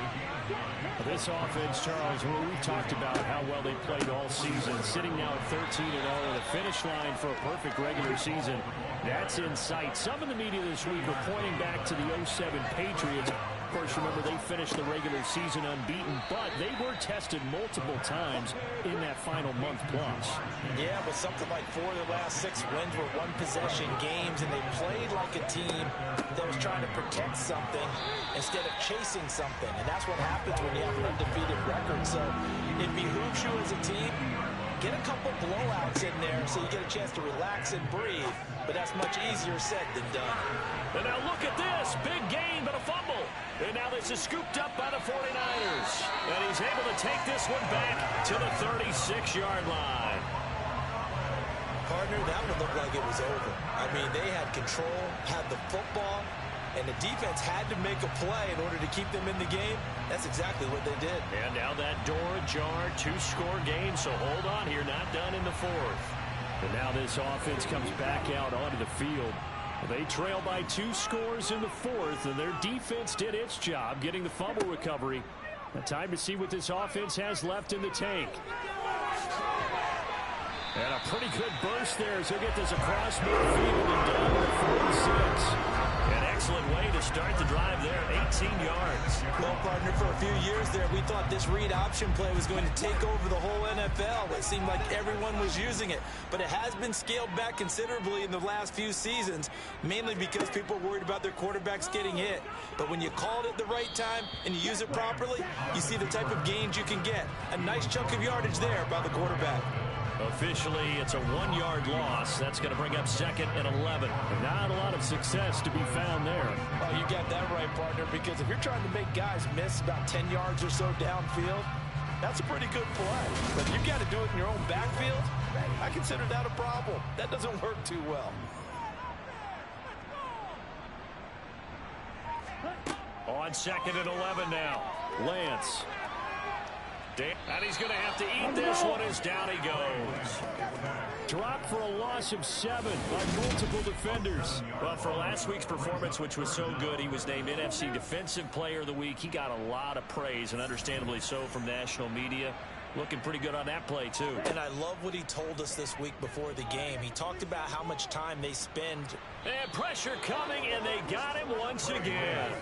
Speaker 4: This offense, Charles, we've talked about how well they played all season. Sitting now at 13-0 at the finish line for a perfect regular season. That's in sight. Some in the media this week were pointing back to the 07 Patriots. Of course, remember, they finished the regular season unbeaten, but they were tested multiple times in that final month plus.
Speaker 3: Yeah, but something like 4 of the last 6 wins were one-possession games, and they played like a team that was trying to protect something instead of chasing something. And that's what happens when you have an undefeated record. So it behooves you as a team, get a couple blowouts in there so you get a chance to relax and breathe, but that's much easier said than done.
Speaker 2: And now look at this. Big gain, but a fumble. And now this is scooped up by the 49ers. And he's able to take this one back to the 36-yard line.
Speaker 3: Partner, that one looked like it was over. I mean, they had control, had the football, and the defense had to make a play in order to keep them in the game. That's exactly what they did.
Speaker 2: And now that door ajar, 2-score game, so hold on here, not done in the 4th.
Speaker 4: And now this offense comes back out onto the field. They trail by 2 scores in the 4th, and their defense did its job getting the fumble recovery. Now time to see what this offense has left in the tank. And a pretty good burst there as he'll get this across midfield and down to 46.
Speaker 2: An excellent way to start the drive there, 18 yards.
Speaker 3: Well, partner, for a few years there, we thought this read option play was going to take over the whole NFL. It seemed like everyone was using it, but it has been scaled back considerably in the last few seasons, mainly because people are worried about their quarterbacks getting hit. But when you call it at the right time and you use it properly, you see the type of gains you can get. A nice chunk of yardage there by the quarterback.
Speaker 2: Officially, it's a 1-yard loss. That's going to bring up 2nd and 11.
Speaker 4: Not a lot of success to be found there.
Speaker 3: Oh, you got that right, partner, because if you're trying to make guys miss about 10 yards or so downfield, that's a pretty good play. But if you've got to do it in your own backfield, I consider that a problem. That doesn't work too well.
Speaker 2: On 2nd and 11 now.
Speaker 4: Lance.
Speaker 2: And he's going to have to eat this one as down he goes.
Speaker 4: Dropped for a loss of 7 by multiple defenders.
Speaker 2: Well, for last week's performance, which was so good, he was named NFC Defensive Player of the Week. He got a lot of praise, and understandably so, from national media. Looking pretty good on that play, too.
Speaker 5: And I love what he told us this week before the game. He talked about how much time they spend.
Speaker 2: And pressure coming, and they got him once again.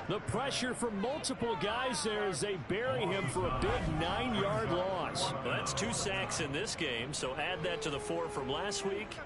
Speaker 4: The pressure from multiple guys there as they bury him for a big 9-yard loss.
Speaker 2: Well, that's 2 sacks in this game, so add that to the 4 from last week.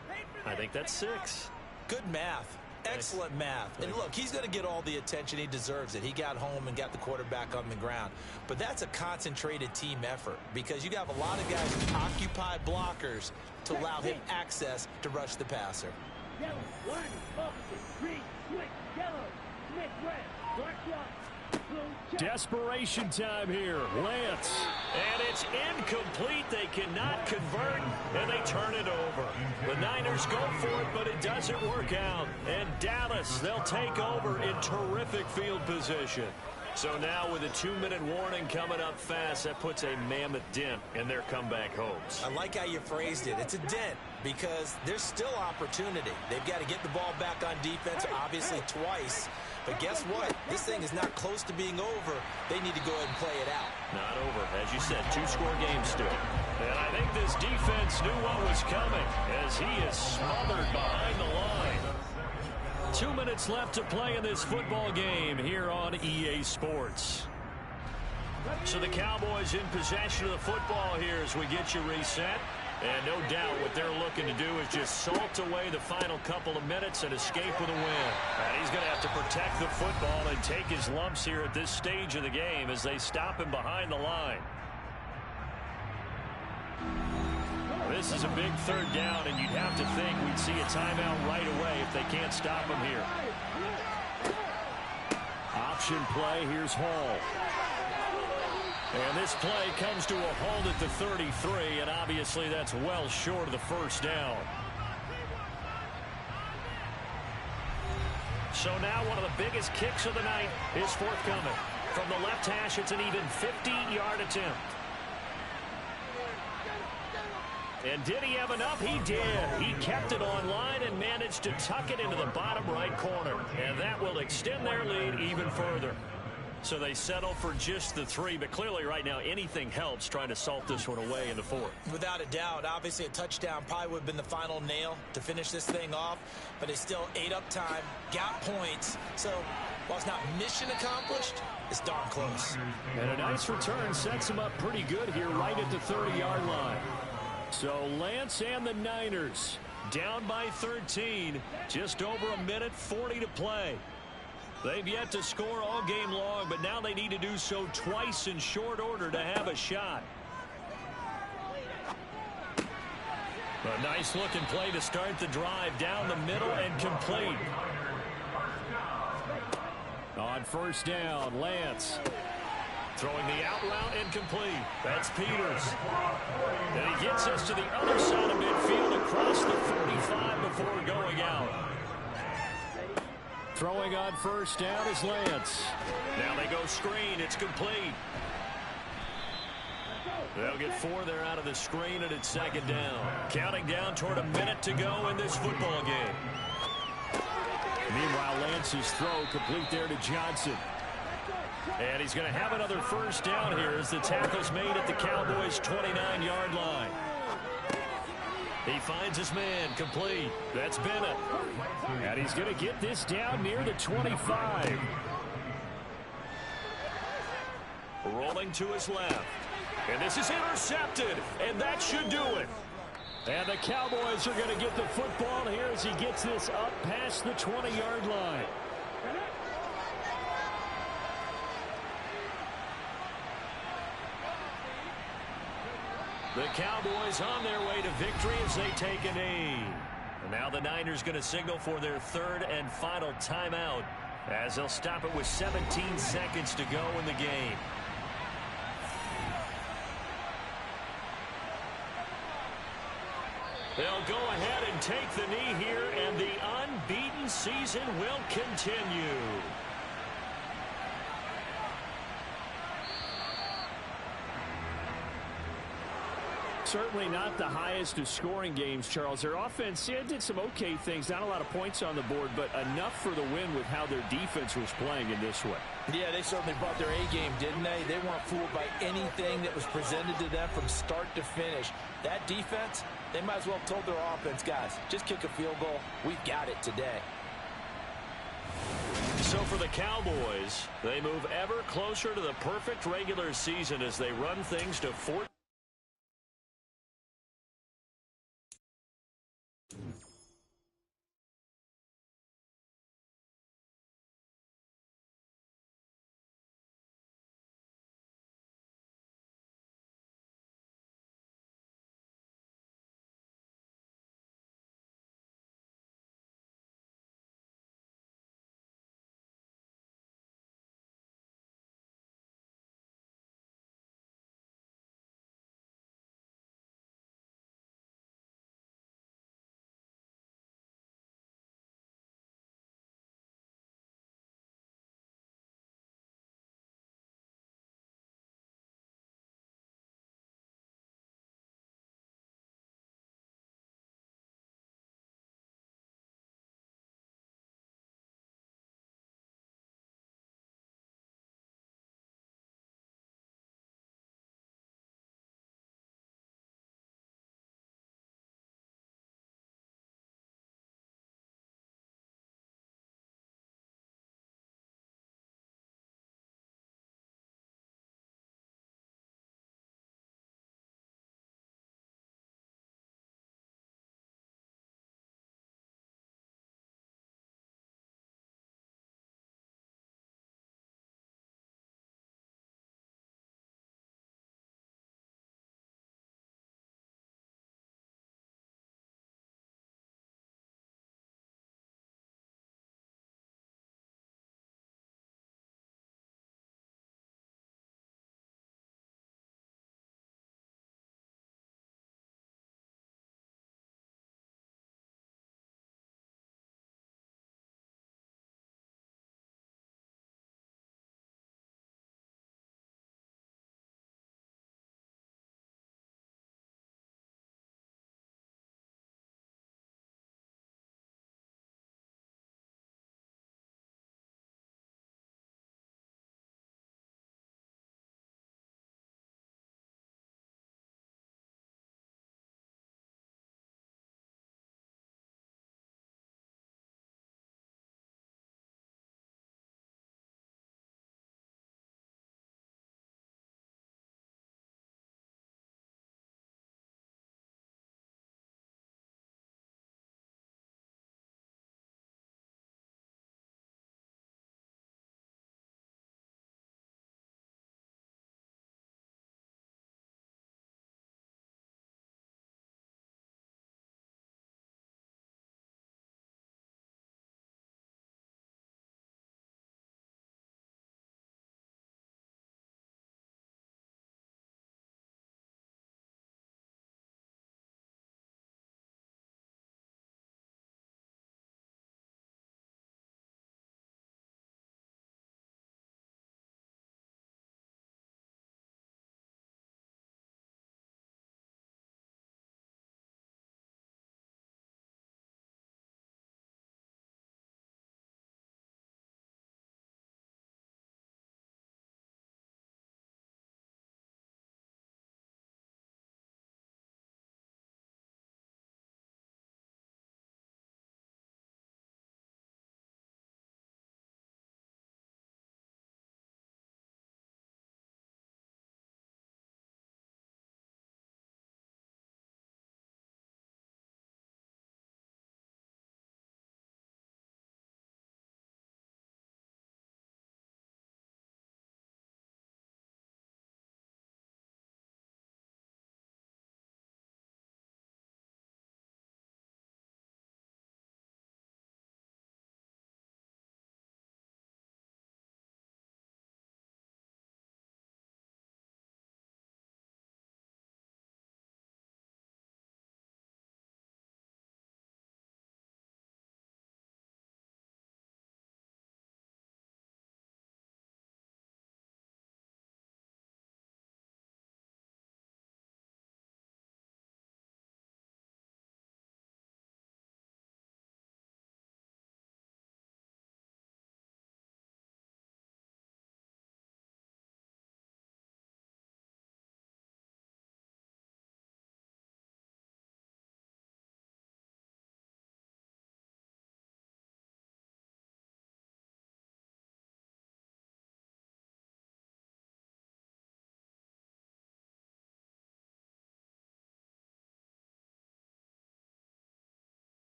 Speaker 2: I think that's 6.
Speaker 5: Good math. Excellent math. And look, he's going to get all the attention. He deserves it. He got home and got the quarterback on the ground. But that's a concentrated team effort because you have a lot of guys who occupy blockers to allow him access to rush the passer.
Speaker 8: Yellow, 1, up, 3, switch, yellow, Smith, red, black, white, blue, check.
Speaker 4: Desperation time here. Lance.
Speaker 2: And it's incomplete. They cannot convert, and they turn it over. The Niners go for it, but it doesn't work out. And Dallas, they'll take over in terrific field position. So now with a 2-minute warning coming up fast, that puts a mammoth dent in their comeback hopes.
Speaker 5: I like how you phrased it. It's a dent because there's still opportunity. They've got to get the ball back on defense, obviously twice. But guess what? This thing is not close to being over. They need to go ahead and play it out.
Speaker 2: Not over. As you said, 2-score game still. And I think this defense knew what was coming as he is smothered behind the line. 2 minutes left to play in this football game here on EA Sports. So the Cowboys in possession of the football here as we get you reset. And no doubt what they're looking to do is just salt away the final couple of minutes and escape with a win. And he's going to have to protect the football and take his lumps here at this stage of the game as they stop him behind the line. This is a big 3rd down, and you'd have to think we'd see a timeout right away if they can't stop him here. option play. Here's Hall. And this play comes to a halt at the 33, and obviously that's well short of the first down. So now one of the biggest kicks of the night is forthcoming. From the left hash, it's an even 50-yard attempt. And did he have enough? He did. He kept it on line and managed to tuck it into the bottom right corner. And that will extend their lead even further. So they settle for just the 3, but clearly right now anything helps trying to salt this one away in the 4th.
Speaker 5: Without a doubt, obviously a touchdown probably would have been the final nail to finish this thing off, but it's still ate up time, got points, so while it's not mission accomplished, it's darn close.
Speaker 2: And a nice return sets him up pretty good here right at the 30-yard line. So Lance and the Niners down by 13, just over a minute 40 to play. They've yet to score all game long, but now they need to do so twice in short order to have a shot. A nice-looking play to start the drive down the middle and complete. On first down, Lance. Throwing the out route incomplete. That's Peters. And he gets us to the other side of midfield across the 45 before going out. Throwing on first down is Lance. Now they go screen. It's complete. They'll get 4 there out of the screen, and it's second down. Counting down toward a minute to go in this football game. Meanwhile, Lance's throw complete there to Johnson. And he's going to have another first down here as the tackle's made at the Cowboys' 29-yard line. He finds his man complete. That's Bennett. And he's going to get this down near the 25. Rolling to his left. And this is intercepted. And that should do it. And the Cowboys are going to get the football here as he gets this up past the 20-yard line. The Cowboys on their way to victory as they take a knee. And now the Niners going to signal for their 3rd and final timeout as they'll stop it with 17 seconds to go in the game. They'll go ahead and take the knee here, and the unbeaten season will continue. Certainly not the highest of scoring games, Charles. Their offense did some okay things, not a lot of points on the board, but enough for the win with how their defense was playing in this way.
Speaker 3: Yeah, they certainly brought their A-game, didn't they? They weren't fooled by anything that was presented to them from start to finish. That defense, they might as well have told their offense, guys, just kick a field goal. We've got it today.
Speaker 2: So for the Cowboys, they move ever closer to the perfect regular season as they run things to 14.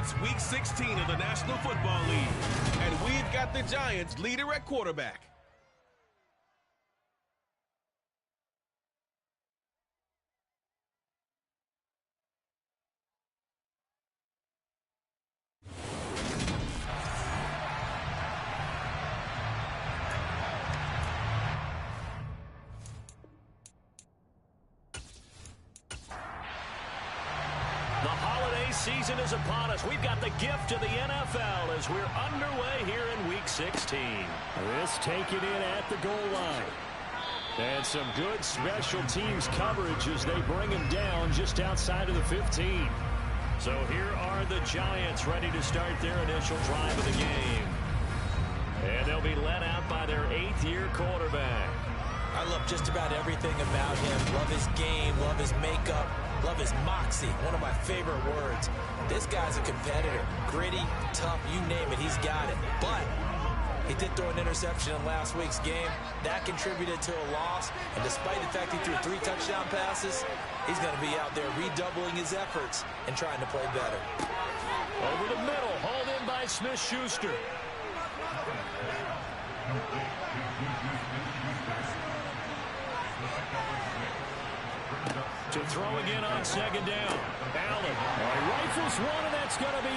Speaker 1: It's Week 16 of the National Football League, and we've got the Giants leader at quarterback.
Speaker 2: The holiday season is upon us. We've got the gift of the NFL as we're underway here in Week 16.
Speaker 4: This taken in at the goal line. And some good special teams coverage as they bring him down just outside of the 15.
Speaker 2: So here are the Giants ready to start their initial drive of the game. And they'll be led out by their 8th-year quarterback.
Speaker 5: I love just about everything about him. Love his game, love his makeup, love his moxie, one of my favorite words. This guy's a competitor. Gritty, tough, you name it, he's got it. But he did throw an interception in last week's game. That contributed to a loss. And despite the fact he threw 3 touchdown passes, he's going to be out there redoubling his efforts and trying to play better.
Speaker 2: Over the middle, hauled in by Smith-Schuster. To throw again on 2nd down. Allen rifles one, and that's going to be